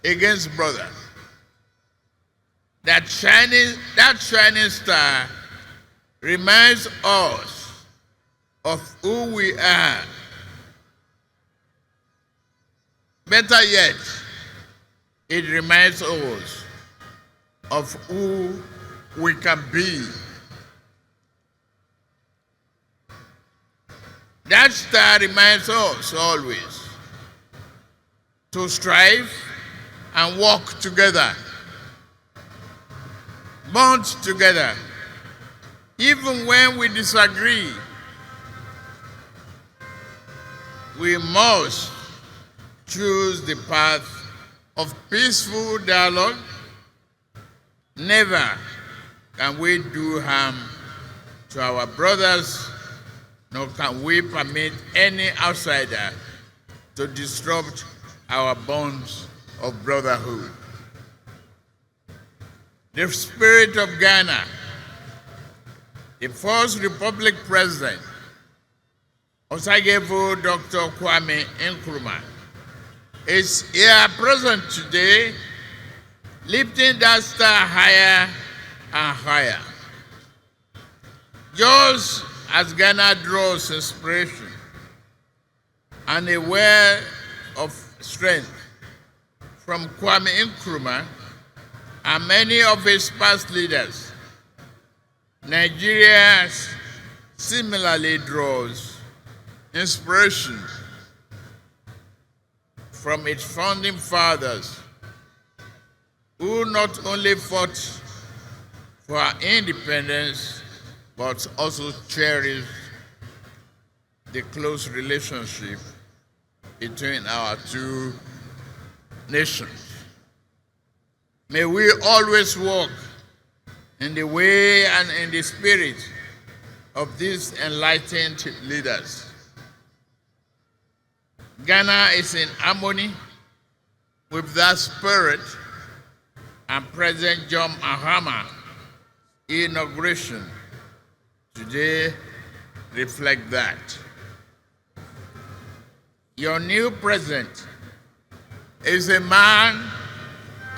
against brothers, that shining star reminds us of who we are. Better yet, it reminds us of who we can be. That star reminds us always to strive and work together, bond together, even when we disagree. We must choose the path of peaceful dialogue. Never can we do harm to our brothers, nor can we permit any outsider to disrupt our bonds of brotherhood. The spirit of Ghana, the first Republic President, Osagyefo Dr. Kwame Nkrumah, is here present today, lifting that star higher and higher. Just as Ghana draws inspiration and a well of strength from Kwame Nkrumah and many of his past leaders, Nigeria's similarly draws inspiration from its founding fathers, who not only fought for our independence, but also cherished the close relationship between our two nations. May we always walk in the way and in the spirit of these enlightened leaders. Ghana is in harmony with that spirit, and President John Mahama's inauguration today reflects that. Your new president is a man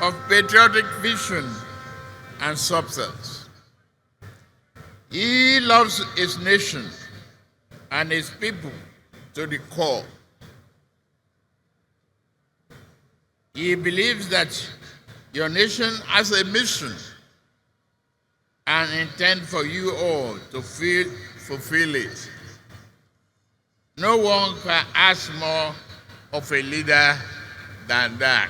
of patriotic vision and substance. He loves his nation and his people to the core. He believes that your nation has a mission and intend for you all to fulfill it. No one can ask more of a leader than that.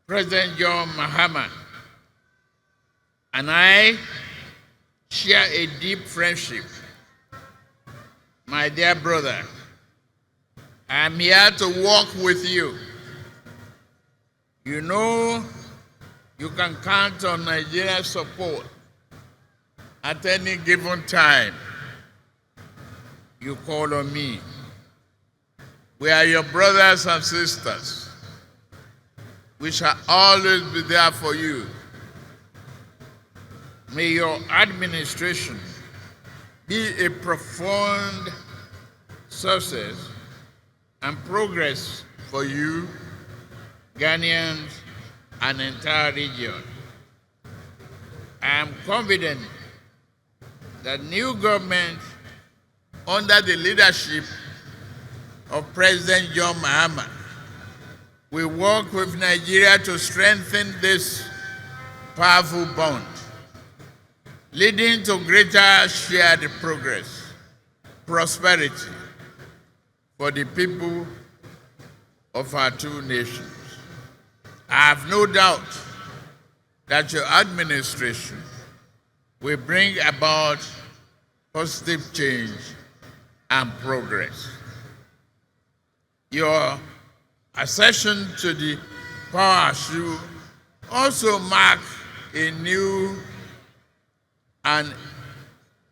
President John Mahama and I share a deep friendship. My dear brother, I am here to walk with you. You know you can count on Nigeria's support at any given time. You call on me. We are your brothers and sisters. We shall always be there for you. May your administration be a profound success and progress for you, Ghanaians, and the entire region. I am confident that new government under the leadership of President John Mahama will work with Nigeria to strengthen this powerful bond, leading to greater shared progress, prosperity for the people of our two nations. I have no doubt that your administration will bring about positive change and progress. Your accession to the power should also mark a new and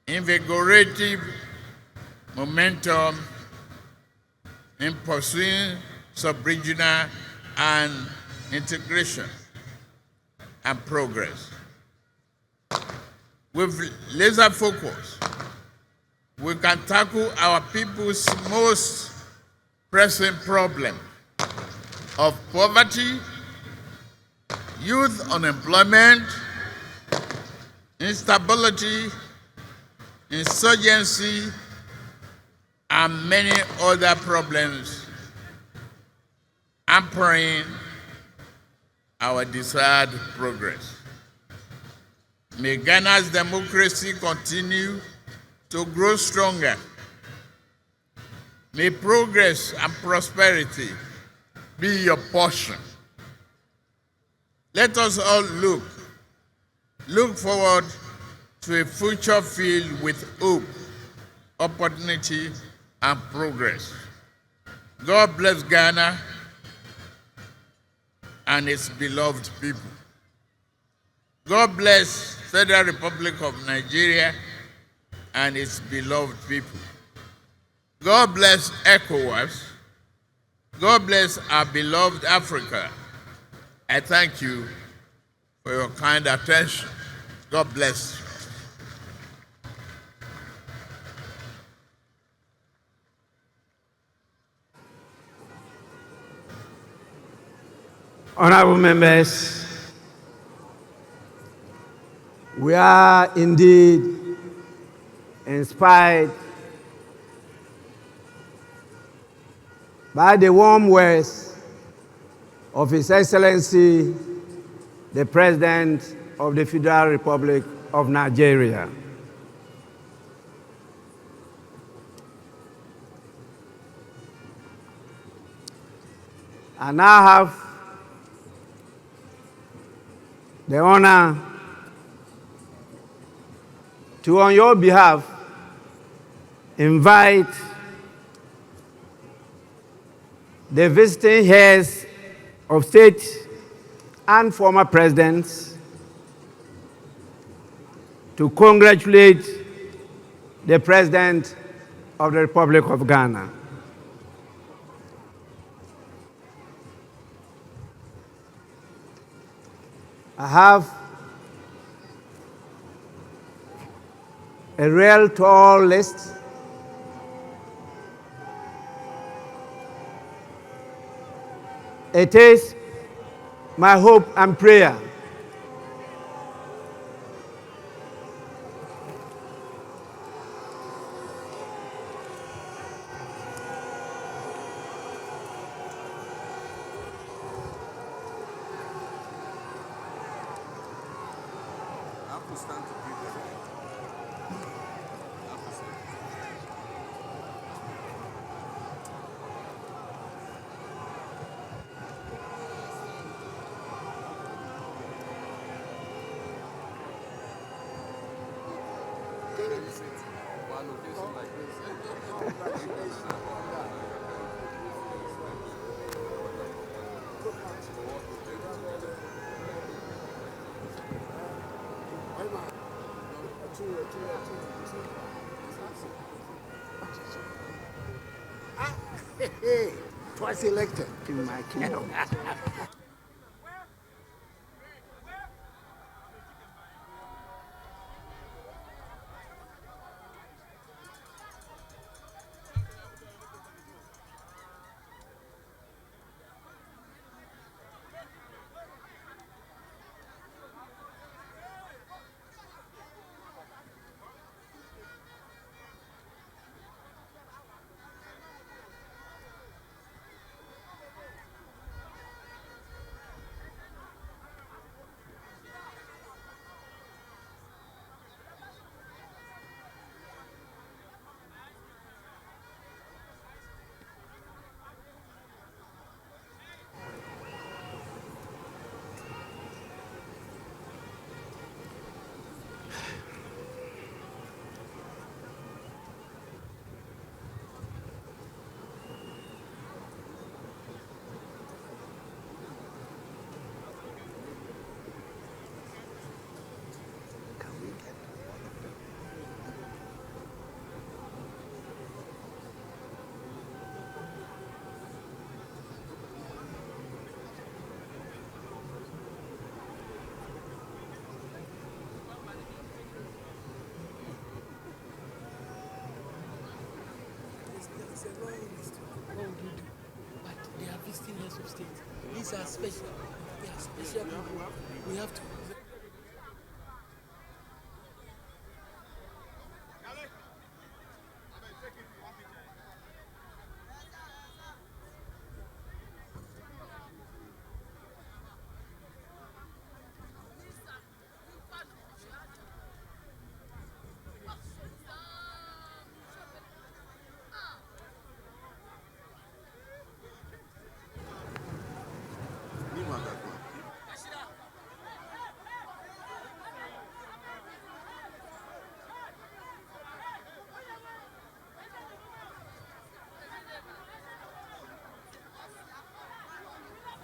invigorating momentum in pursuing sub-regional and integration and progress. With laser focus, we can tackle our people's most pressing problem of poverty, youth unemployment, instability, insurgency, and many other problems hampering our desired progress. May Ghana's democracy continue to grow stronger. May progress and prosperity be your portion. Let us all look forward to a future filled with hope, opportunity, and progress. God bless Ghana and its beloved people. God bless Federal Republic of Nigeria and its beloved people. God bless ECOWAS. God bless our beloved Africa. I thank you for your kind attention. God bless you. Honorable members, we are indeed inspired by the warm words of His Excellency, the President of the Federal Republic of Nigeria. I now have the honor to, on your behalf, invite the visiting heads of state and former presidents to congratulate the President of the Republic of Ghana. I have a real tall list. It is my hope and prayer Twice elected in my kingdom. These are special. They are special people. We have to.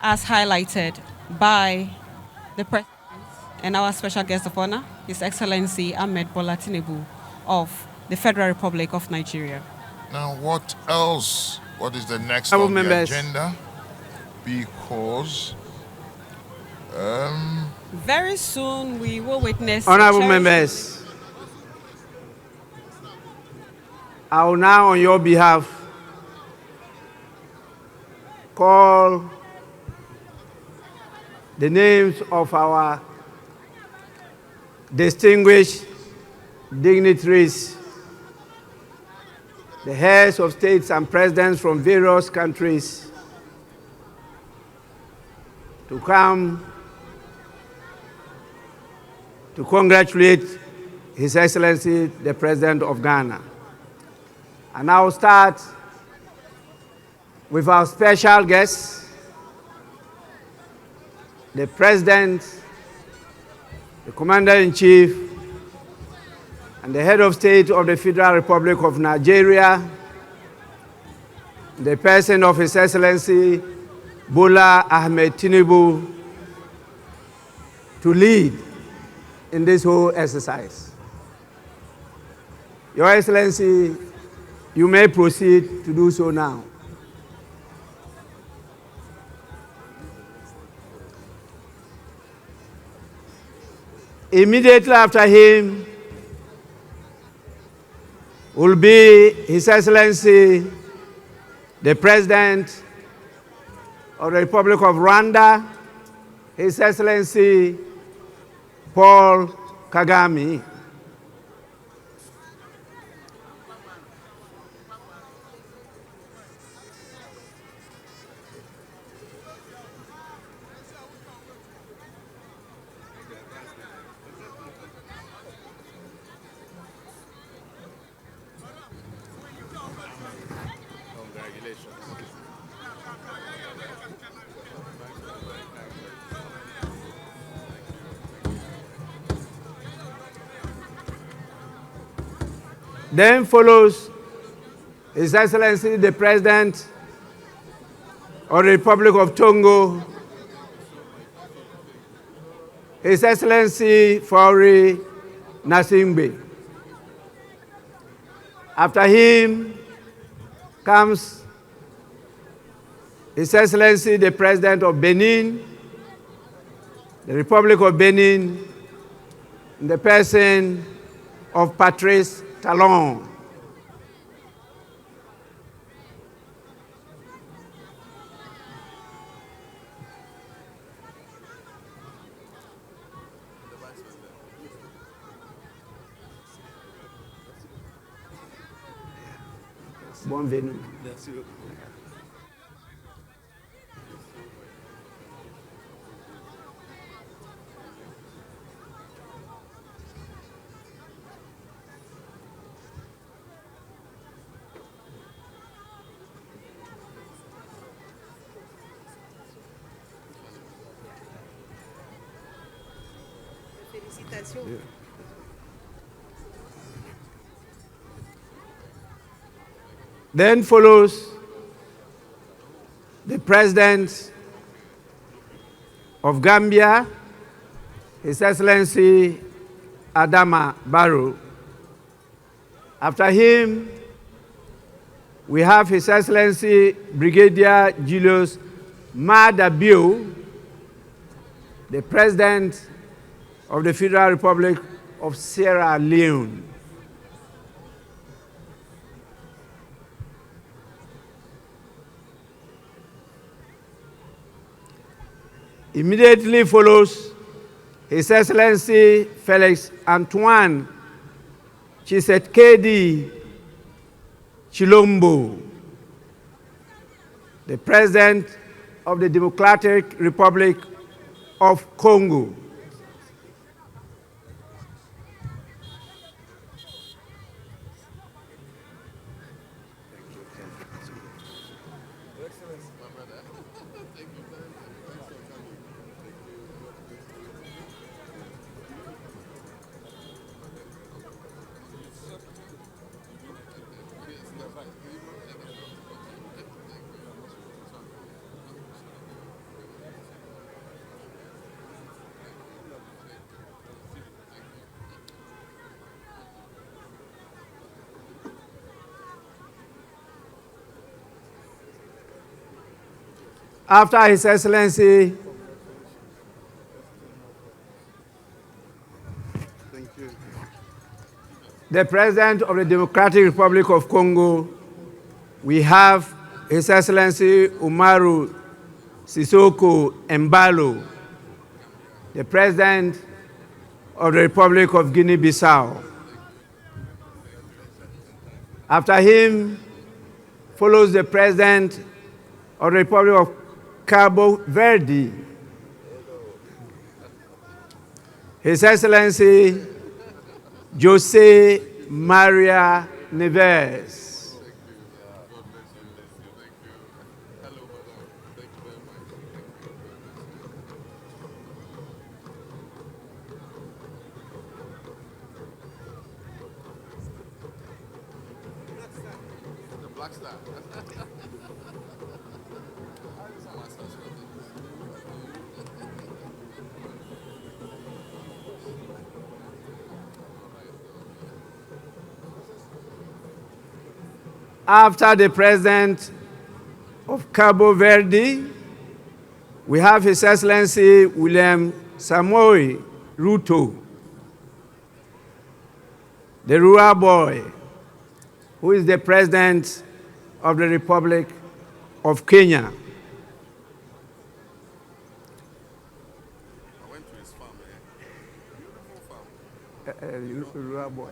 As highlighted by the President and our special guest of honor, His Excellency Ahmed Bola Tinubu of the Federal Republic of Nigeria. Now, what else? What is the next on the agenda? Because very soon we will witness. Honorable members, I will now, on your behalf, call the names of our distinguished dignitaries, the heads of states and presidents from various countries, to come to congratulate His Excellency, the President of Ghana. And I will start with our special guest, the President, the Commander-in-Chief, and the Head of State of the Federal Republic of Nigeria, the person of His Excellency Bola Ahmed Tinubu, to lead in this whole exercise. Your Excellency, you may proceed to do so now. Immediately after him will be His Excellency, the President of the Republic of Rwanda, His Excellency Paul Kagame. Then follows His Excellency the President of the Republic of Togo, His Excellency Faure Gnassingbé. After him comes His Excellency the President of Benin, the Republic of Benin, in the person of Patrice Talon. Bienvenue. Merci beaucoup. Félicitations. Then follows the President of Gambia, His Excellency Adama Barrow. After him, we have His Excellency Brigadier Julius Maada Bio, the President of the Federal Republic of Sierra Leone. Immediately follows His Excellency Felix Antoine Tshisekedi Chilombo, the President of the Democratic Republic of Congo. After His Excellency, the President of the Democratic Republic of Congo, we have His Excellency Umaru Sissoco Embalo, the President of the Republic of Guinea-Bissau. After him follows the President of the Republic of Cabo Verde, His Excellency Jose Maria Neves. Black Star. After the president of Cabo Verde, we have His Excellency William Samoei Ruto, the rural boy, who is the president of the Republic of Kenya. I went to his farm, beautiful farm. Rural boy.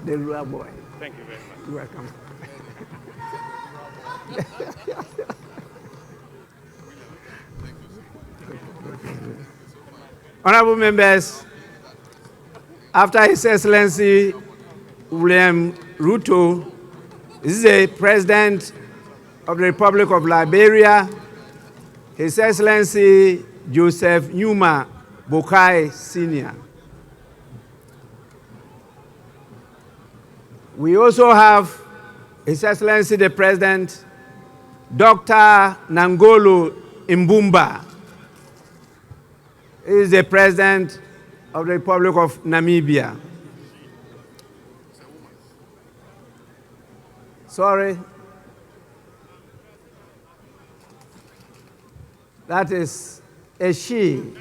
The rural boy. Thank you very much. You're welcome. Honorable members, after His Excellency William Ruto, this is the President of the Republic of Liberia, His Excellency Joseph Numa Boakai Sr. We also have His Excellency the President, Dr. Nangolo Mbumba. He is the President of the Republic of Namibia. Sorry. That is a she,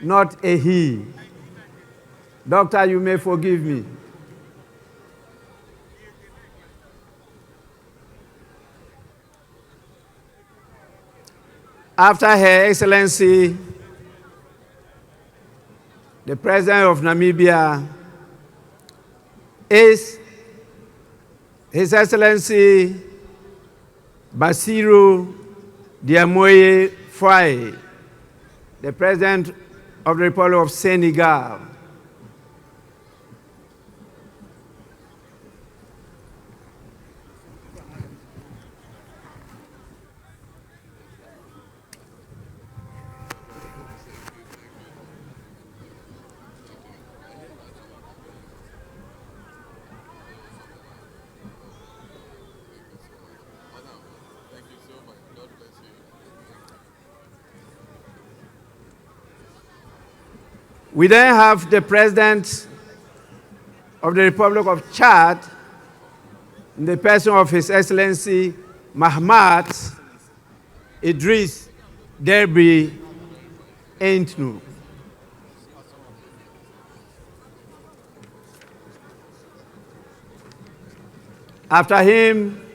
not a he. Doctor, you may forgive me. After Her Excellency, the President of Namibia, is His Excellency Bassirou Diomaye Faye, the President of the Republic of Senegal. We then have the President of the Republic of Chad, in the person of His Excellency Mahamat Idris Deby Itno. After him,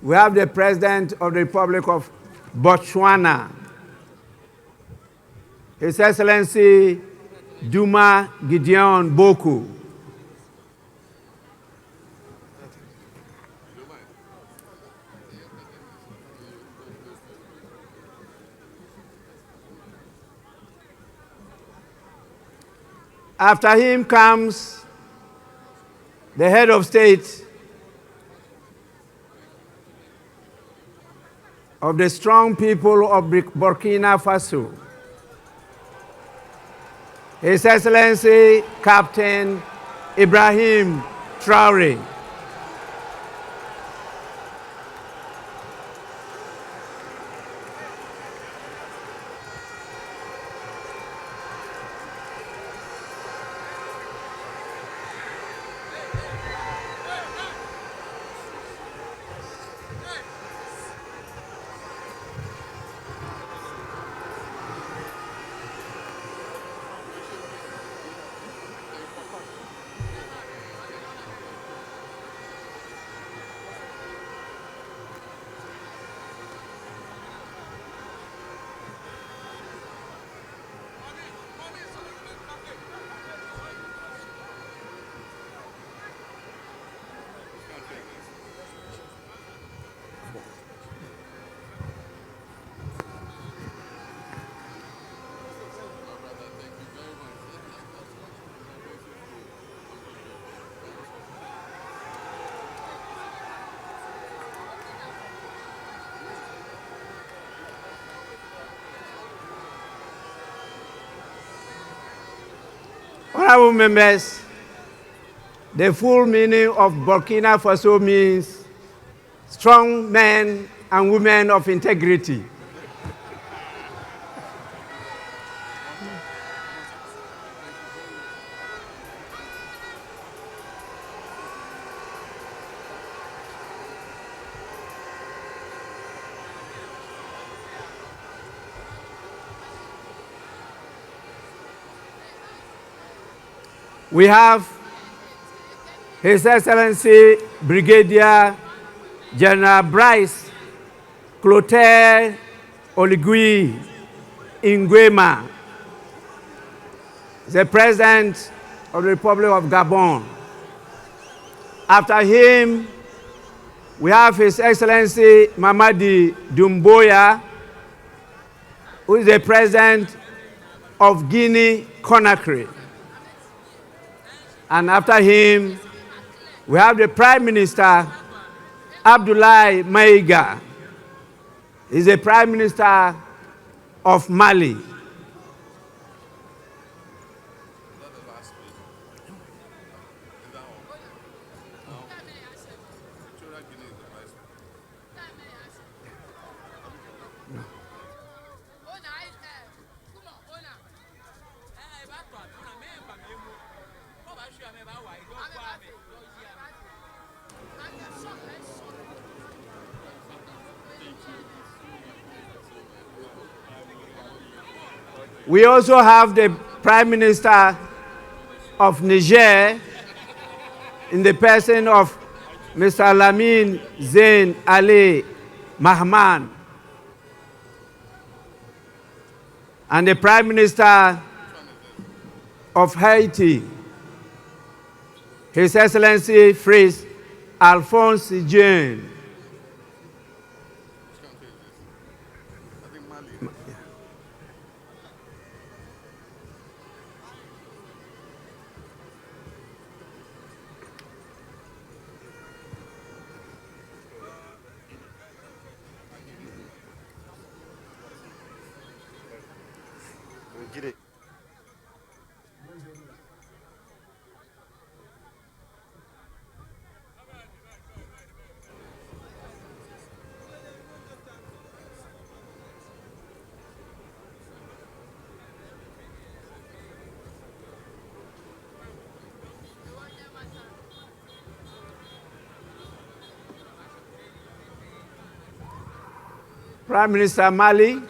we have the President of the Republic of Botswana, His Excellency Duma Gideon Boku. After him comes the head of state of the strong people of Burkina Faso, His Excellency Captain Ibrahim Traoré. Honorable members, the full meaning of Burkina Faso means strong men and women of integrity. We have His Excellency Brigadier General Bryce Clotaire Oligui Nguema, the President of the Republic of Gabon. After him, we have His Excellency Mamadi Doumbouya, who is the President of Guinea-Conakry. And after him, we have the Prime Minister, Abdoulaye Maïga. He's the Prime Minister of Mali. We also have the Prime Minister of Niger in the person of Mr. Lamine Zain Ali Mahman, and the Prime Minister of Haiti, His Excellency Fritz Alphonse Jean. Prime Minister Mali,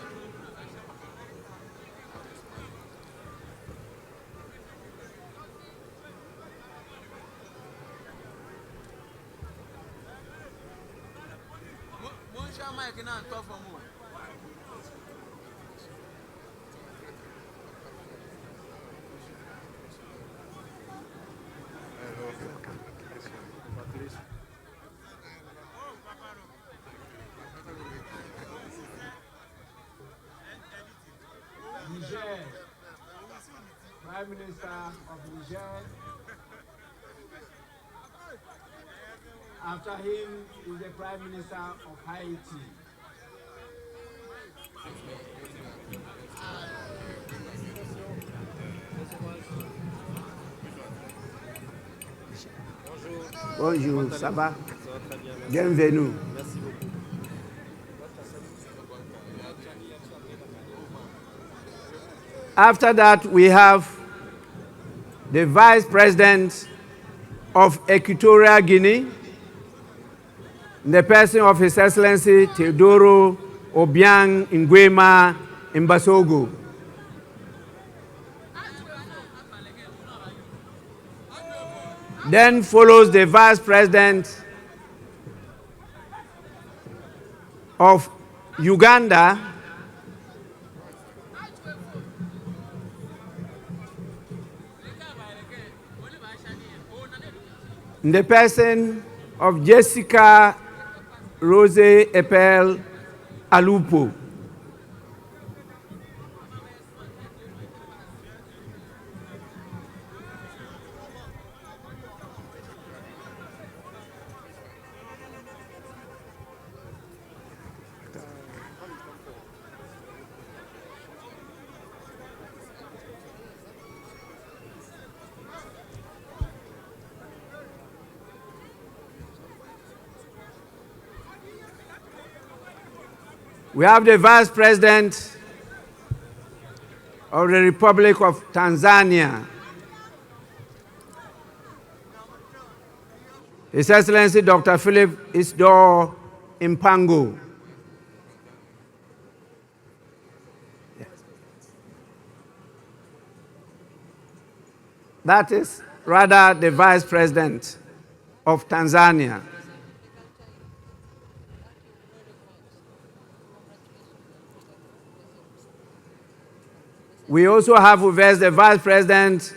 Niger, Prime Minister of Niger. After him is the Prime Minister of Haiti. Bonjour, ça va? Bienvenue. After that, we have the Vice President of Equatorial Guinea, in the person of His Excellency Teodoro Obiang Nguema Mbasogo. Then follows the Vice President of Uganda, in the person of Jessica Rose Epel Alupo. We have the Vice President of the Republic of Tanzania, His Excellency Dr. Philip Isdor Mpango. That is rather the Vice President of Tanzania. We also have with us the Vice President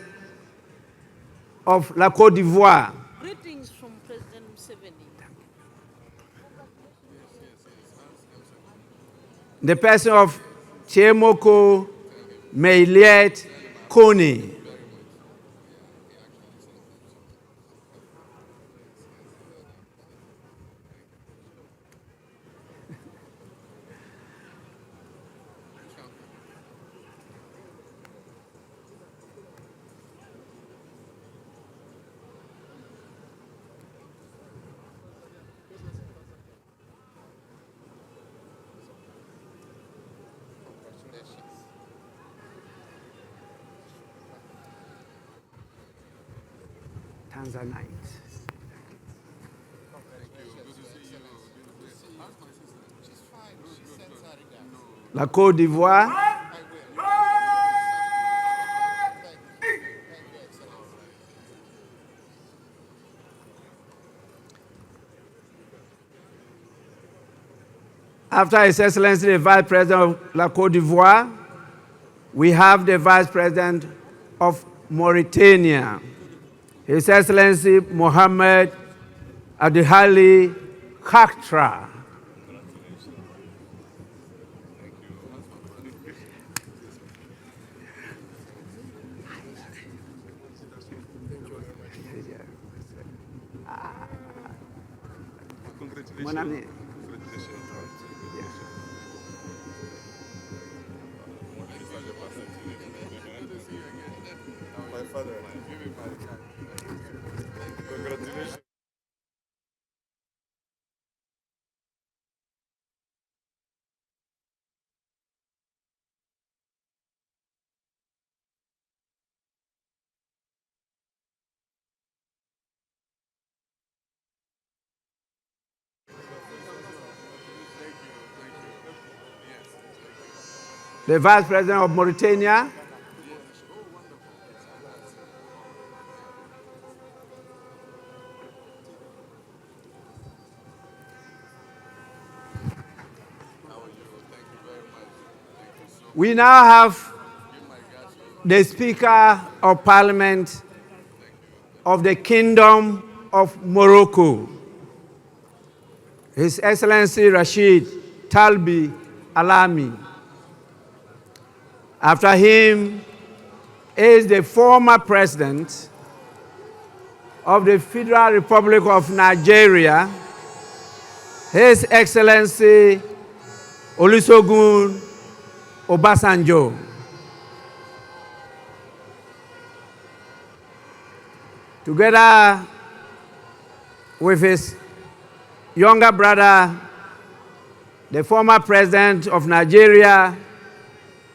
of La Côte d'Ivoire. Greetings from President Museveni. The person of Chiemoko Meiliet Kone. Tanzanite. La Côte d'Ivoire. After His Excellency the Vice President of La Côte d'Ivoire, we have the Vice President of Mauritania, His Excellency Mohamed Adihali Khatra. Congratulations. My father. Congratulations. The Vice President of Mauritania, we now have the Speaker of Parliament of the Kingdom of Morocco, His Excellency Rashid Talbi Alami. After him is the former President of the Federal Republic of Nigeria, His Excellency Olusegun Obasanjo. Together with his younger brother, the former President of Nigeria,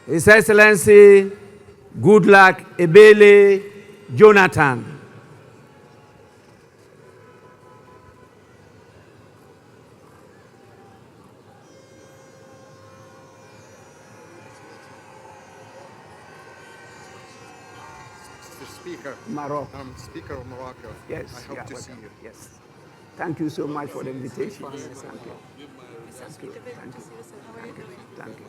His Excellency Goodluck Ebele Jonathan. Speaker. Morocco. I'm Speaker of Morocco. Yes. I hope to see you. Yes. Thank you so much for the invitation. Thank you. Thank you. Thank you. Thank you. Thank you.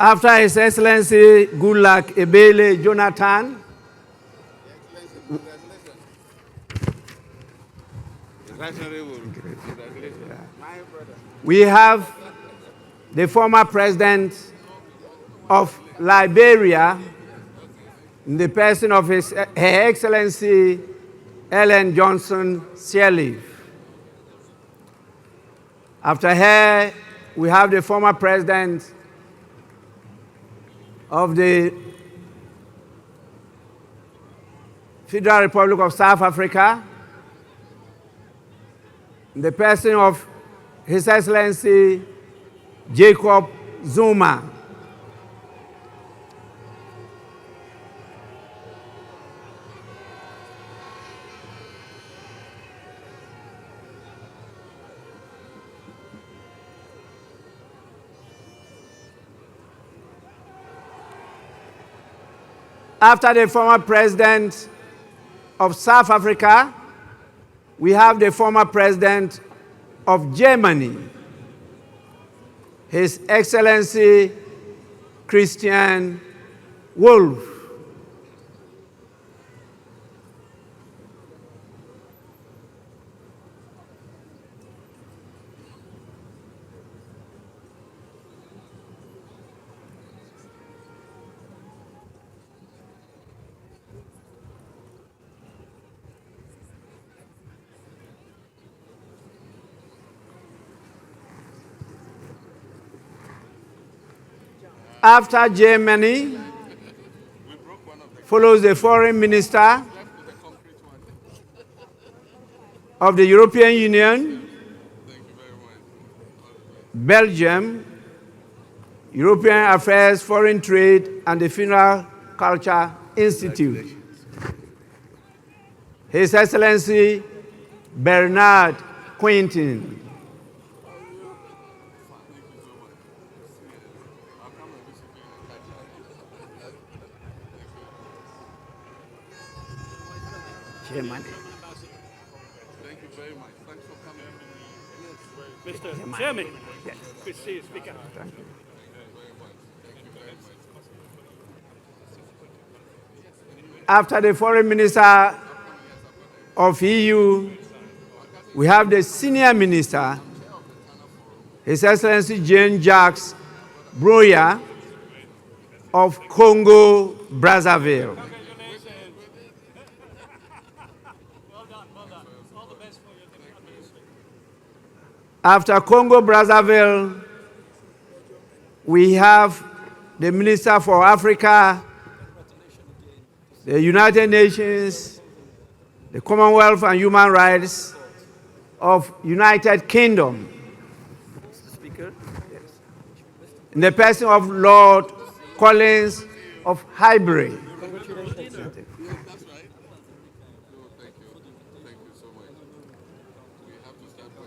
After His Excellency Goodluck Ebele Jonathan, we have the former president of Liberia, in the person of Her Excellency Ellen Johnson Sirleaf. After her, we have the former president of the Federal Republic of South Africa, in the person of His Excellency Jacob Zuma. After the former president of South Africa, we have the former president of Germany, His Excellency Christian Wolff. After Germany, follows the foreign minister of the European Union, Belgium, European Affairs, Foreign Trade, and the Funeral Culture Institute. His Excellency Bernard Quintin. Chairman. Thank you very much. Thanks for coming. Mr. Chairman. Yes. Good to see you, Speaker. Thank you. After the foreign minister of EU, we have the senior minister, His Excellency Jean-Jacques Broya of Congo, Brazzaville. After Congo, Brazzaville, we have the Minister for Africa, the United Nations, the Commonwealth and Human Rights of United Kingdom. Speaker? Yes. In the person of Lord Collins of Highbury.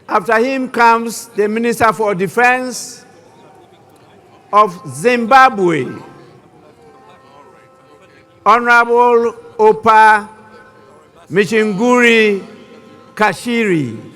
After him comes the Minister for Defense of Zimbabwe, Honorable Opa Michinguri Kashiri.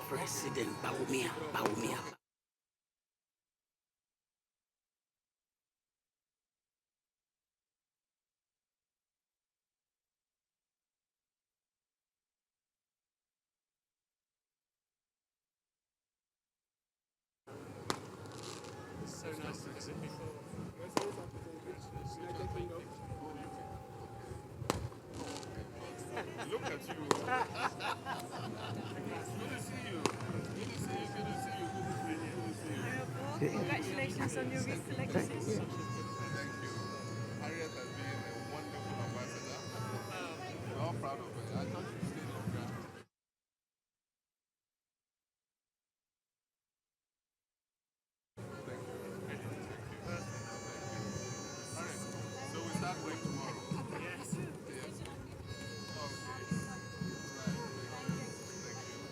President Baumia, Baumia. Look at you. Good to see you. Good to see you. Good to see you. Good to see you. Good to see you. Congratulations on your recent election. Thank you. Harriet has been a wonderful ambassador. We're all proud of her. I thought she stayed longer.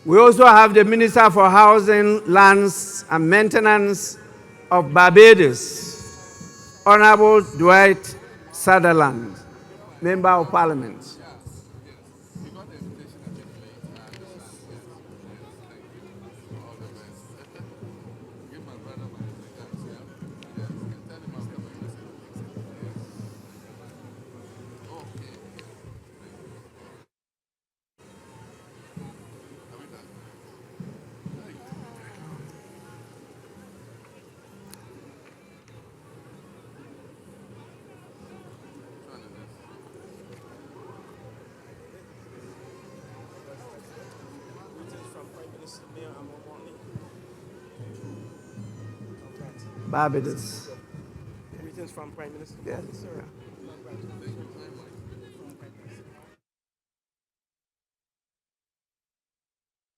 We also have the Minister for Housing, Lands and Maintenance of Barbados, Honorable Dwight Sutherland, Member of Parliament. Barbados. Greetings from Prime Minister. Yes. Sir.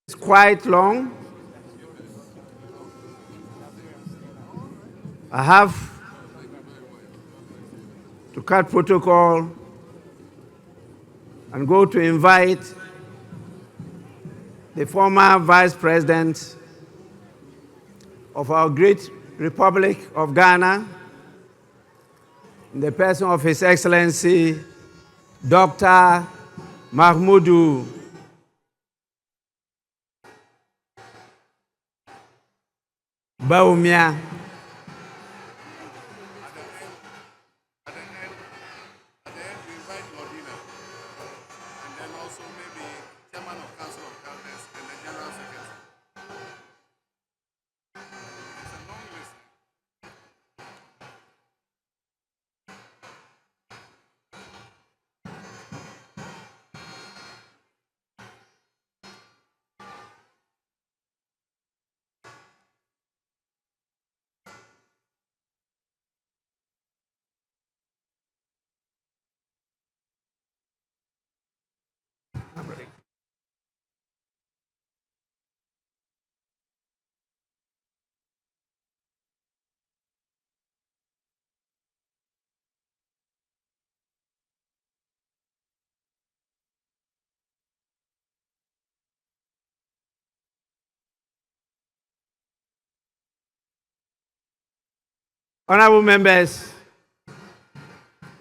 It's quite long. I have to cut protocol and go to invite the former Vice President of our great Republic of Ghana, in the person of His Excellency, Dr. Mahmoudou Bawumia. Honorable members,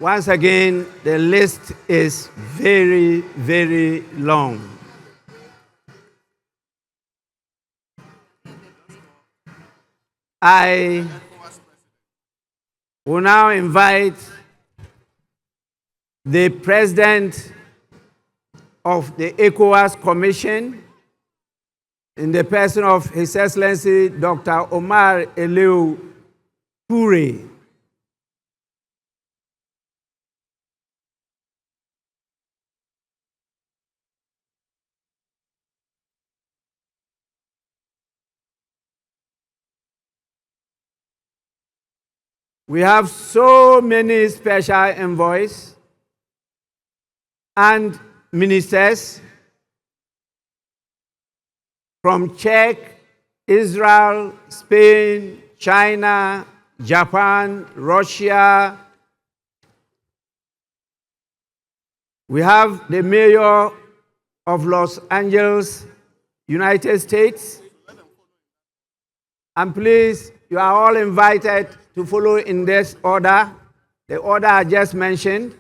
once again, the list is very, very long. I will now invite the President of the ECOWAS Commission, in the person of His Excellency Dr. Omar Eliu Toure. We have so many special envoys and ministers from Czech, Israel, Spain, China, Japan, Russia. We have the Mayor of Los Angeles, United States. And please, you are all invited to follow in this order, the order I just mentioned.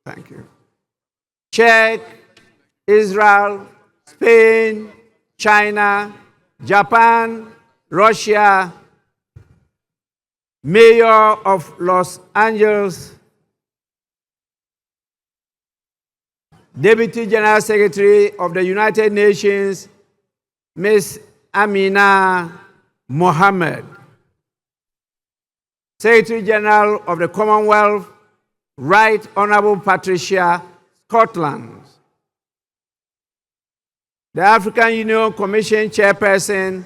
Thank you. Czech, Israel, Spain, China, Japan, Russia, Mayor of Los Angeles, Deputy General Secretary of the United Nations, Ms. Amina Mohammed, Secretary General of the Commonwealth, Right Honorable Patricia Scotland, the African Union Commission Chairperson,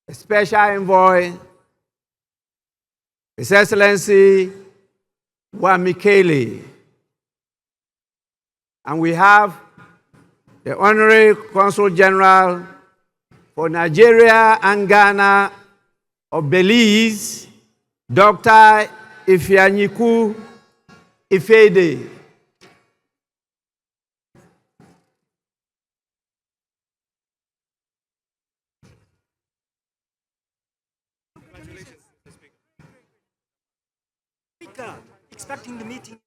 Special Envoy, His Excellency Wamikele. And we have the Honorary Consul General for Nigeria and Ghana of Belize, Dr. Ifeanyiku Ifede. expecting the meeting.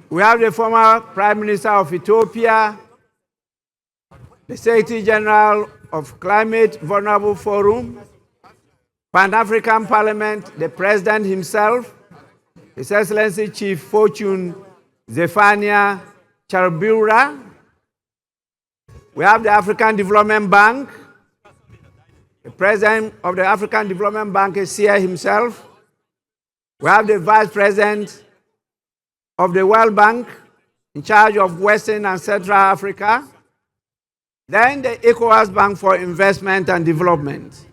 We have the former Prime Minister of Ethiopia, the Secretary General of Climate Vulnerable Forum, Pan-African Parliament, the President himself, His Excellency Chief Fortune Zephania Charbura. We have the African Development Bank. The President of the African Development Bank is here himself. We have the Vice President of the World Bank in charge of Western and Central Africa. Then the ECOWAS Bank for Investment and Development,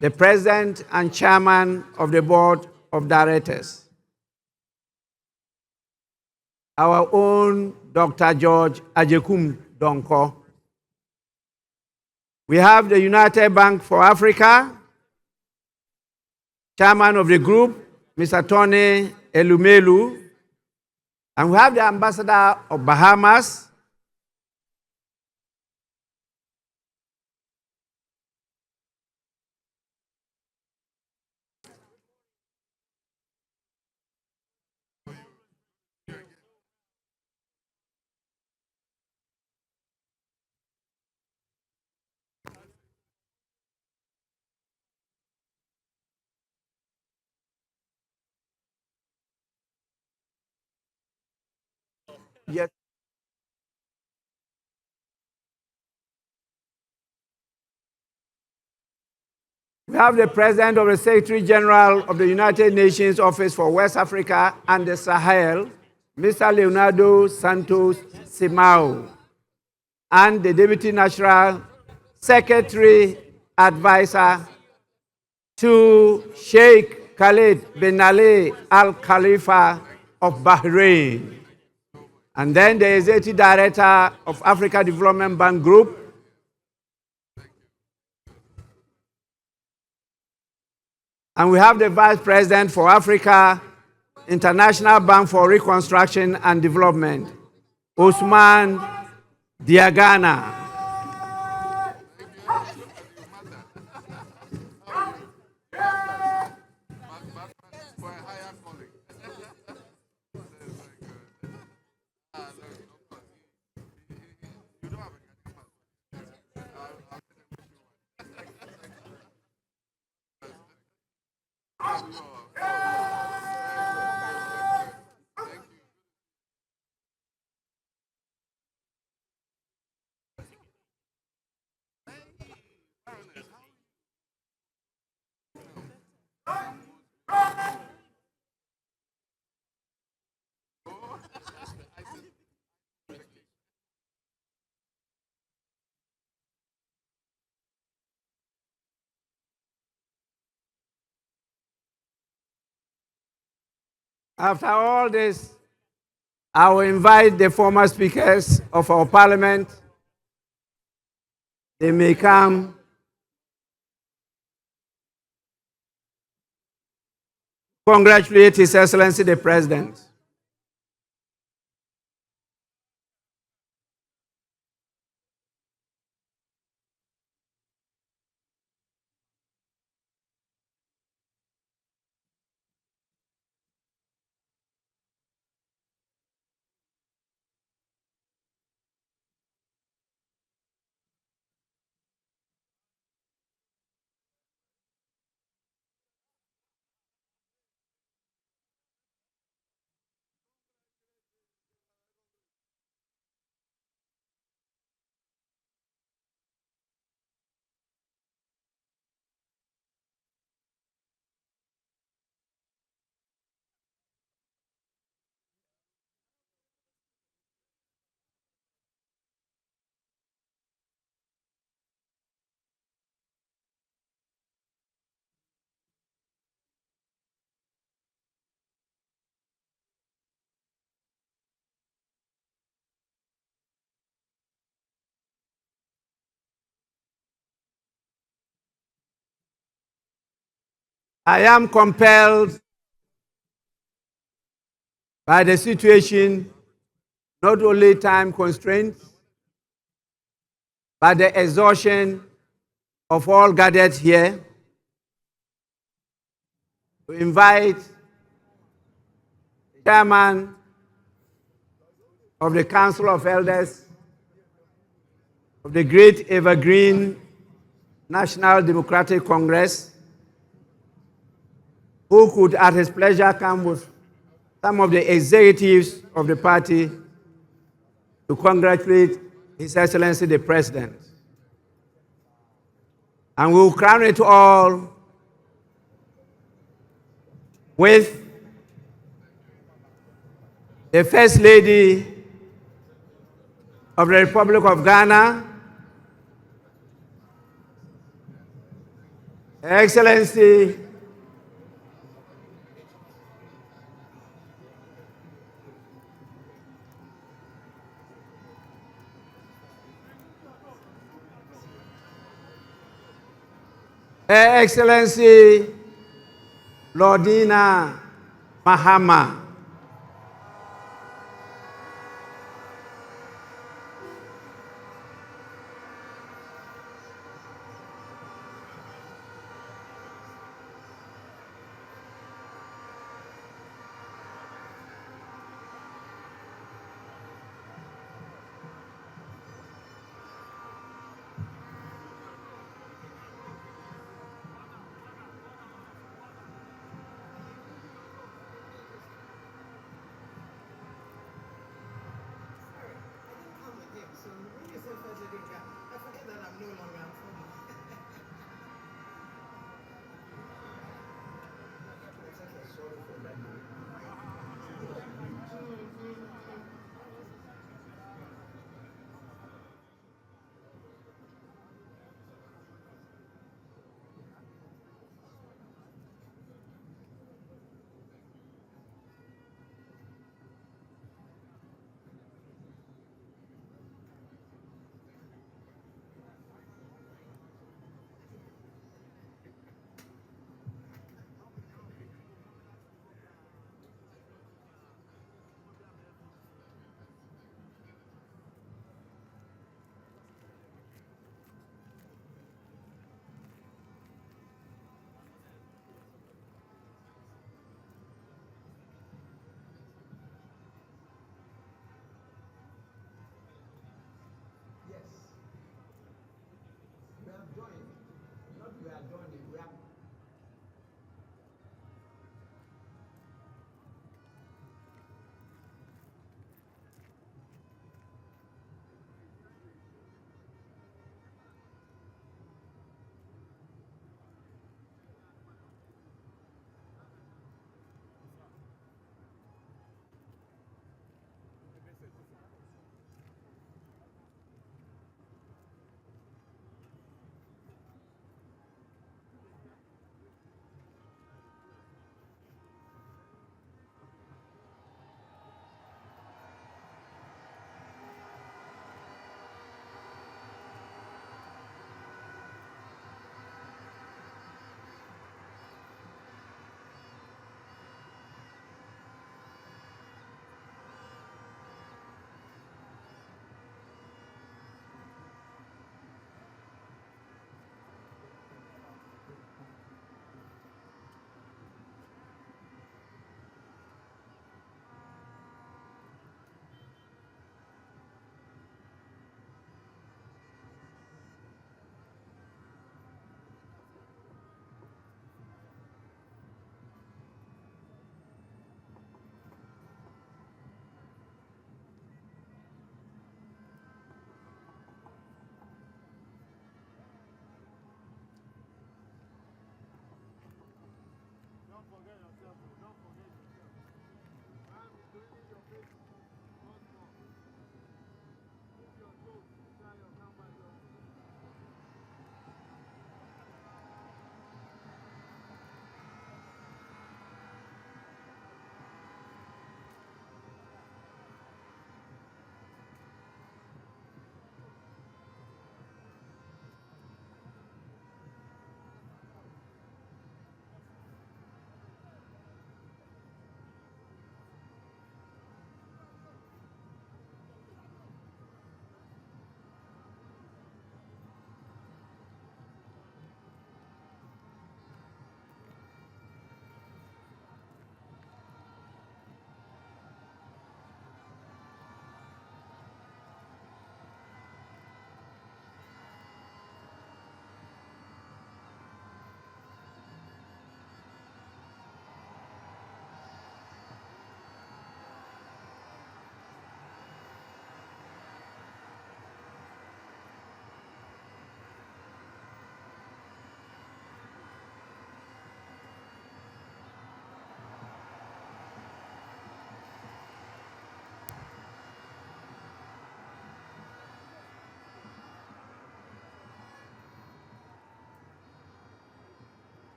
the President and Chairman of the Board of Directors, our own Dr. George Ajekum Donko. We have the United Bank for Africa, Chairman of the group, Mr. Tony Elumelu, and we have the Ambassador of Bahamas, yes. We have the President of the Secretary General of the United Nations Office for West Africa and the Sahel, Mr. Leonardo Santos Simao, and the Deputy National Secretary Advisor to Sheikh Khalid bin Ali Al Khalifa of Bahrain. And then the Executive Director of Africa Development Bank Group, and we have the Vice President for Africa International Bank for Reconstruction and Development, Usman Diagana. After all this, I will invite the former speakers of our parliament. They may come. Congratulate His Excellency the President. I am compelled by the situation, not only time constraints, but the exhaustion of all gathered here, to invite the chairman of the Council of Elders of the Great Evergreen National Democratic Congress, who could at his pleasure come with some of the executives of the party to congratulate His Excellency the President. And we will crown it all with the First Lady of the Republic of Ghana, Her Excellency Her Excellency Lordina Mahama.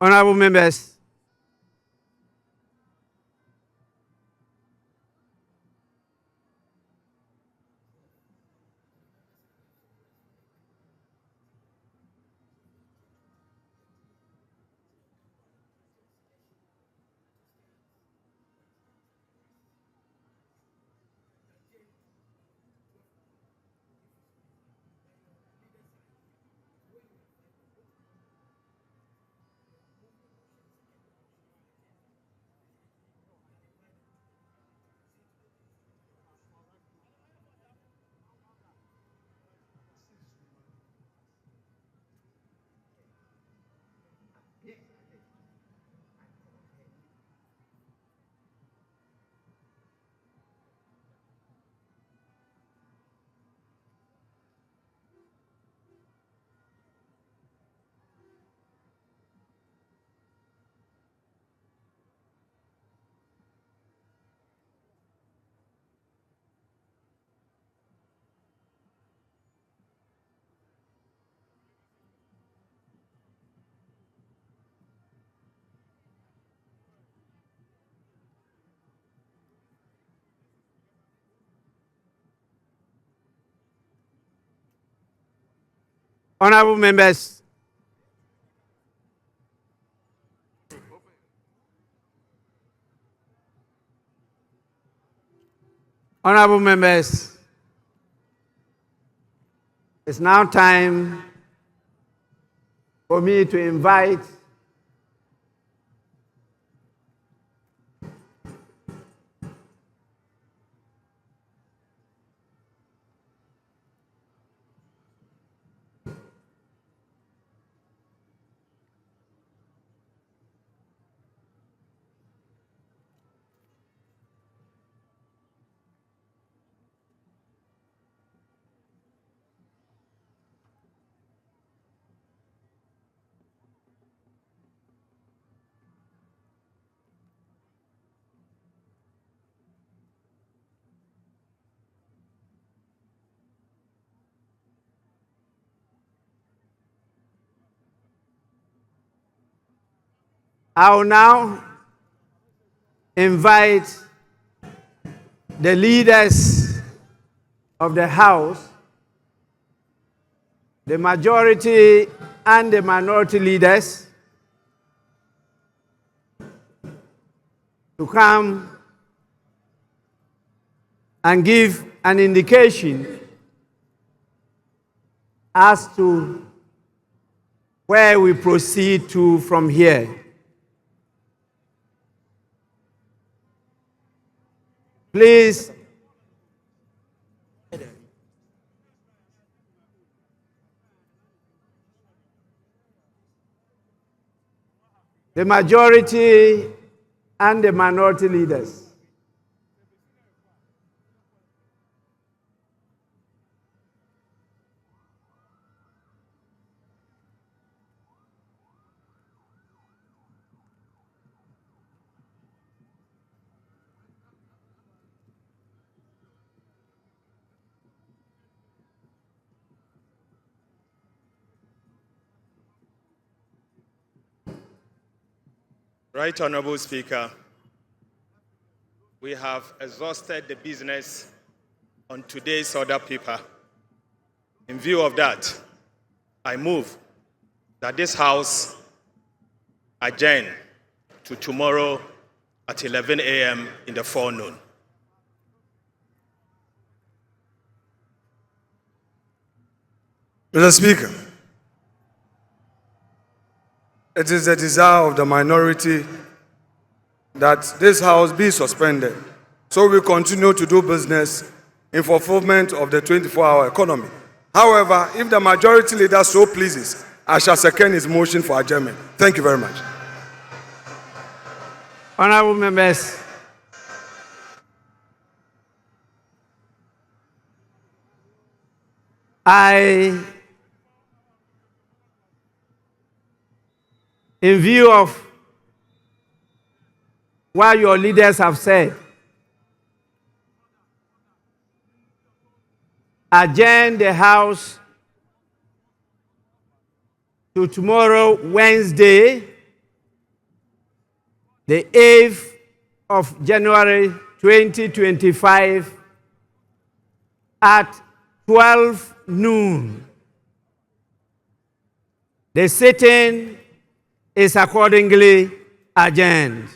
Honorable members, honorable members, honorable members, it's now time for me to invite I will now invite the leaders of the House, the majority and the minority leaders, to come and give an indication as to where we proceed to from here. Please, the majority and the minority leaders. Right Honorable Speaker, we have exhausted the business on today's order paper. In view of that, I move that this House adjourn to tomorrow at 11 a.m. in the forenoon. Mr. Speaker, it is the desire of the minority that this House be suspended so we continue to do business in fulfillment of the 24-hour economy. However, if the majority leader so pleases, I shall second his motion for adjournment. Thank you very much. Honorable members, in view of what your leaders have said, adjourn the House to tomorrow, Wednesday, the 8th of January 2025 at 12 noon. The sitting is accordingly adjourned.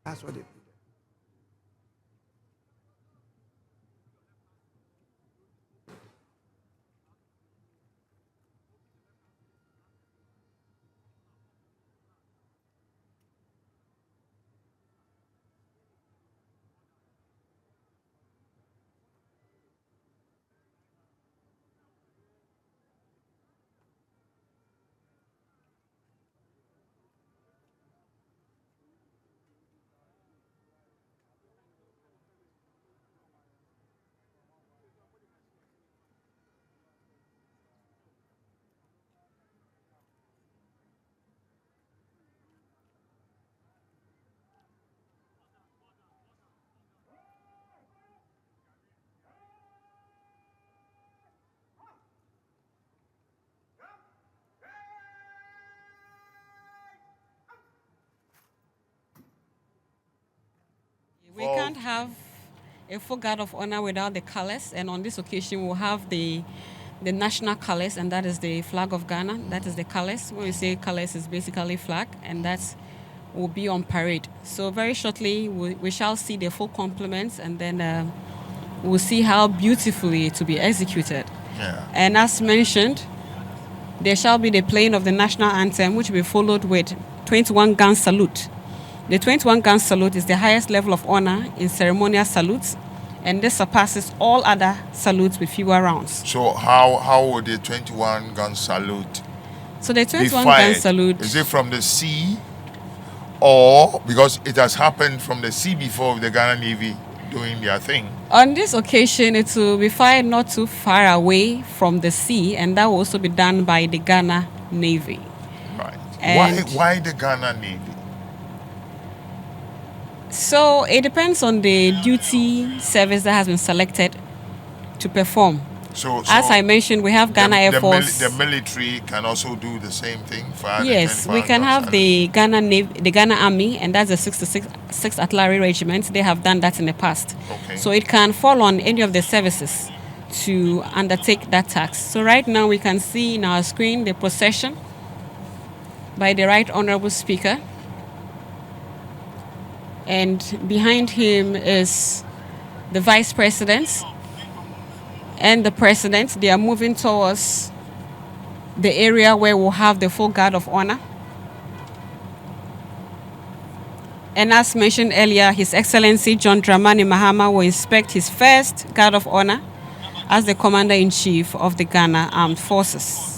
That's what it. We can't have a full guard of honor without the colors, and on this occasion we'll have the national colors, and that is the flag of Ghana. That is the colors. When we say colors, it's basically flag, and that will be on parade. So very shortly we shall see the full complements, and then we'll see how beautifully it will be executed. Yeah. And as mentioned, there shall be the playing of the national anthem, which will be followed with 21 gun salute. The 21 gun salute is the highest level of honor in ceremonial salutes, and this surpasses all other salutes with fewer rounds. So how would the 21 gun salute? So the 21 be fired? gun salute, Is it from the sea, or because it has happened from the sea before with the Ghana Navy doing their thing? on this occasion, it will be fired not too far away from the sea, and that will also be done by the Ghana Navy. Right. And Why the Ghana Navy? so it depends on the duty service that has been selected to perform. So As I mentioned, we have Ghana Air Force. The military can also do the same thing. Fire Yes, we can have the Ghana Navy, the Ghana Army, and that's the 6th Artillery Regiment. They have done that in the past. Okay. So it can fall on any of the services to undertake that task. So right now we can see in our screen the procession by the Right Honorable Speaker. And behind him is the Vice President and the President. They are moving towards the area where we'll have the full guard of honor. And as mentioned earlier, His Excellency John Dramani Mahama will inspect his first guard of honor as the Commander-in-Chief of the Ghana Armed Forces.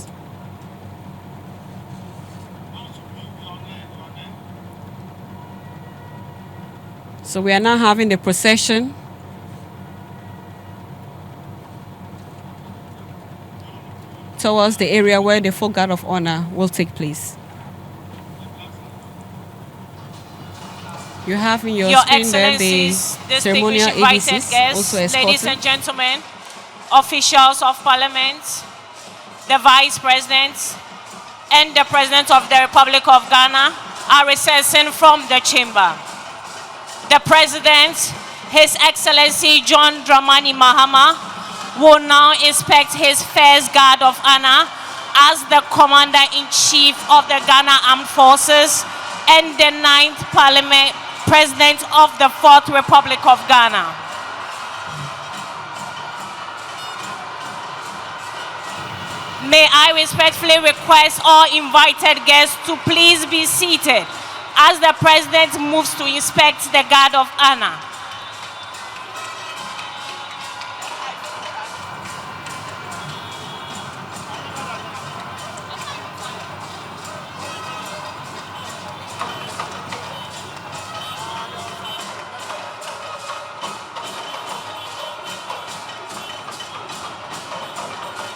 So we are now having the procession towards the area where the full guard of honor will take place. You have in your screen there the ceremonial ADCs, also escorted. Ladies and gentlemen, officials of Parliament, the Vice President, and the President of the Republic of Ghana are recessing from the chamber. The President, His Excellency John Dramani Mahama, will now inspect his first guard of honor as the Commander-in-Chief of the Ghana Armed Forces and the 9th Parliament President of the 4th Republic of Ghana. May I respectfully request all invited guests to please be seated as the President moves to inspect the guard of honor.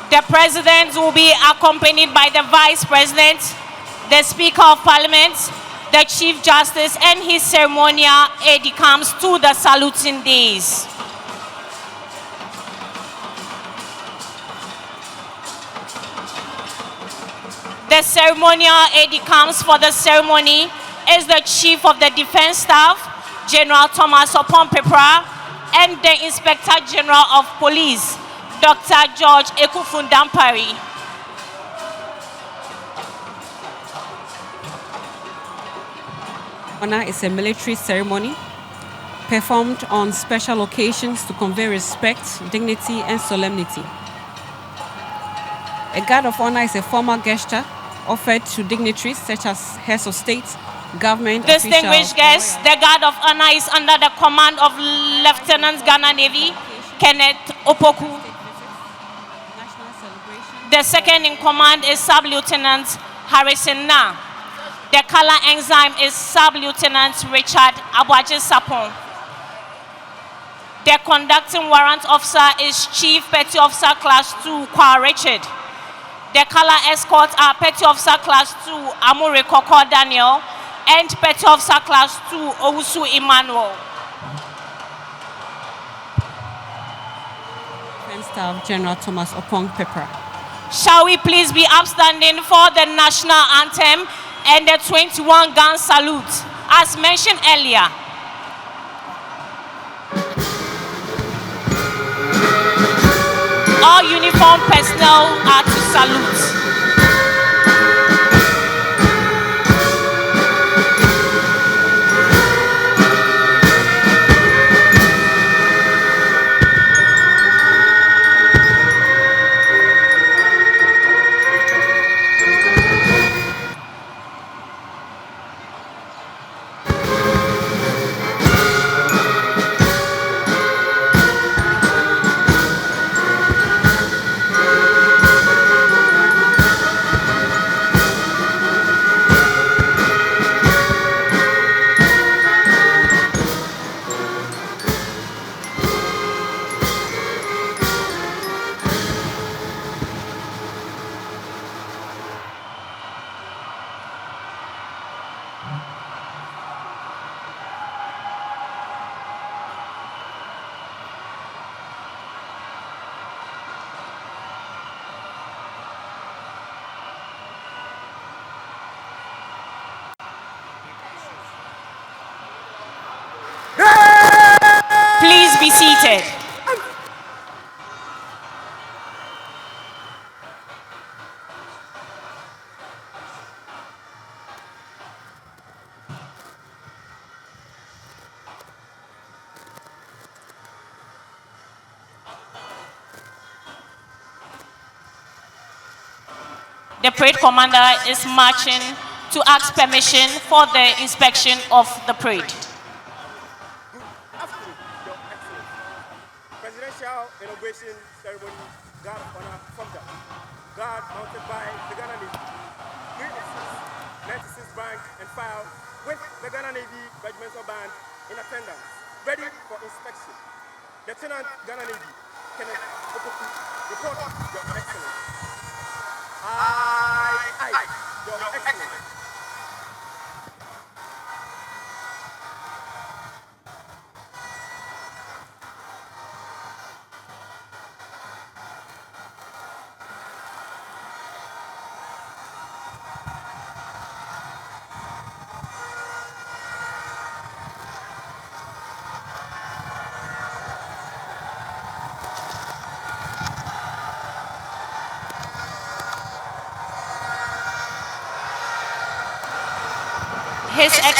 The President will be accompanied by the Vice President, the Speaker of Parliament, the Chief Justice, and his ceremonial aide-de-camp to the saluting days. The ceremonial aide-de-camp for the ceremony is the Chief of the Defense Staff, General Thomas Opon-Pepra, and the Inspector General of Police, Dr. George Ekufundampari. Honor is a military ceremony performed on special occasions to convey respect, dignity, and solemnity. A guard of honor is a formal gesture offered to dignitaries such as heads of state, government, distinguished guests, the guard of honor is under the command of Lieutenant Ghana Navy Kenneth Opoku. The second in command is Sub-Lieutenant Harrison Na. The color ensign is Sub-Lieutenant Richard Abwaji Sapon. The conducting warrant officer is Chief Petty Officer Class 2 Kwa Richard. The color escorts are Petty Officer Class 2 Amure Koko Daniel and Petty Officer Class 2 Owusu Emmanuel. Defense Staff General Thomas Opon-Pepra. Shall we please be upstanding for the national anthem and the 21-gun salute, as mentioned earlier. All uniformed personnel are to salute. Please be seated. The parade commander is marching to ask permission for the inspection of the parade. Presidential inauguration ceremony, guard of honor from the guard mounted by the Ghana Navy, 96 rank and file with the Ghana Navy regimental band in attendance, ready for inspection. Lieutenant Ghana Navy Kenneth Opoku, report, Your Excellency. I, Your Excellency.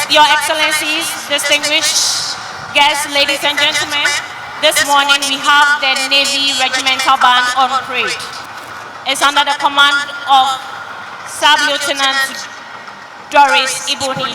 Your Excellencies, distinguished guests, ladies and gentlemen, this morning we have the Navy Regimental Band on parade. It's under the command of Sub-Lieutenant Doris Iboni.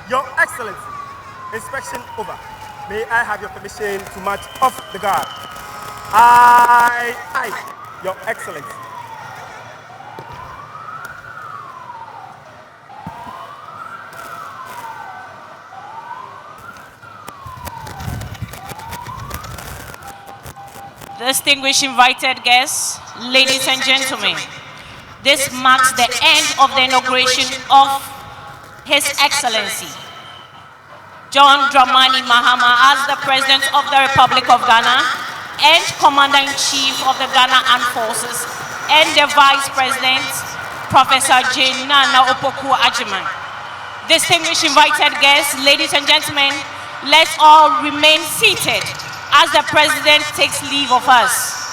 Your Excellency, inspection over. May I have your permission to march off the guard? Your Excellency. Distinguished invited guests, ladies and gentlemen, this marks the end of the inauguration of His Excellency John Dramani Mahama as the President of the Republic of Ghana and Commander-in-Chief of the Ghana Armed Forces and the Vice President, Professor Jane Nana Opoku Ajiman. Distinguished invited guests, ladies and gentlemen, let's all remain seated as the President takes leave of us.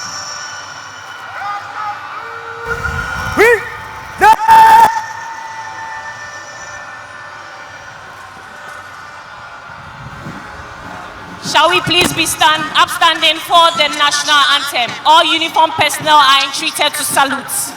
Shall we please be upstanding for the national anthem? All uniformed personnel are entreated to salute.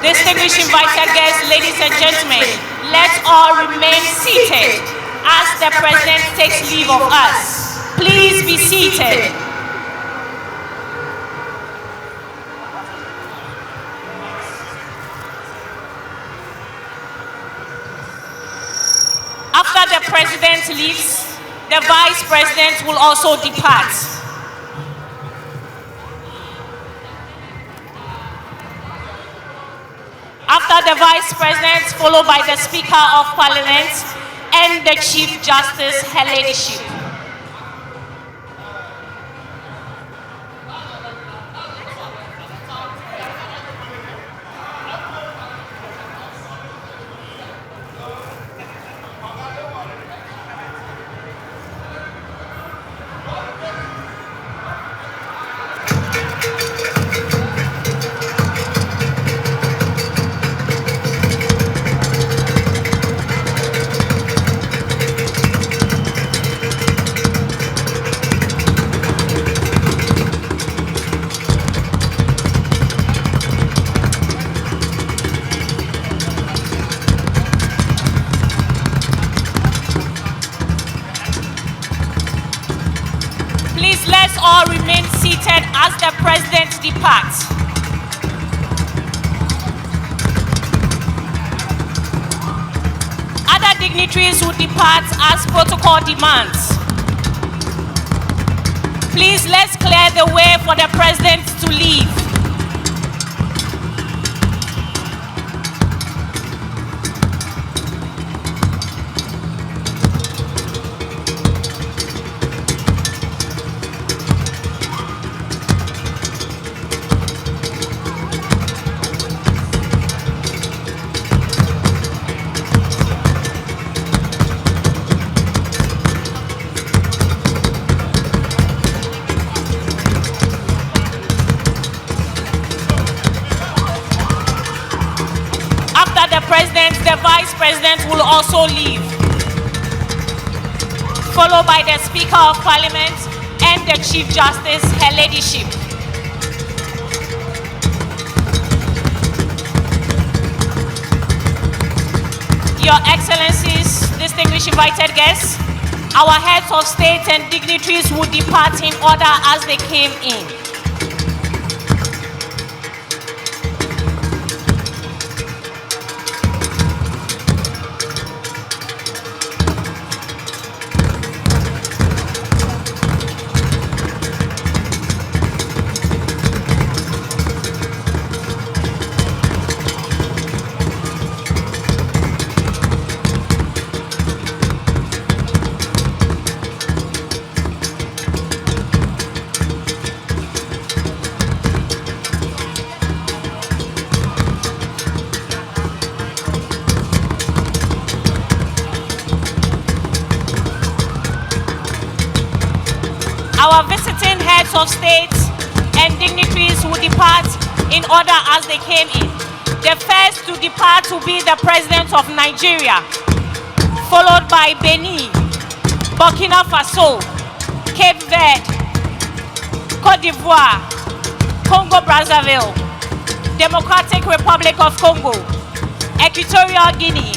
Distinguished invited guests, ladies and gentlemen, let's all remain seated as the President takes leave of us. Please be seated. After the President leaves, the Vice President will also depart. After the Vice President, followed by the Speaker of Parliament and the Chief Justice, her ladyship. All remain seated as the President departs. Other dignitaries will depart as protocol demands. Please, let's clear the way for the President to leave. The Vice President will also leave, followed by the Speaker of Parliament and the Chief Justice, her ladyship. Your Excellencies, distinguished invited guests, our heads of state and dignitaries will depart in order as they came in. heads of state and dignitaries will depart in order as they came in. The first to depart will be the President of Nigeria, followed by Benin, Burkina Faso, Cape Verde, Côte d'Ivoire, Congo-Brazzaville, Democratic Republic of Congo, Equatorial Guinea,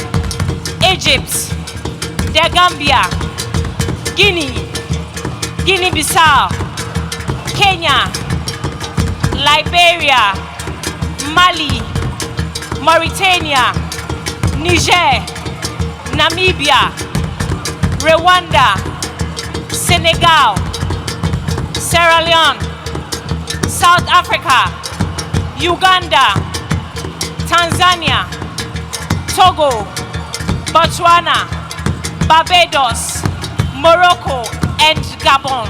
Egypt, The Gambia, Guinea, Guinea-Bissau, Kenya, Liberia, Mali, Mauritania, Niger, Namibia, Rwanda, Senegal, Sierra Leone, South Africa, Uganda, Tanzania, Togo, Botswana, Barbados, Morocco, and Gabon.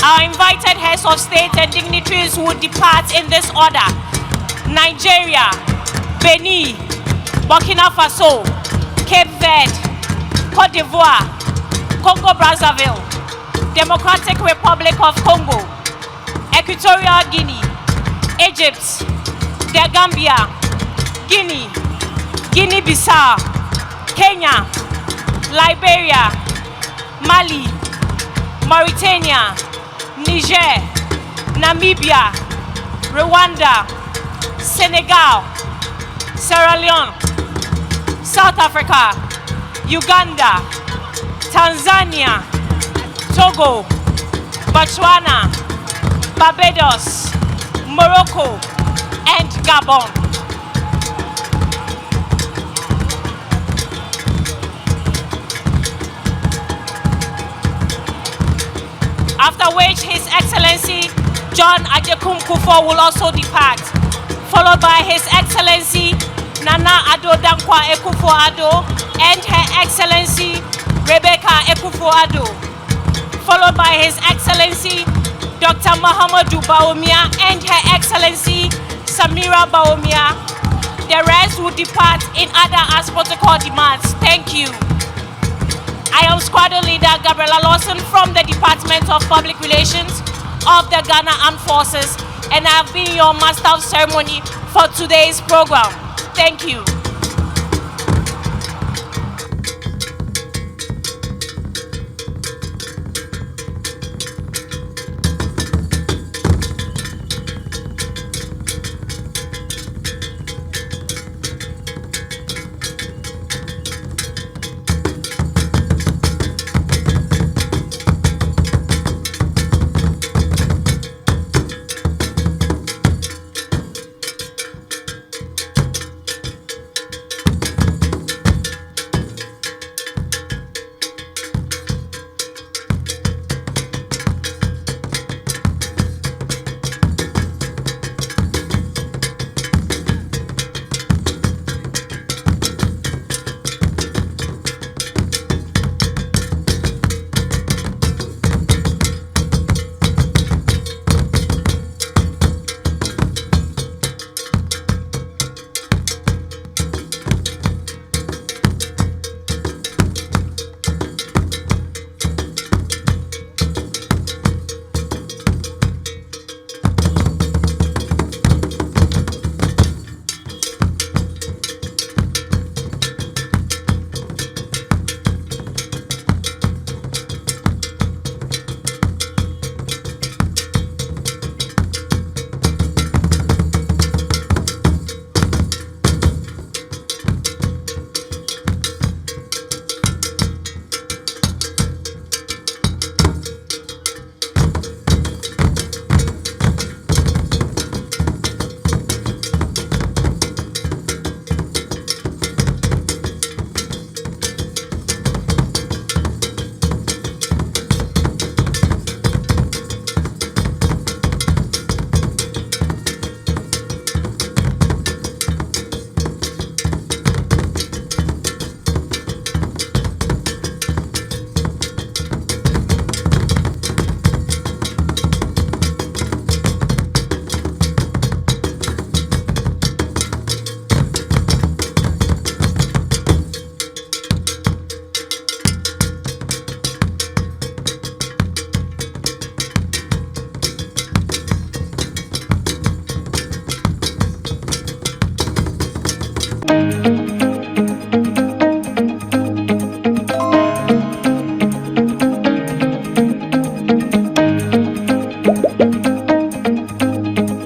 Our invited heads of state and dignitaries will depart in this order: Nigeria, Benin, Burkina Faso, Cape Verde, Côte d'Ivoire, Congo-Brazzaville, Democratic Republic of Congo, Equatorial Guinea, Egypt, The Gambia, Guinea, Guinea-Bissau, Kenya, Liberia, Mali, Mauritania, Niger, Namibia, Rwanda, Senegal, Sierra Leone, South Africa, Uganda, Tanzania, Togo, Botswana, Barbados, Morocco, and Gabon. After which His Excellency John Kufuor will also depart, followed by His Excellency Nana Addo Dankwa Akufo-Addo and Her Excellency Rebecca Akufo-Addo, followed by His Excellency Dr. Mahamudu Bawumia and Her Excellency Samira Bawumia. The rest will depart in other as protocol demands. Thank you. I am Squadron Leader Gabriela Lawson from the Department of Public Relations of the Ghana Armed Forces, and I have been your Master of Ceremony for today's program. Thank you.